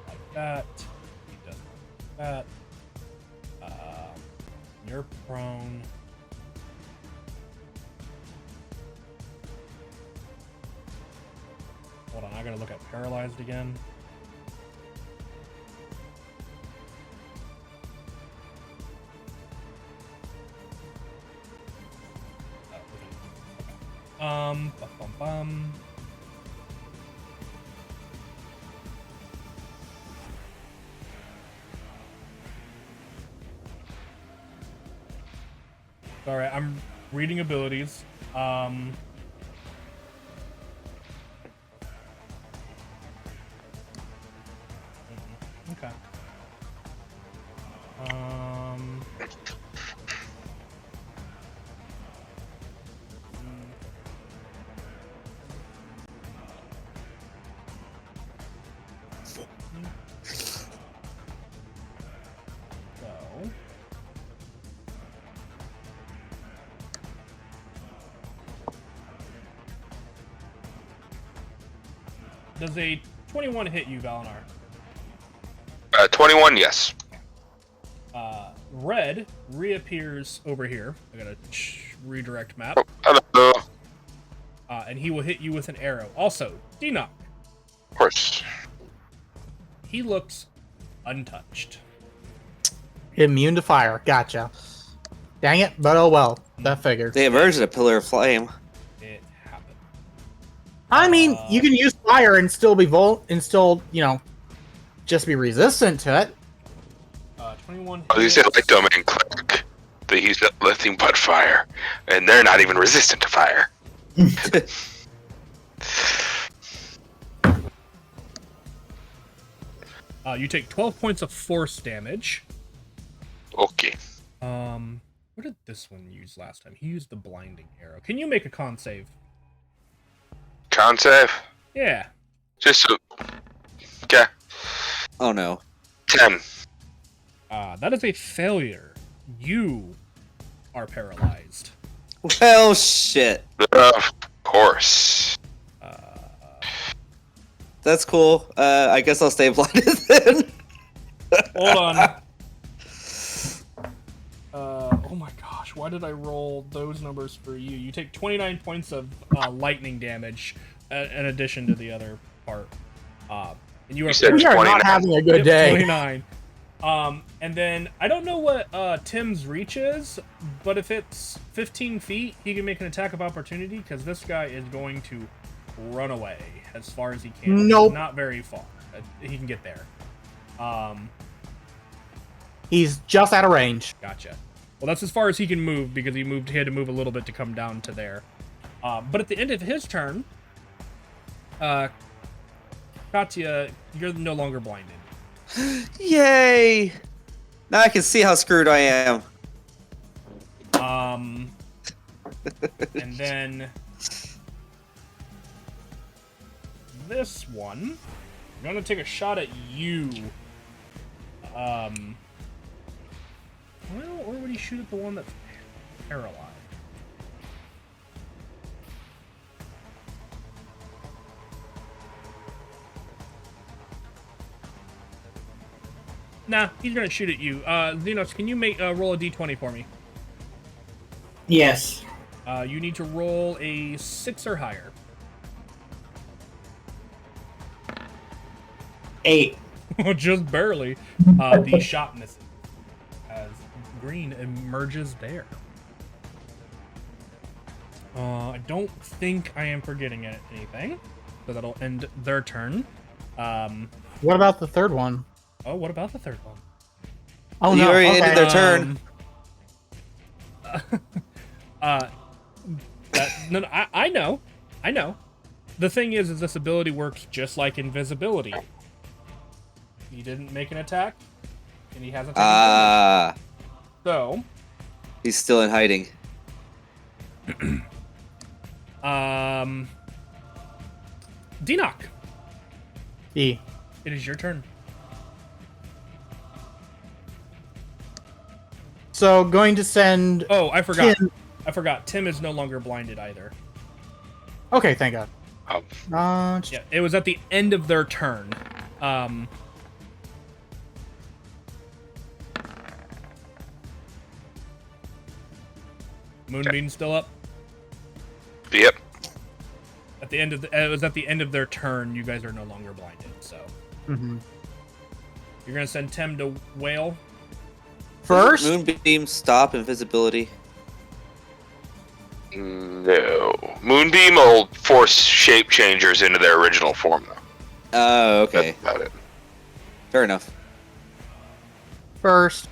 Like that. He does like that. You're prone. Hold on, I gotta look at paralyzed again. Bum, bum, bum. Alright, I'm reading abilities. Okay. So. Does a 21 hit you, Valinar? 21, yes. Red reappears over here. I gotta redirect map. Hello. And he will hit you with an arrow. Also, Enoch. Of course. He looks untouched. Immune to fire. Gotcha. Dang it, but oh well. That figures. They emerged in a pillar of flame. It happened. I mean, you can use fire and still be just be resistant to it. 21 Oh, you said like domain cleric. They use nothing but fire, and they're not even resistant to fire. You take 12 points of force damage. Okay. What did this one use last time? He used the blinding arrow. Can you make a con save? Con save. Yeah. Just so. Okay. Oh no. 10. That is a failure. You are paralyzed. Well, shit. Of course. That's cool. I guess I'll stay blinded then. Hold on. Oh my gosh, why did I roll those numbers for you? You take 29 points of lightning damage in addition to the other part. And you are said We are 29. not having a good Yep, day. 29. And then I don't know what Tim's reach is, but if it's 15 feet, he can make an attack of opportunity because this guy is going to run away as far as he can. Nope. Not very far. He can get there. He's just out of range. Gotcha. Well, that's as far as he can move because he had to move a little bit to come down to there. But at the end of his turn, Katya, you're no longer blinded. Yay! Now I can see how screwed I am. And then this one, I'm gonna take a shot at you. Well, or would he shoot at the one that's paralyzed? Nah, he's gonna shoot at you. Xenos, can you roll a d20 for me? Yes. You need to roll a 6 or higher. 8. Just barely. The shot misses as green emerges there. I don't think I am forgetting anything, so that'll end their turn. What about the third one? Oh, what about the third one? Oh You no, already okay. ended their turn. I know. The thing is this ability works just like invisibility. He didn't make an attack, and he hasn't taken damage. So, He's still in hiding. Dinok, E. it is your turn. So going to send. Oh, I forgot. Tim. Tim is no longer blinded either. Okay, thank God. Oh. Yeah, it was at the end of their turn. Moonbeam's still up. Yep. At the end of it was at the end of their turn. You guys are no longer blinded, so Mm-hmm. you're gonna send Tim to Whale. First, Moonbeam, stop invisibility. No. Moonbeam will force shape changers into their original form, though. Oh, okay. That's about it. Fair enough. first.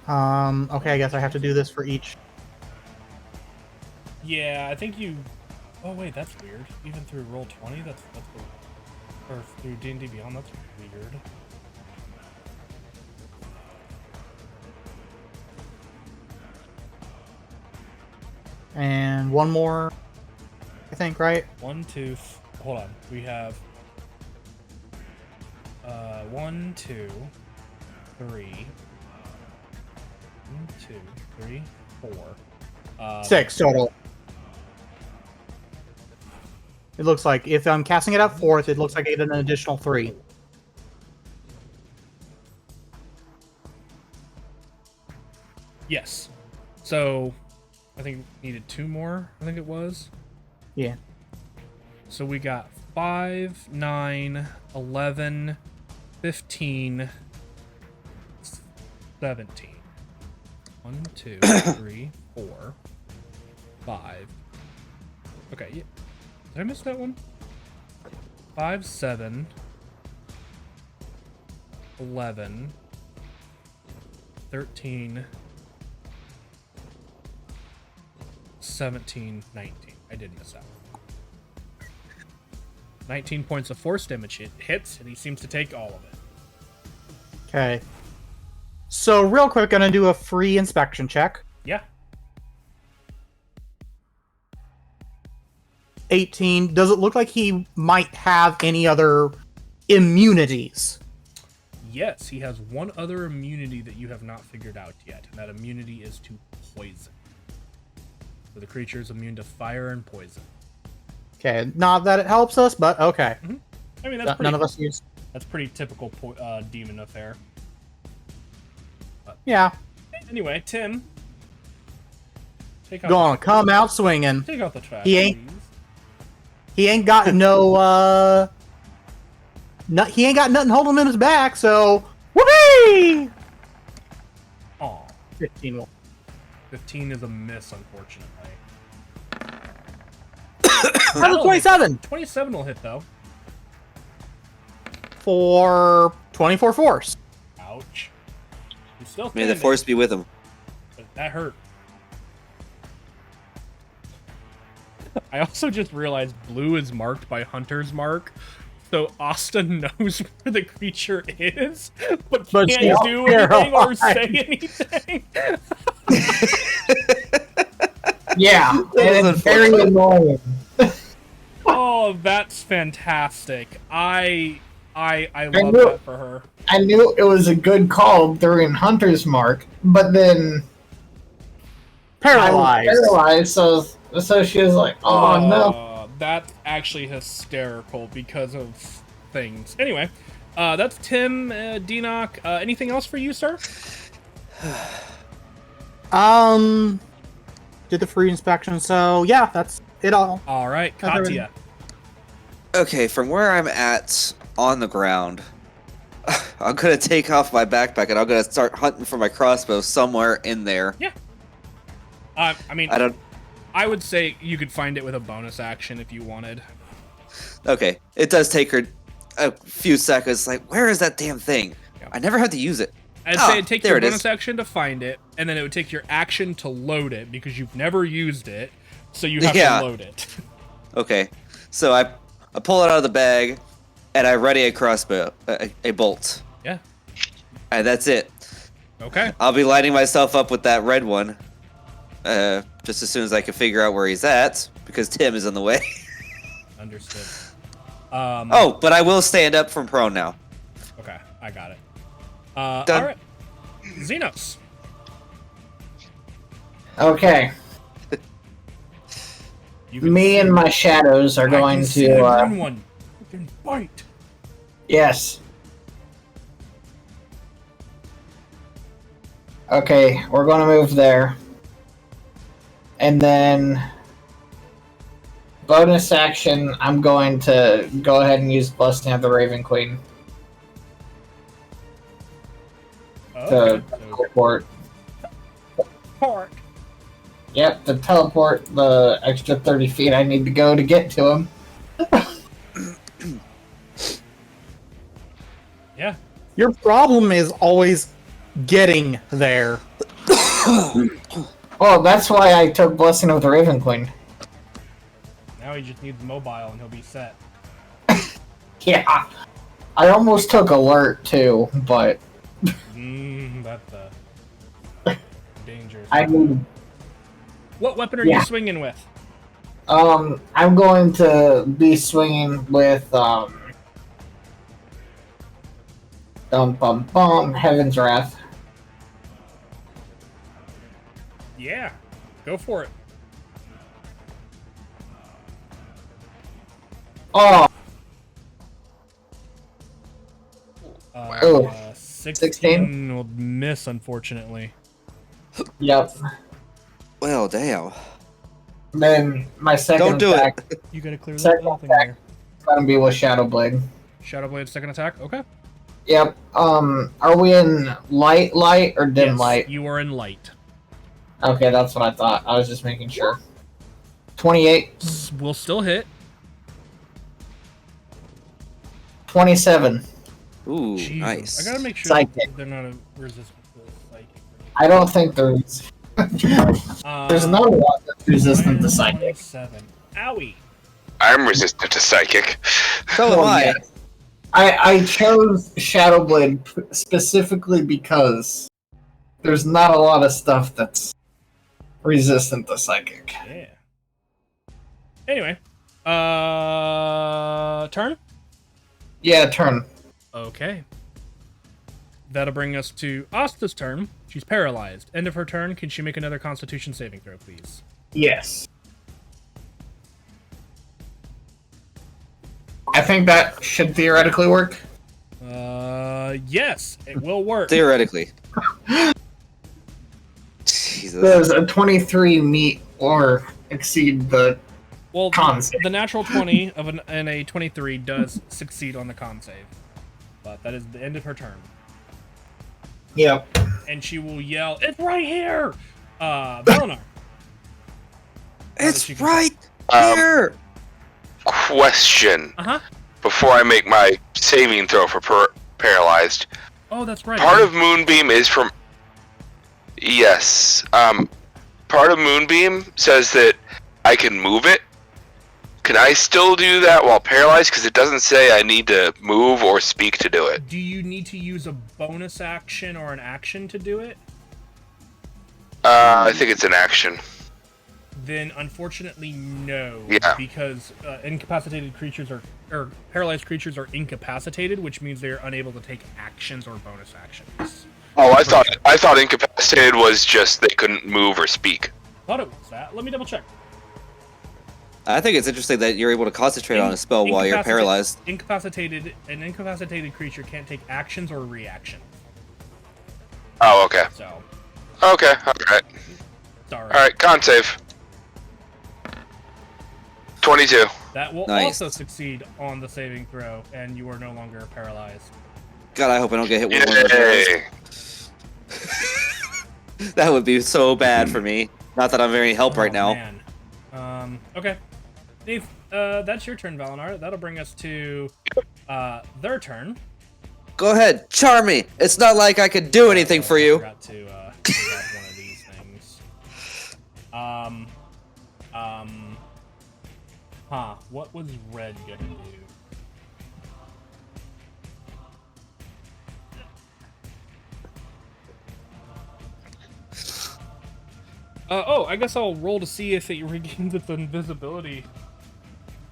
Okay, I guess I have to do this for each. Yeah, I think you. Oh wait, that's weird. Even through Roll20, that's or through D&D Beyond, that's weird. And one more, I think, right? 1, 2. Hold on. We have 1, 2, 3. 1, 2, 3, 4. 6 total. It looks like if I'm casting it at fourth, it looks like I get an additional 3. Yes. So, I think needed 2 more. I think it was. Yeah. So we got 5, 9, 11, 15, 17. 1, 2, 3, 4, 5. Okay, yeah. Did I miss that one? 5, 7, 11, 13, 17, 19. I did miss that one. 19 points of force damage hits, and he seems to take all of it. Okay. So real quick, gonna do a free inspection check. Yeah. 18. Does it look like he might have any other immunities? yes, he has one other immunity that you have not figured out yet, and that immunity is to poison. So the creature is immune to fire and poison. Okay, not that it helps us, but okay. I mean, that's None of us use. That's pretty typical demon affair. Yeah, Anyway, Tim, take out gonna come out swinging. take out the trash. He ain't- please. He ain't got no. He ain't got nothing holding him in his back. So, whoopee! Aw, 15 will. 15 is a miss, unfortunately. Another 27 27 will hit though. for 24 force. Ouch. He's still May the standing, force be with him. but that hurt. I also just realized blue is marked by Hunter's mark, so Austin knows where the creature is, but But can't she's do anything or paralyzed. say anything. Yeah, and it's unfortunate. very annoying. Oh, that's fantastic. I love knew- that for her. I knew it was a good call during Hunter's Mark, but then I was paralyzed, so she was like, "Oh no!" That's actually hysterical because of things. Anyway, that's Tim, Denock. Anything else for you, sir? Did the free inspection. So yeah, that's it all. All right, That's everything. Katya. Okay, from where I'm at on the ground, I'm gonna take off my backpack and I'm gonna start hunting for my crossbow somewhere in there. I mean, I don't. I would say you could find it with a bonus action if you wanted. Okay, it does take her a few seconds. Like, where is that damn thing? Yeah. I never had to use it. I'd Ah, say it'd take there your it is. bonus action to find it, and then it would take your action to load it because you've never used it, so you have Yeah. to load it. Okay, so I pull it out of the bag, and I ready a crossbow, a bolt, Yeah. and that's it. Okay. I'll be lining myself up with that red one, just as soon as I can figure out where he's at, because Tim is in the way. Understood. Oh, but I will stand up from prone now. Okay, I got it. All Done. right. Xenos. Okay, You can me and my shadows are I going can see to. the green one. You can bite. Yes. Okay, we're going to move there. And then bonus action, I'm going to go ahead and use Blessing of the Raven Queen Okay. to teleport. Park. Yep, to teleport the extra 30 feet I need to go to get to him. Yeah. Your problem is always getting there. Oh, that's why I took Blessing of the Raven Queen. Now he just needs mobile and he'll be set. Yeah. I almost took alert too, but That's dangerous. I need. What weapon are Yeah. you swinging with? I'm going to be swinging with Heaven's Wrath. Yeah. Go for it. Oh, Uh, 16 16? will miss, unfortunately. yep. Well, damn. Then my second Don't do attack it. You gotta clear that Second little thing attack. there. is going to be with Shadow Blade. Shadow Blade second attack. Okay. Yep. Are we in light or dim Yes, light? you are in light. Okay, that's what I thought. I was just making sure. 28, Will still hit. 27. Ooh, Jesus. nice. I gotta make sure Psychic. they're not a resistant to psychic. I don't think there's there's not a lot that's resistant to psychic. 27. Owie. I'm resistant to psychic. So am Oh, I. yeah. I chose Shadow Blade specifically because there's not a lot of stuff that's resistant to psychic. Yeah. Anyway. Turn? Yeah, turn. Okay. That'll bring us to Asta's turn. She's paralyzed. End of her turn. Can she make another Constitution saving throw, please? Yes. I think that should theoretically work. Yes, it will work. Theoretically. Jesus. Does a 23 meet or exceed the Well, con save? the natural 20 and a 23 does succeed on the con save. But that is the end of her turn. Yep. And she will yell, "It's right here!" Valenar. It's she can- right Um, here! Question. Uh-huh. Before I make my saving throw for paralyzed, Oh, that's right. part of Moonbeam is from. Yes. Part of Moonbeam says that I can move it. Can I still do that while paralyzed? Because it doesn't say I need to move or speak to do it. Do you need to use a bonus action or an action to do it? I think it's an action. Then, unfortunately, no. Yeah. Because incapacitated creatures or paralyzed creatures are incapacitated, which means they are unable to take actions or bonus actions. Oh, I thought incapacitated was just they couldn't move or speak. Thought it was that. Let me double check. I think it's interesting that you're able to concentrate on a spell while you're paralyzed. An incapacitated creature can't take actions or reactions. Oh, okay. So, Okay, alright. sorry. Alright, con save. 22. That will Nice. also succeed on the saving throw, and you are no longer paralyzed. God, I hope I don't get hit with one of those. Yay! That would be so bad for me. Not that I'm of any help right now. Man. Okay. Steve, that's your turn, Valenar. That'll bring us to their turn. Go ahead, charm me. It's not like I could do anything for I you. forgot to grab one of these things. What was red gonna do? I guess I'll roll to see if it regains its invisibility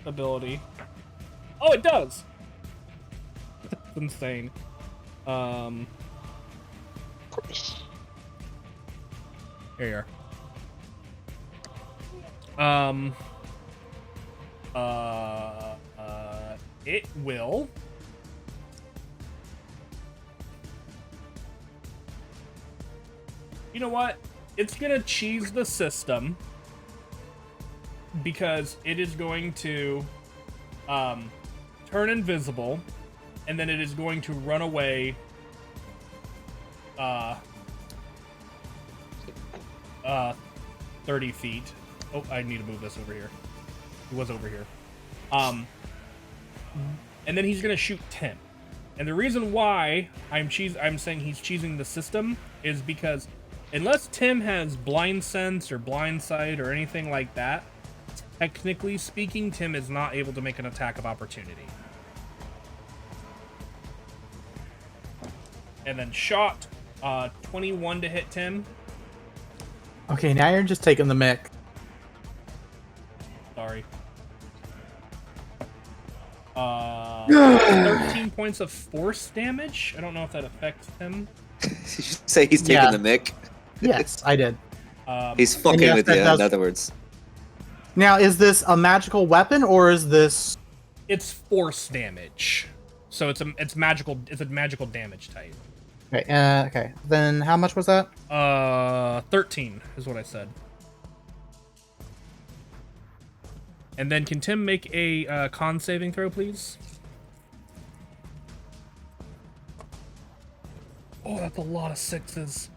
ability. Oh, it does! That's insane. Here you are. It will. You know what? It's gonna cheese the system because it is going to turn invisible, and then it is going to run away 30 feet. Oh, I need to move this over here. It was over here. And then he's gonna shoot Tim. And the reason why I'm saying he's cheesing the system is because unless Tim has blind sense or blind sight or anything like that, technically speaking, Tim is not able to make an attack of opportunity. And then shot 21 to hit Tim. Okay, now you're just taking the mick. Sorry. 13 points of force damage. I don't know if that affects him. Did you say he's taking Yeah. the mick? Yes, I did. He's fucking yes, with that you, does- in other words. Now, is this a magical weapon or is this? It's force damage, so it's a magical damage type. Okay, okay. Then how much was that? 13 is what I said. And then can Tim make a con saving throw, please? Oh, that's a lot of sixes.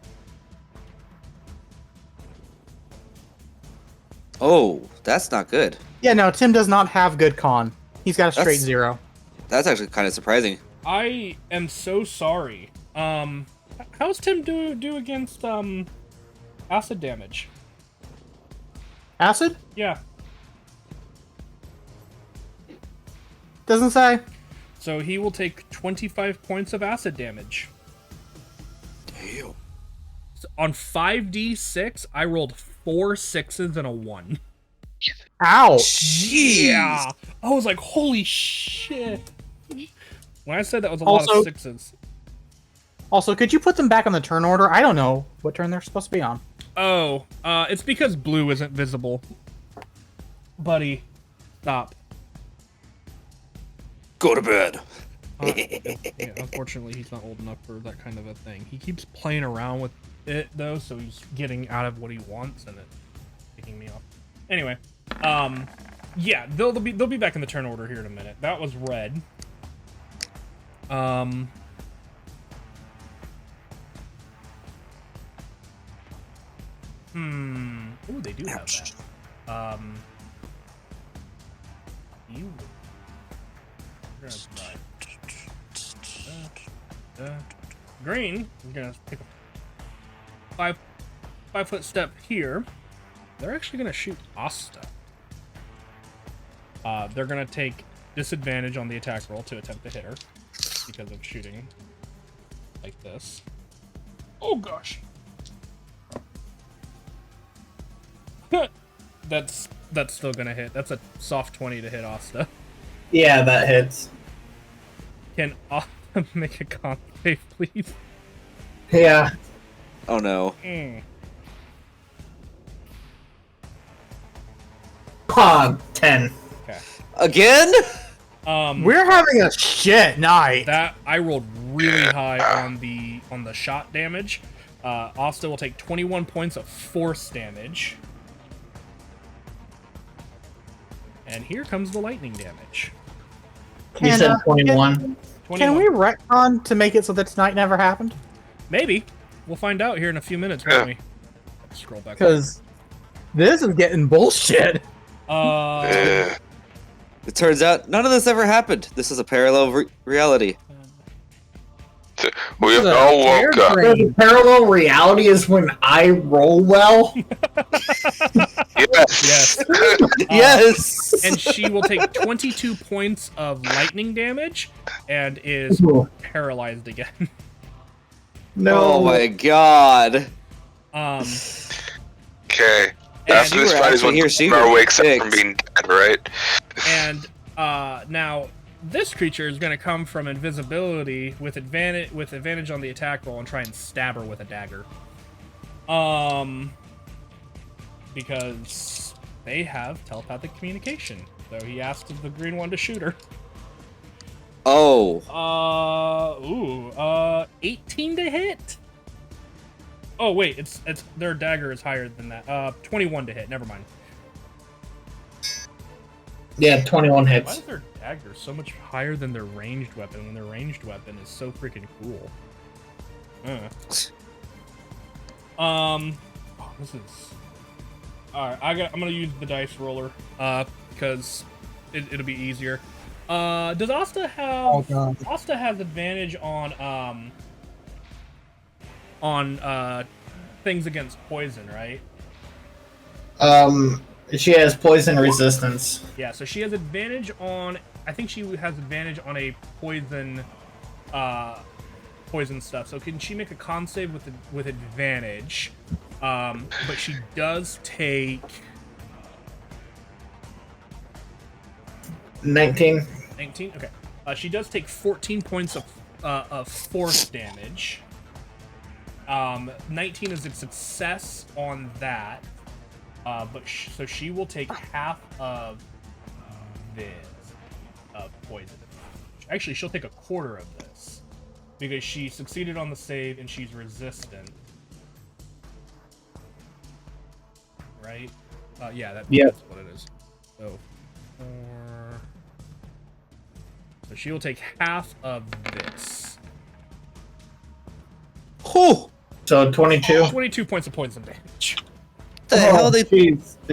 Oh, that's not good. Yeah, no, Tim does not have good con. He's got a straight That's- 0. That's actually kind of surprising. I am so sorry. How's Tim do against acid damage? Acid? Yeah. Doesn't say. So he will take 25 points of acid damage. Damn. So on 5d6, I rolled 4 6s and a 1. Ow! Jeez. Yeah. I was like, holy shit. When I said that was a lot Also- of 6s. Also, could you put them back on the turn order? I don't know what turn they're supposed to be on. Oh, it's because blue isn't visible. Buddy, stop. Go to bed. Yeah, unfortunately, he's not old enough for that kind of a thing. He keeps playing around with it, though, so he's getting out of what he wants, and it's taking me off. Anyway, yeah, they'll be back in the turn order here in a minute. That was red. Ooh, they do have that. You. We're gonna try. Green is gonna take a 5-foot step here. They're actually gonna shoot Asta. They're gonna take disadvantage on the attack roll to attempt to hit her because of shooting like this. Oh gosh. That's still gonna hit. That's a soft 20 to hit Asta. Yeah, that hits. Can Asta make a con save, please? Yeah. Oh no. 10. Okay. Again? We're having a shit night. That I rolled really high on the shot damage. Asta will take 21 points of force damage. And here comes the lightning damage. You said 21. Can we retcon to make it so that tonight never happened? Maybe. We'll find out here in a few minutes, won't we? Scroll back. Because this is getting bullshit. It turns out none of this ever happened. This is a parallel reality. We all woke up. The parallel reality is when I roll well. Yes. Yes. And she will take 22 points of lightning damage and is paralyzed again. No. Oh my god. Okay. And After this you were fight is when actually here, she Gar was wakes up fixed. from being dead, right? And now this creature is going to come from invisibility with advantage on the attack roll and try and stab her with a dagger. Because they have telepathic communication. So he asked the green one to shoot her. Oh. 18 to hit. Oh wait, it's their dagger is higher than that. 21 to hit. Never mind. Yeah, 21 Why hits. is their dagger so much higher than their ranged weapon when their ranged weapon is so freaking cool? This is. All right, I'm gonna use the dice roller because it'll be easier. Does Asta have? Oh, God. Asta has advantage on things against poison, right? She has poison resistance. Yeah, so she has advantage on. I think she has advantage on a poison stuff. So can she make a con save with advantage? But she does take 19. 19. Okay. She does take 14 points of force damage. 19 is a success on that. So she will take half of this of poison. Actually, she'll take a quarter of this because she succeeded on the save and she's resistant. Right? Yeah, that's what it is. So, so she will take half of this. Whew. So 22. 22 points of poison damage. The hell they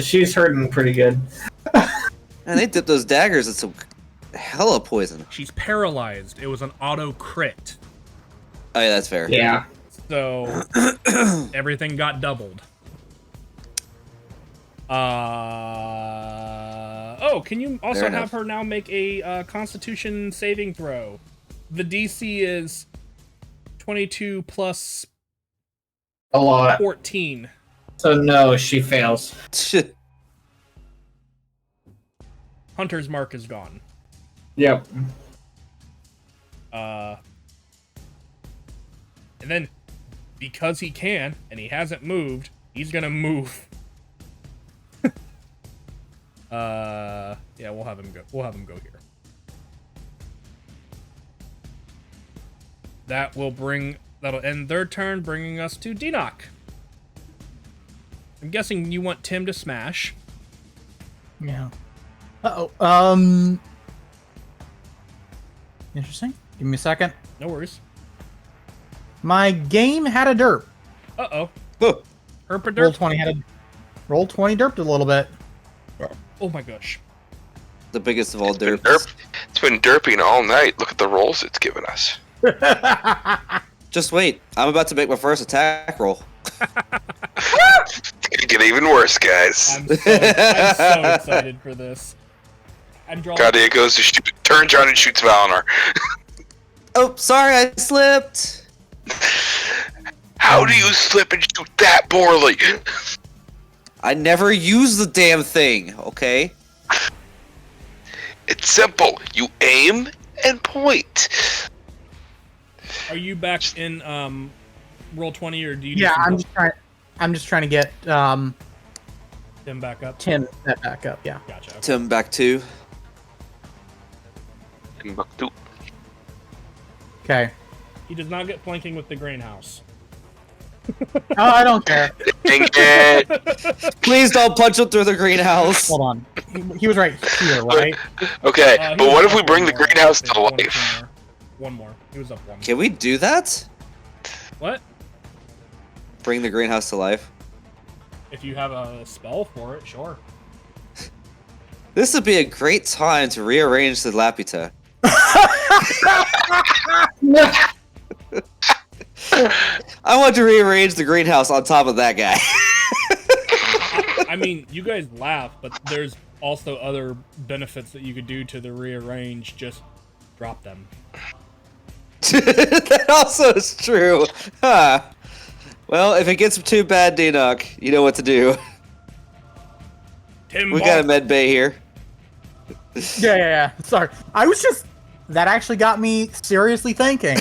She's hurting pretty good. and they dipped those daggers in some hella poison. She's paralyzed. It was an auto crit. Oh yeah, that's fair. Yeah. So everything got doubled. Can you also Fair have enough. her now make a Constitution saving throw? The DC is 22 plus A lot. 14. So no, she fails. Hunter's mark is gone. Yep. And then, because he can, and he hasn't moved, he's gonna move. Yeah, we'll have him go. We'll have him go here. That'll end their turn, bringing us to Denock. I'm guessing you want Tim to smash. Yeah. Uh-oh. Interesting. Give me a second. No worries. My game had a derp. Uh-oh. Oh, Herpa Roll derp. 20 had a roll 20 derped a little bit. Oh my gosh. the biggest of all It's been derps. It's been derping all night. Look at the rolls it's given us. Just wait. I'm about to make my first attack roll. It's gonna get even worse, guys. I'm so excited for this. I'm drawing. Katia goes to shoot, turns around and shoots Valinor. Oh, sorry, I slipped. How do you slip and shoot that poorly? I never use the damn thing, okay? It's simple. You aim and point. Are you back in roll 20 or do you? Yeah, need some I'm just trying to get Tim back up. Tim that back up. Yeah. Gotcha. Okay. Tim back to. Timbuktu. Okay. He does not get flanking with the greenhouse. Oh, I don't care. Dang it. Please don't punch him through the greenhouse. Hold on. He was right here, right? Okay, He but was what if up we bring one the more, greenhouse I to think. life? One more. He was up one. Can we do that? What? Bring the greenhouse to life. If you have a spell for it, sure. This would be a great time to rearrange the Laputa. I want to rearrange the greenhouse on top of that guy. I mean, you guys laugh, but there's also other benefits that you could do to the rearrange. Just drop them. That also is true. Huh. Well, if it gets too bad, D-Knock, you know what to do. Tim, We got a med bay here. Yeah. Sorry. I was just. That actually got me seriously thinking.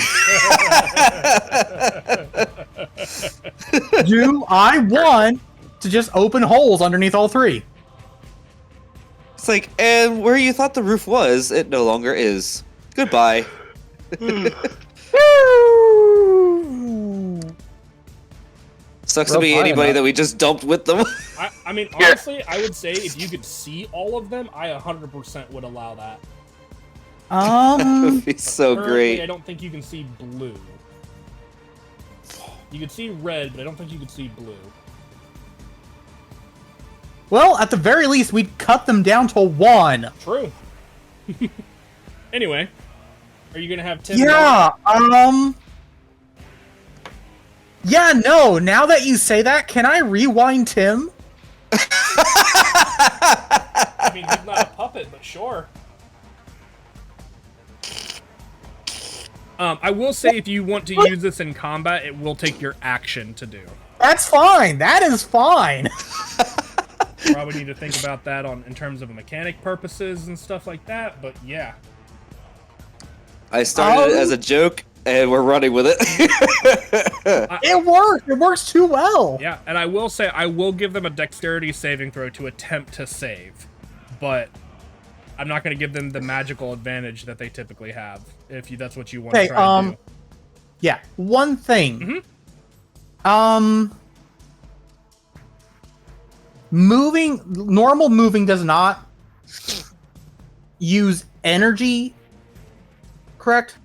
Do I want to just open holes underneath all three? It's like, and where you thought the roof was, it no longer is. Goodbye. Sucks to Well, be fine, anybody huh? that we just dumped with them. I mean, honestly, I would say if you could see all of them, I 100% would allow that. That would be so Currently, great. I don't think you can see blue. You can see red, but I don't think you can see blue. Well, at the very least, we'd cut them down to one. True. Anyway, are you gonna have Tim? Yeah. Yeah. No. Now that you say that, can I rewind Tim? I mean, he's not a puppet, but sure. I will say if you want to use this in combat, it will take your action to do. That's fine. That is fine. Probably need to think about that in terms of mechanic purposes and stuff like that, but yeah. I started it as a joke, and we're running with it. It works. It works too well. Yeah, and I will say I will give them a dexterity saving throw to attempt to save, but I'm not going to give them the magical advantage that they typically have, if that's what you want to try and do. Yeah. One thing. Mhm. Normal moving does not use energy, correct?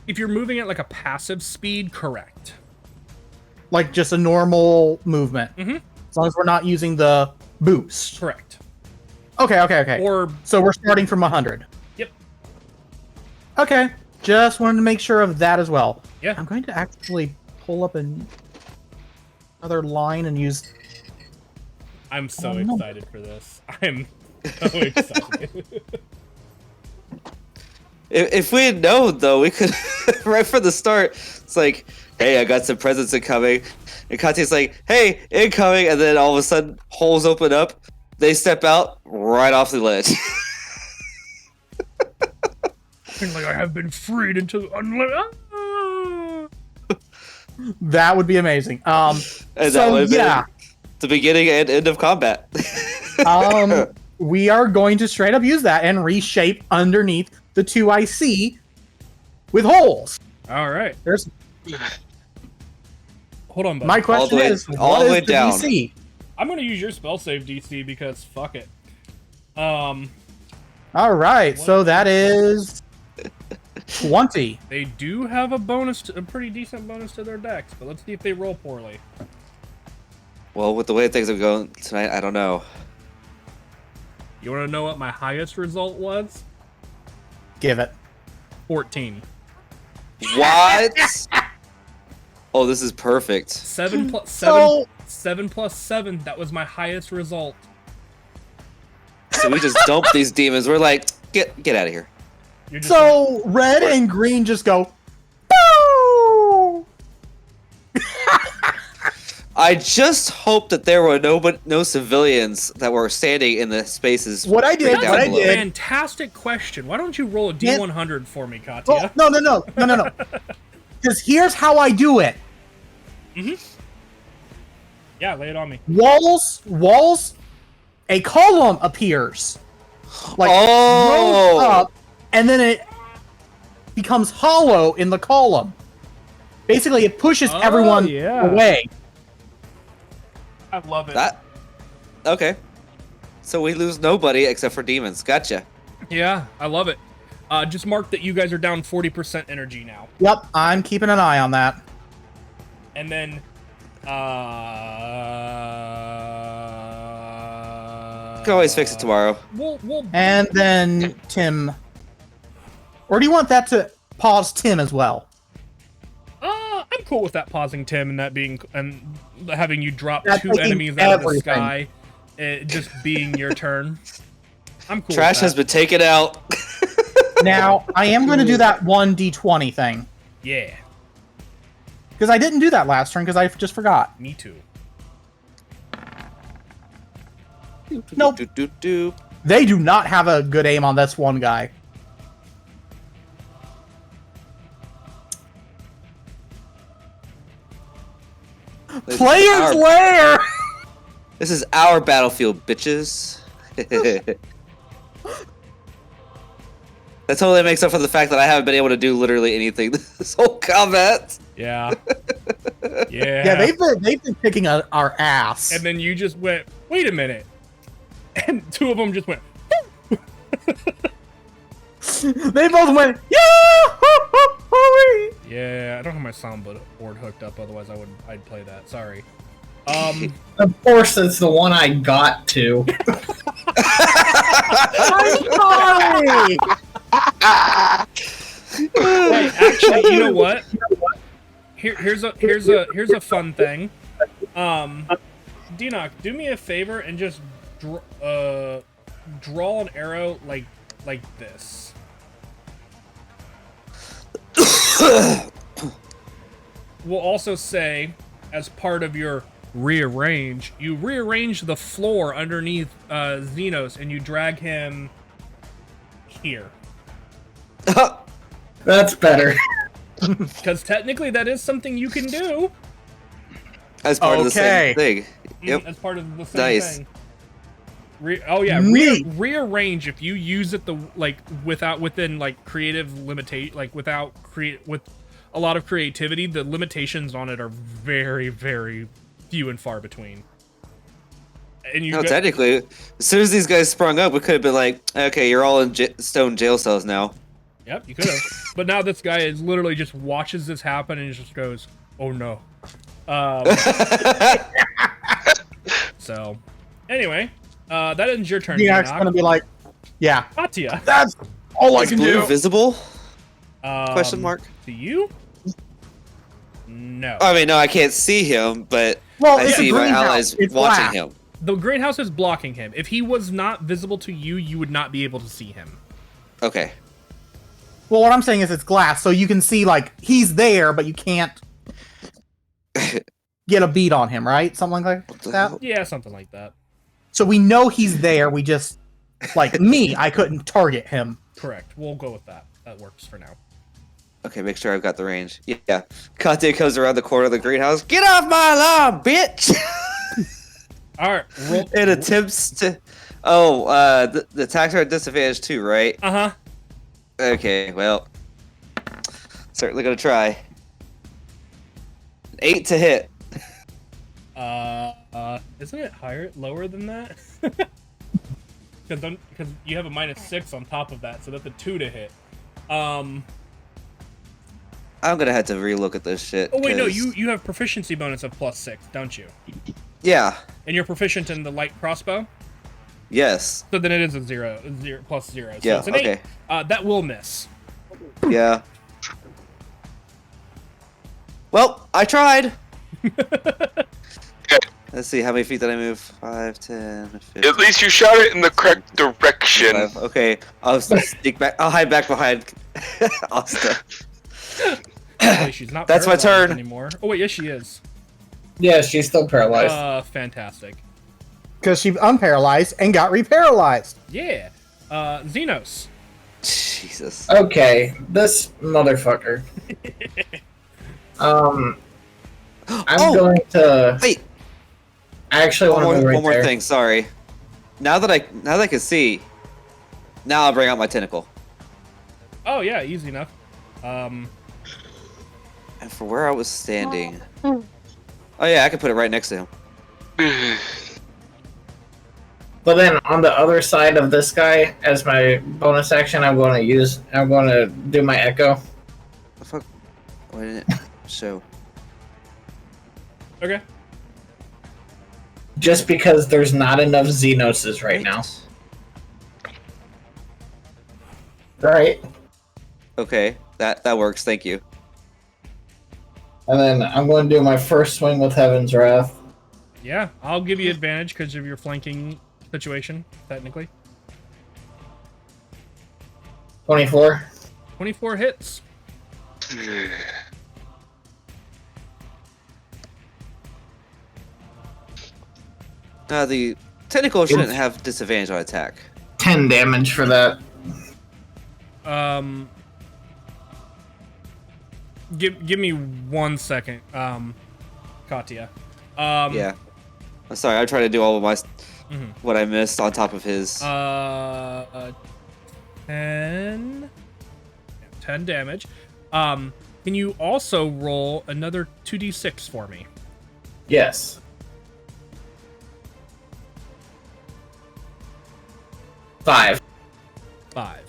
If you're moving at like a passive speed, correct. Like just a normal movement. Mhm. As long as we're not using the boost. Correct. Okay. Or, So we're starting from 100. yep, Okay. Just wanted to make sure of that as well. yeah. I'm going to actually pull up another line and use... I'm so Oh, no. excited for this. I'm so excited. If we had known, though, we could, right from the start, it's like, hey, I got some presents incoming. And Katia's like, hey, incoming. And then all of a sudden, holes open up. They step out right off the ledge. Like I have been freed into That would be amazing. And that So, would have yeah. been the beginning and end of combat. We are going to straight up use that and reshape underneath the 2 I see with holes. All right. There's Hold on, buddy. my question is, all what the way is the down. DC? I'm gonna use your spell save DC because fuck it. All right, so that is 20. They do have a bonus, a pretty decent bonus to their decks, but let's see if they roll poorly. Well, with the way things are going tonight, I don't know. You want to know what my highest result was? Give it. 14. What? Oh, this is perfect. 7 plus 7 plus 7. That was my highest result. So we just dump these demons. We're like, get out of here. You're just So red and green just go. Boo! I just hope that there were no civilians that were standing in the spaces. What I did, right down what I below. did- fantastic question. Why don't you roll a Yeah. D100 for me, Katya? Oh, no. Because here's how I do it. Yeah, lay it on me. Walls, a column appears. Like Oh! rose up, and then it becomes hollow in the column. Basically, it pushes Oh, everyone yeah. away. I love it. That okay. So we lose nobody except for demons. Gotcha. Yeah, I love it. Just mark that you guys are down 40% energy now. Yep, I'm keeping an eye on that. And then, You can always fix it tomorrow. We'll And then Tim. Or do you want that to pause Tim as well? I'm cool with that pausing Tim and that being and having you drop That's 2 taking enemies out of the everything. sky, just being your turn. I'm cool. Trash with has that. been taken out. Now, I am going to do that 1d20 thing. Yeah, Because I didn't do that last turn because I just forgot. me too. Nope. Do. They do not have a good aim on this one guy. Player's Lair! This is our battlefield, bitches. That totally makes up for the fact that I haven't been able to do literally anything this whole combat. Yeah, Yeah, they've been kicking our ass. And then you just went, wait a minute, and 2 of them just went. They both went, yeah! Yeah, I don't have my soundboard hooked up. Otherwise, I'd play that. Sorry. Of course, that's the one I got to. I'm sorry! Wait, actually, you know what? Here's a fun thing. Dinoc, do me a favor and just draw an arrow like this. We'll also say, as part of your rearrange, you rearrange the floor underneath Xenos and you drag him here. That's better. Because technically that is something you can do. As part of the Okay. same thing. Yep. As part of the same Nice. thing. Oh yeah, Neat. rearrange if you use it within creative limitation, with a lot of creativity, the limitations on it are very, very few and far between. And you No, technically, as soon as these guys sprung up, we could have been like, okay, you're all in stone jail cells now. Yep, you could have. But now this guy is literally just watches this happen and just goes, "Oh no." So, anyway, that ends your turn. Deac's gonna be like, yeah, Katya. that's all I Is can blue do. visible? Question mark. To you? No. I mean, no, I can't see him, but Well, I it's a see my greenhouse. allies It's watching black. him. The great house is blocking him. If he was not visible to you, you would not be able to see him. Okay. Well, what I'm saying is it's glass, so you can see, like, he's there, but you can't get a beat on him, right? Something like the that? hell? Yeah, something like that. So we know he's there, we just, like, me, I couldn't target him. Correct. We'll go with that. That works for now. Okay, make sure I've got the range. Yeah. Katya comes around the corner of the greenhouse. Get off my lawn, bitch! All right, roll. It attempts to. Oh, the attacks are at disadvantage too, right? Uh-huh. Okay, well, certainly gonna try. 8 to hit. Isn't it lower than that? Because you have a -6 on top of that, so that's a 2 to hit. I'm gonna have to relook at this shit. Oh wait, no, 'cause- you have proficiency bonus of +6, don't you? Yeah. And you're proficient in the light crossbow, Yes. so then it is a zero plus 0. So Yeah. it's an Okay. 8. That will miss. Yeah. Well, I tried. Let's see, how many feet did I move? 5, 10, 15. At least you shot it in the correct direction. 5. Okay, I'll sneak back. I'll hide back behind Asta. Wait, she's not That's my paralyzed turn. anymore. Oh wait, yes she is. Yeah, she's still paralyzed. Fantastic. Because she unparalyzed and got reparalyzed. Yeah. Xenos. Jesus. Okay, this motherfucker. I'm Oh! going to. Wait, I actually one want to more, move right one more there. thing. Sorry. Now that I can see, now I'll bring out my tentacle. Oh yeah, easy enough. And for where I was standing, oh yeah, I can put it right next to him. But then on the other side of this guy, as my bonus action, I'm going to do my echo. The fuck? Why didn't it show? Okay. Just because there's not enough Xenoses right now. Right. Okay, that works. Thank you. And then I'm going to do my first swing with Heaven's Wrath. Yeah, I'll give you advantage because of your flanking situation, technically. 24. 24 hits. The tentacle shouldn't have disadvantage on attack. 10 damage for that. Give me 1 second, Katya. Yeah. I'm sorry. I tried to do all of my Mhm. what I missed on top of his. 10 damage. Can you also roll another 2d6 for me? Yes. 5. 5.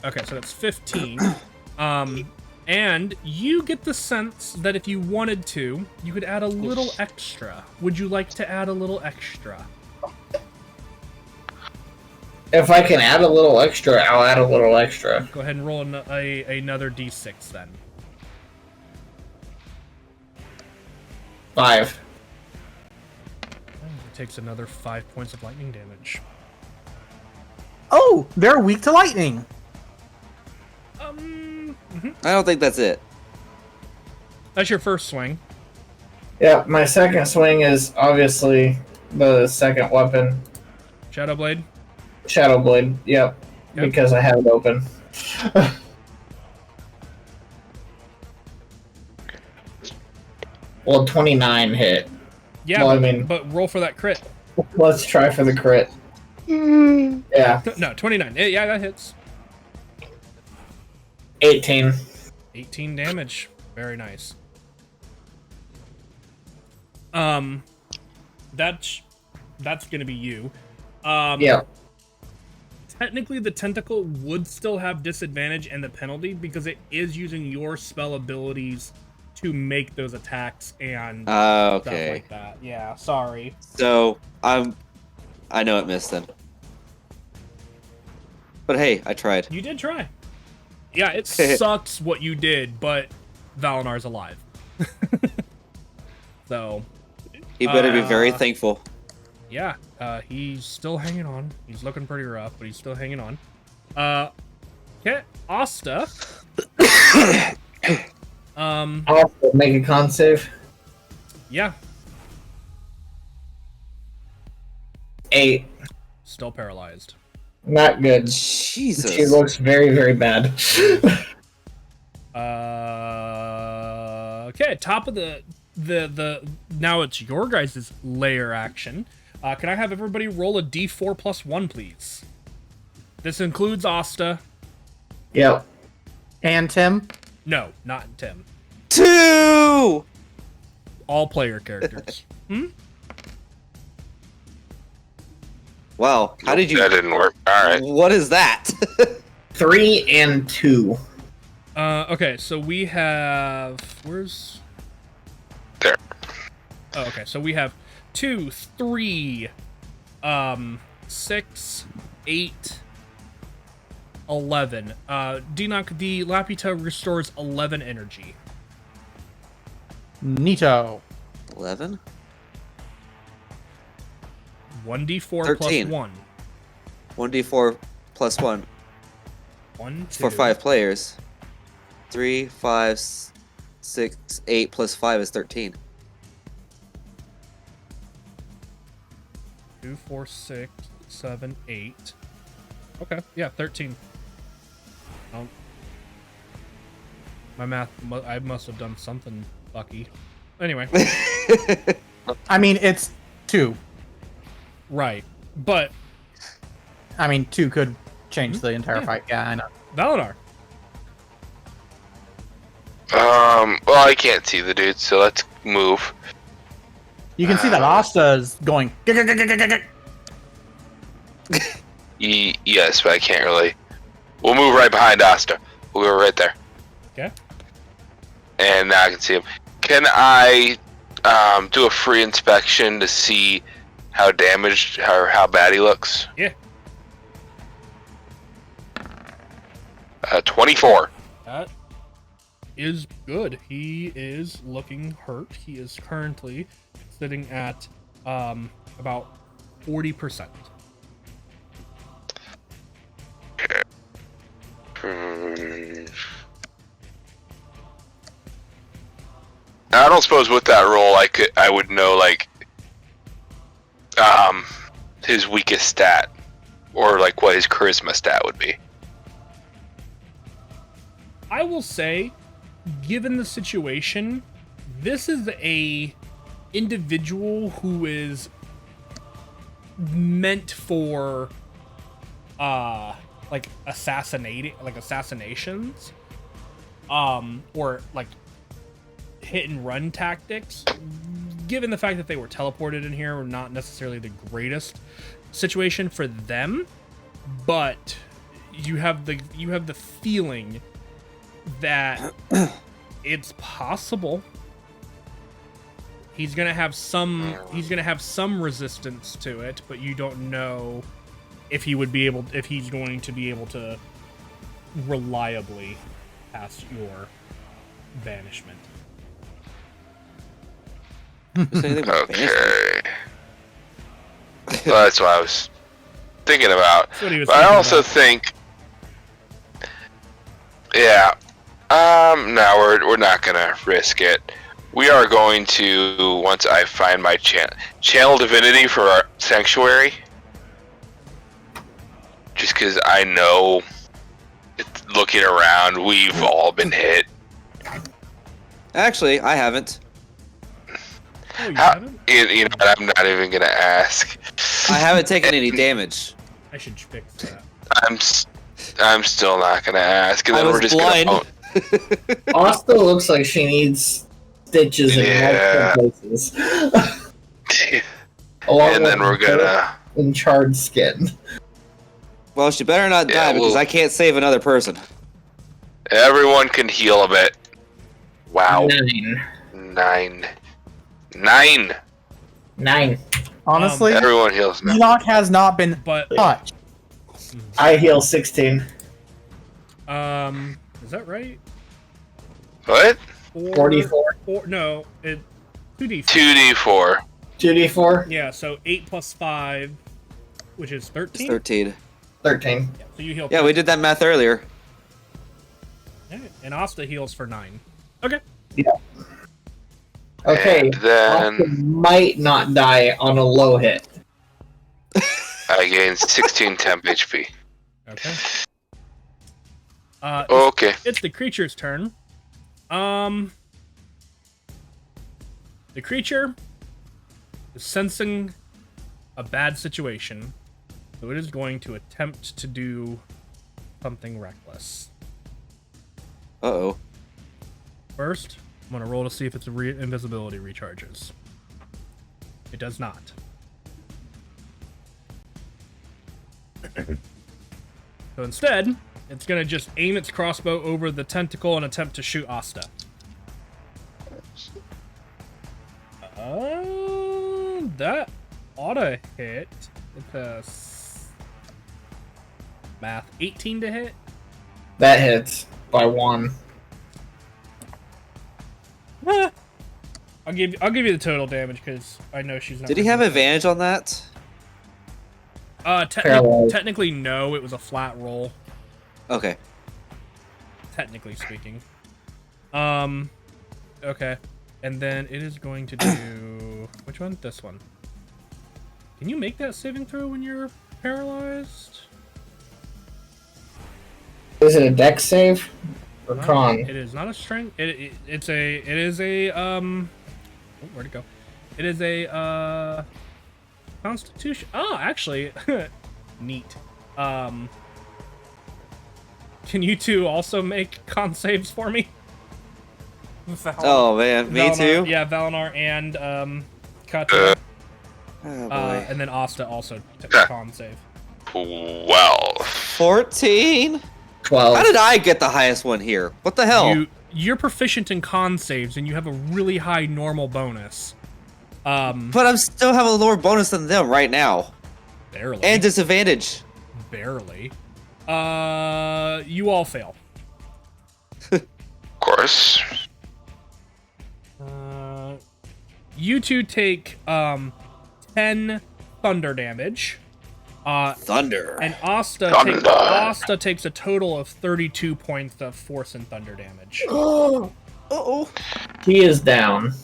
Okay, so that's 15. And you get the sense that if you wanted to, you could add a little extra. Would you like to add a little extra? If I can add a little extra, I'll add a little extra. Go ahead and roll another d6 then. 5. It takes another 5 points of lightning damage. Oh, they're weak to lightning. I don't think that's it. That's your first swing. Yeah, my second swing is obviously the second weapon. Shadow Blade. Shadow Blade, yep. Yep. Because I have it open. Well, 29 hit. Yeah, Well, I but, mean- but roll for that crit. Let's try for the crit. Yeah, No, 29. Yeah, that hits. 18. 18 damage. Very nice. That's gonna be you. Yeah. Technically, the tentacle would still have disadvantage and the penalty because it is using your spell abilities to make those attacks and stuff Okay. like that. Yeah, sorry. So I know it missed then. But hey, I tried. You did try. Yeah, it sucks what you did, but Valinar's alive. So, He better be very thankful. yeah, he's still hanging on. He's looking pretty rough, but he's still hanging on. Okay, Asta. I'll make a con save. Yeah, 8. still paralyzed. Not good. Jesus. She looks very, very bad. Okay, top of the now it's your guys' layer action. Can I have everybody roll a d4 plus 1, please? This includes Asta. Yep. And Tim. No, not Tim. 2! All player characters. Wow, how did you... That didn't work. All right. What is that? 3 and 2. Okay, so we have... Where's... There. Oh, okay, so we have 2, 3, 6, 8, 11. Dinok, the Lapita restores 11 energy. Neato. 11? 1d4 13. plus 1. 1d4 plus 1 1, 2. for 5 players. 3, 5, 6, 8 plus 5 is 13. 2, 4, 6, 7, 8. Okay, yeah, 13. My math, I must have done something lucky. Anyway. I mean, it's 2. Right. But, I mean, 2 could change the entire fight. Yeah, I know. Valinor. Well, I can't see the dude, so let's move. You can see that Asta is going. Yes, but I can't really. We'll move right behind Asta. We'll go right there. Okay. And now I can see him. Can I do a free inspection to see how damaged or how bad he looks? Yeah. 24. That is good. He is looking hurt. He is currently sitting at about 40%. I don't suppose with that roll I would know like his weakest stat or like what his charisma stat would be. I will say, given the situation, this is a individual who is meant for like assassinations or like hit and run tactics. Given the fact that they were teleported in here, were not necessarily the greatest situation for them, but you have the feeling that it's possible he's gonna have some resistance to it, but you don't know if he's going to be able to reliably pass your banishment. Okay. Well, that's what I was thinking about. That's what he was But I thinking also about. think, yeah, no, we're not gonna risk it. We are going to, once I find my channel divinity for our sanctuary, just because I know, looking around, we've all been hit. Actually, I haven't. Oh, you haven't? You know what, I'm not even gonna ask. I haven't taken any damage. I should fix that. I'm still not gonna ask, and I then was we're just blind. gonna. Asta looks like she needs stitches in Yeah. multiple places. And then we're gonna. And charred skin. Well, she better not Yeah, die because well- I can't save another person. Everyone can heal a bit. Wow. 9. 9. Honestly, Everyone heals now. Enoch has not been But touched. I heal 16. is that right? What? 44. No, it 2d4. 2d4. 2d4. Yeah, so 8 plus 5, which is It's 13. 13. 13. Yeah, so you heal. Yeah, we did that math earlier. Alright, and Asta heals for 9. Okay. Okay. And then Asta might not die on a low hit. I gain 16 temp HP. Okay. Okay. It's the creature's turn. The creature is sensing a bad situation, so it is going to attempt to do something reckless. Uh-oh. First, I'm going to roll to see if its invisibility recharges. It does not. So instead, it's going to just aim its crossbow over the tentacle and attempt to shoot Asta. That ought to hit. It's a math 18 to hit. That hits by 1. I'll give you the total damage because I know she's not. Did he have advantage on that? Technically, no. It was a flat roll. Okay. Technically speaking. Okay. And then it is going to do... Which one? This one. Can you make that saving throw when you're paralyzed? Is it a dex save? Or No, con? It is not a strength. It is a oh, where'd it go? It is a constitution. Oh, actually, neat. Can you two also make con saves for me? Oh man, me too? Yeah, Valinar and Katya. Oh boy. And then Asta also took a con save. 12. 14? 12. How did I get the highest one here? What the hell? You're proficient in con saves, and you have a really high normal bonus. But I still have a lower bonus than them right now. Barely. And disadvantage. Barely. You all fail. Of course. You two take 10 thunder damage. Thunder. And Asta takes a total of 32 points of force and thunder damage. Uh-oh. He is down.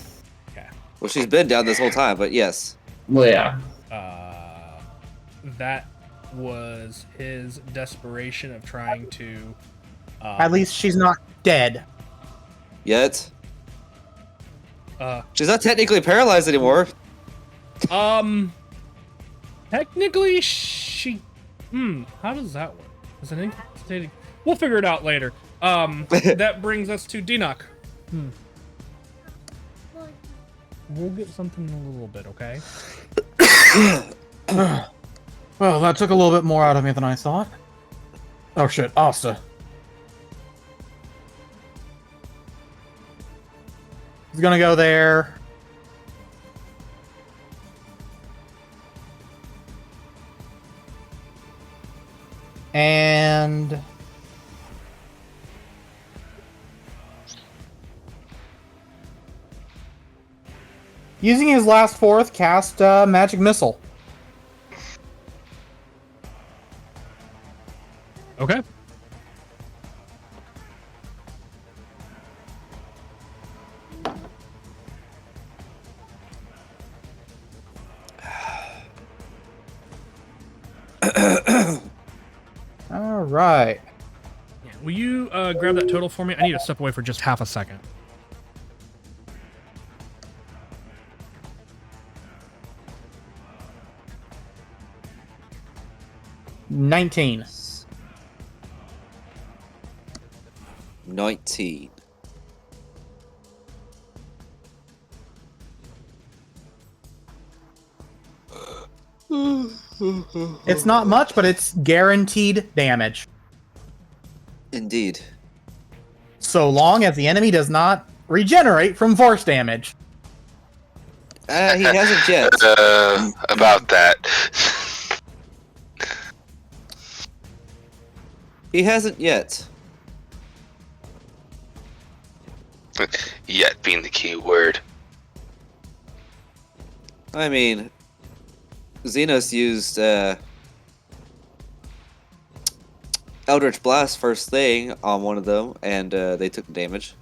Okay. Well, she's been down this whole time, but yes. Well, yeah. That was his desperation of trying to... At least she's not dead. Yet. She's not technically paralyzed anymore. Technically, she... how does that work? Is it incapacitating? We'll figure it out later. That brings us to Dinok. We'll get something in a little bit, okay? Well, that took a little bit more out of me than I thought. Oh shit, Asta. He's gonna go there. And... using his last fourth, cast Magic Missile. Okay. All right. Will you grab that total for me? I need to step away for just half a second. $19. 19. It's not much, but it's guaranteed damage. Indeed. So long as the enemy does not regenerate from force damage. He hasn't yet. About that. He hasn't yet. Yet being the key word. I mean, Xenos used Eldritch Blast first thing on one of them, and they took damage.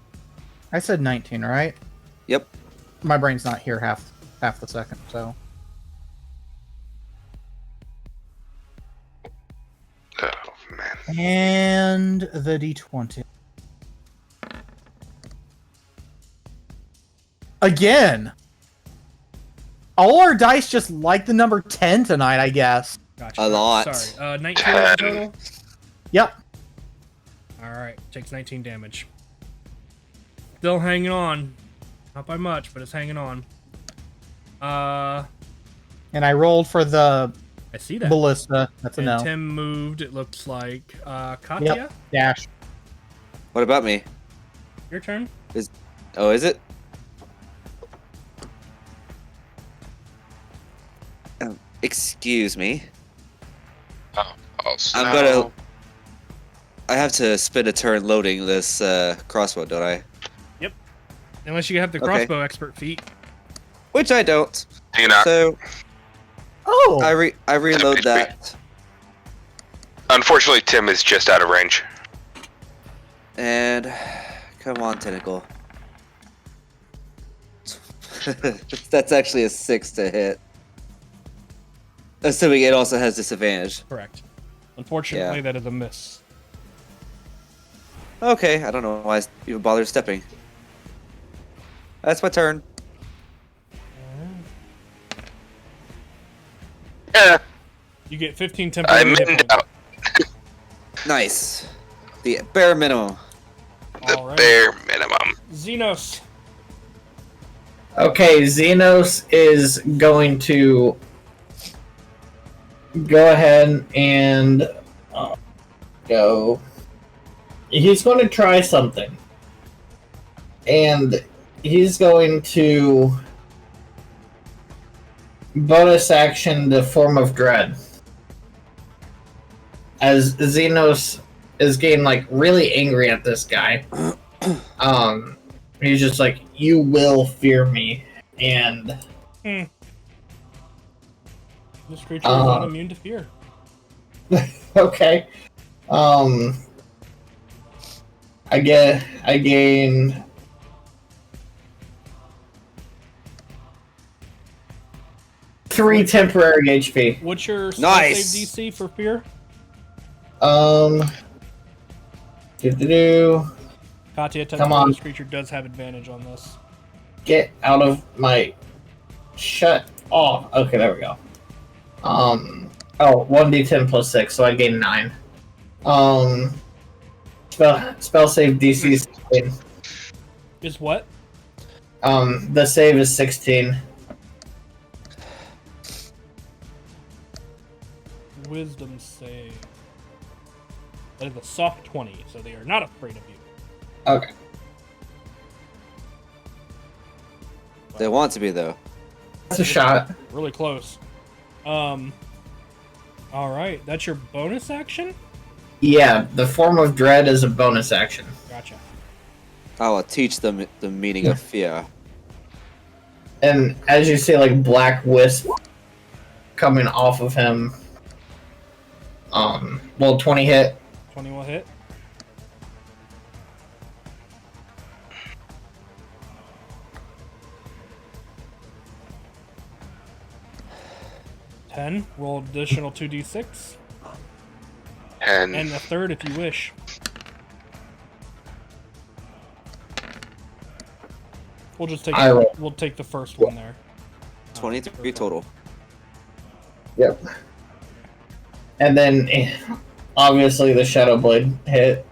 I said 19, right? Yep. My brain's not here half the second, so. Oh, man. And the D20. again. All our dice just like the number 10 tonight, I guess. Gotcha. A lot. Sorry. 19 in total? Yep. Alright, takes 19 damage. Still hanging on. Not by much, but it's hanging on. And I rolled for the I see that. ballista. That's a And no. Tim moved, it looks like. Katya, Yep. Dash. What about me? your turn. Oh, is it? Excuse me. Oh, I'm gonna. I have to spend a turn loading this crossbow, don't I? Unless you have the Okay. crossbow expert feat. Which I don't. Do you not? So Oh! I reload HP. that, Unfortunately, Tim is just out of range. and come on, tentacle. That's actually a 6 to hit. Assuming it also has disadvantage. Correct. Unfortunately, Yeah. that is a miss. Okay, I don't know why I even bothered stepping. That's my turn. Yeah, You get 15 I temporary hit minned points. out. Nice. The bare minimum. The Alright. bare minimum. Xenos. Okay, Xenos is going to go ahead and go. He's going to try something. And he's going to bonus action the Form of Dread. As Xenos is getting like really angry at this guy. He's just like, you will fear me. And This creature is not immune to fear. okay. I gain 3 temporary HP. What's your Nice. save DC for fear? Do Katya, Come on. this creature does have advantage on this. get out of my shut off. Okay, there we go. Oh, 1d10 plus 6, so I gain 9. Spell save DC is 16. Is what? The save is 16. Wisdom save. That is a soft 20, so they are not afraid of you. Okay. They want to be though. That's a shot. Really close. Alright, that's your bonus action? Yeah, the Form of Dread is a bonus action. Gotcha. I will teach them the meaning of fear. And as you see, like, black wisp coming off of him. Well, 20 hit. 20 will hit. Ten. Roll additional 2d6. And And a third if you wish. We'll just take I roll. we'll take the first one there. 23 total. Yep. And then, obviously, the Shadow Blade hit.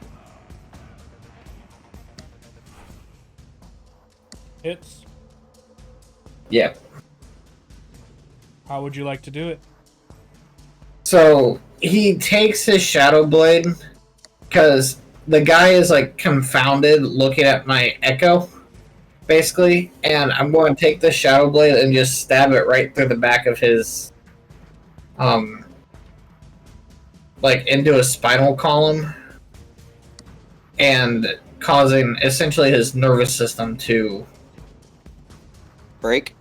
Hits. Yep. How would you like to do it? So, he takes his Shadow Blade, because the guy is, like, confounded looking at my Echo, basically, and I'm going to take the Shadow Blade and just stab it right through the back of his, like, into a spinal column, and causing, essentially, his nervous system to Break.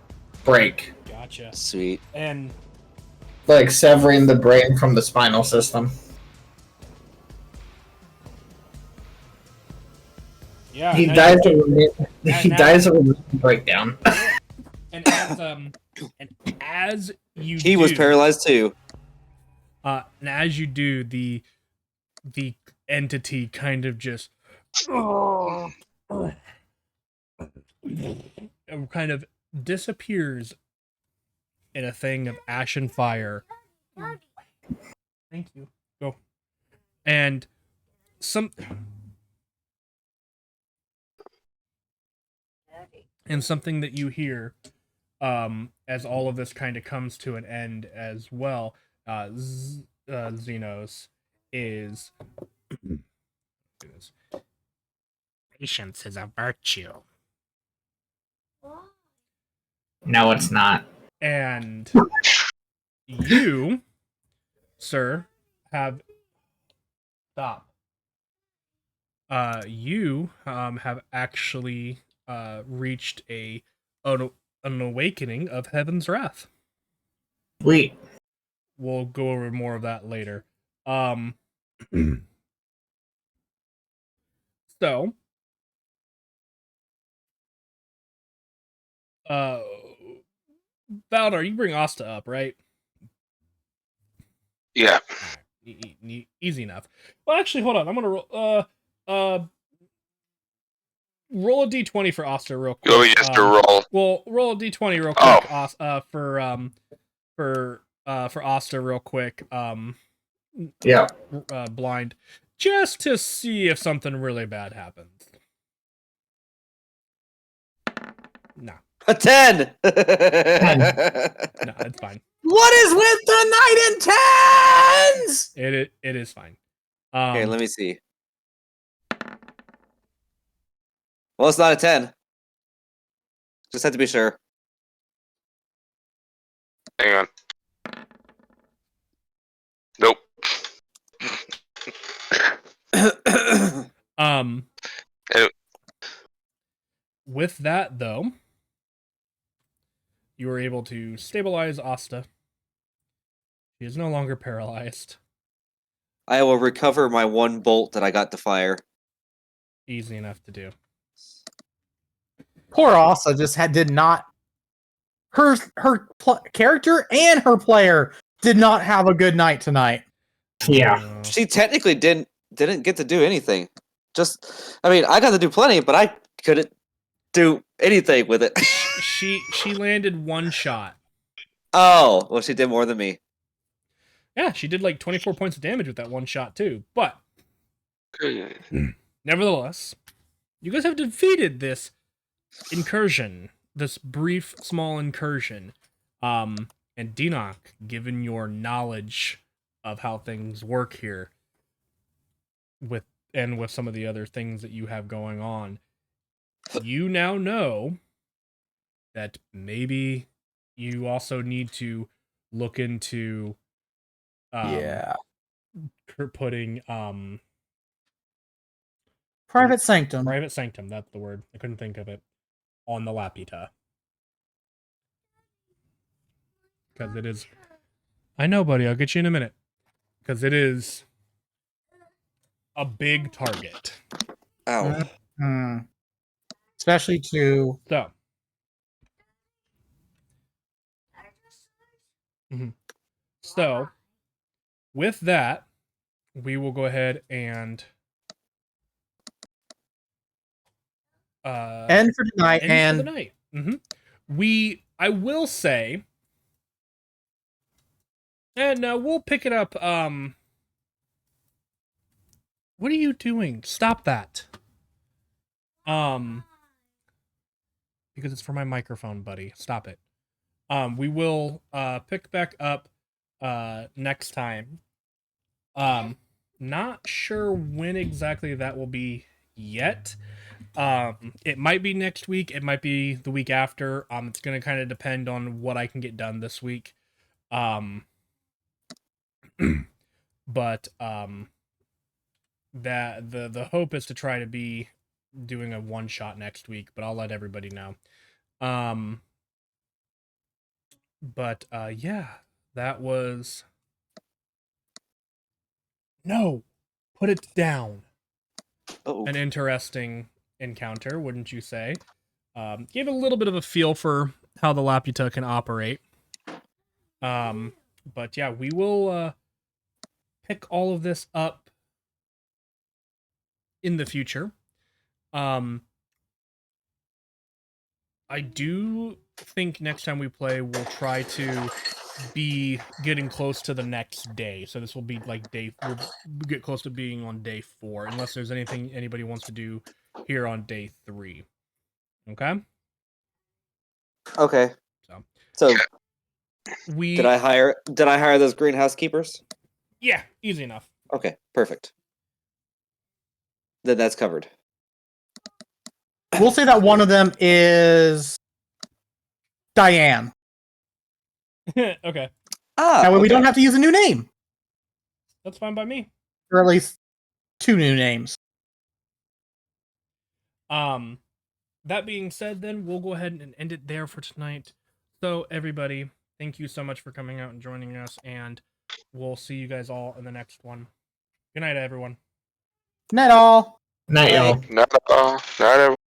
break. Gotcha. Sweet. And Like, severing the brain from the spinal system. yeah, He now dies you- of he dies of a breakdown. and as you He was do- paralyzed too. and as you do, the entity kind of just kind of disappears in a thing of ash and fire. Thank you. Go. And something that you hear as all of this kind of comes to an end as well, Xenos, is patience is a virtue. No, it's not. And you, sir, have stop. You have actually reached an awakening of Heaven's Wrath. Sweet. We'll go over more of that later. So, Valdar, you bring Asta up, right? Yeah. Easy enough. Well, actually, hold on. I'm gonna roll a d20 for Asta real quick. You want me just to roll? Well, roll a d20 real Oh. quick, for Asta real quick. Yeah. Blind, just to see if something really bad happens. No, A 10. no, it's fine. What is with the knight in tens? It is fine. Okay, let me see. Well, it's not a 10. Just had to be sure. Hang on. Nope. With that though, you were able to stabilize Asta. She is no longer paralyzed. I will recover my 1 bolt that I got to fire. Easy enough to do. Poor Asa did not. Her character and her player did not have a good night tonight. Yeah. She technically didn't get to do anything. I got to do plenty, but I couldn't do anything with it. She landed 1 shot. Oh, well, she did more than me. Yeah, she did like 24 points of damage with that 1 shot too. But nevertheless, you guys have defeated this incursion, this brief, small incursion. And Dinok, given your knowledge of how things work here, with some of the other things that you have going on, you now know that maybe you also need to look into putting Private Sanctum. Private Sanctum, that's the word. I couldn't think of it. On the Lapita. Because it is... I know, buddy. I'll get you in a minute. Because it is a big target. Ow. Mm-hmm. Especially to... So. So, with that, we will go ahead and end for tonight. End for the night. I will say, and we'll pick it up. What are you doing? Stop that. Because it's for my microphone, buddy. Stop it. We will pick back up next time. Not sure when exactly that will be yet. It might be next week, it might be the week after. It's gonna kind of depend on what I can get done this week. But that the hope is to try to be doing a 1-shot next week, but I'll let everybody know. But yeah, that was... No! Put it down! Uh-oh. An interesting encounter, wouldn't you say? Gave a little bit of a feel for how the Laputa can operate. But yeah, we will pick all of this up in the future. I do think next time we play, we'll try to be getting close to the next day. So this will be like we'll get close to being on day 4, unless there's anything anybody wants to do here on day 3. Okay? Okay. So So we did I hire those greenhouse keepers? Yeah, easy enough. Okay, perfect. Then that's covered. We'll say that one of them is Diane. Okay. That way we don't have to use a new name. That's fine by me. Or at least 2 new names. That being said, then we'll go ahead and end it there for tonight. So everybody, thank you so much for coming out and joining us, and we'll see you guys all in the next one. Good night, everyone. Night all. Night, y'all. Not at all. Not at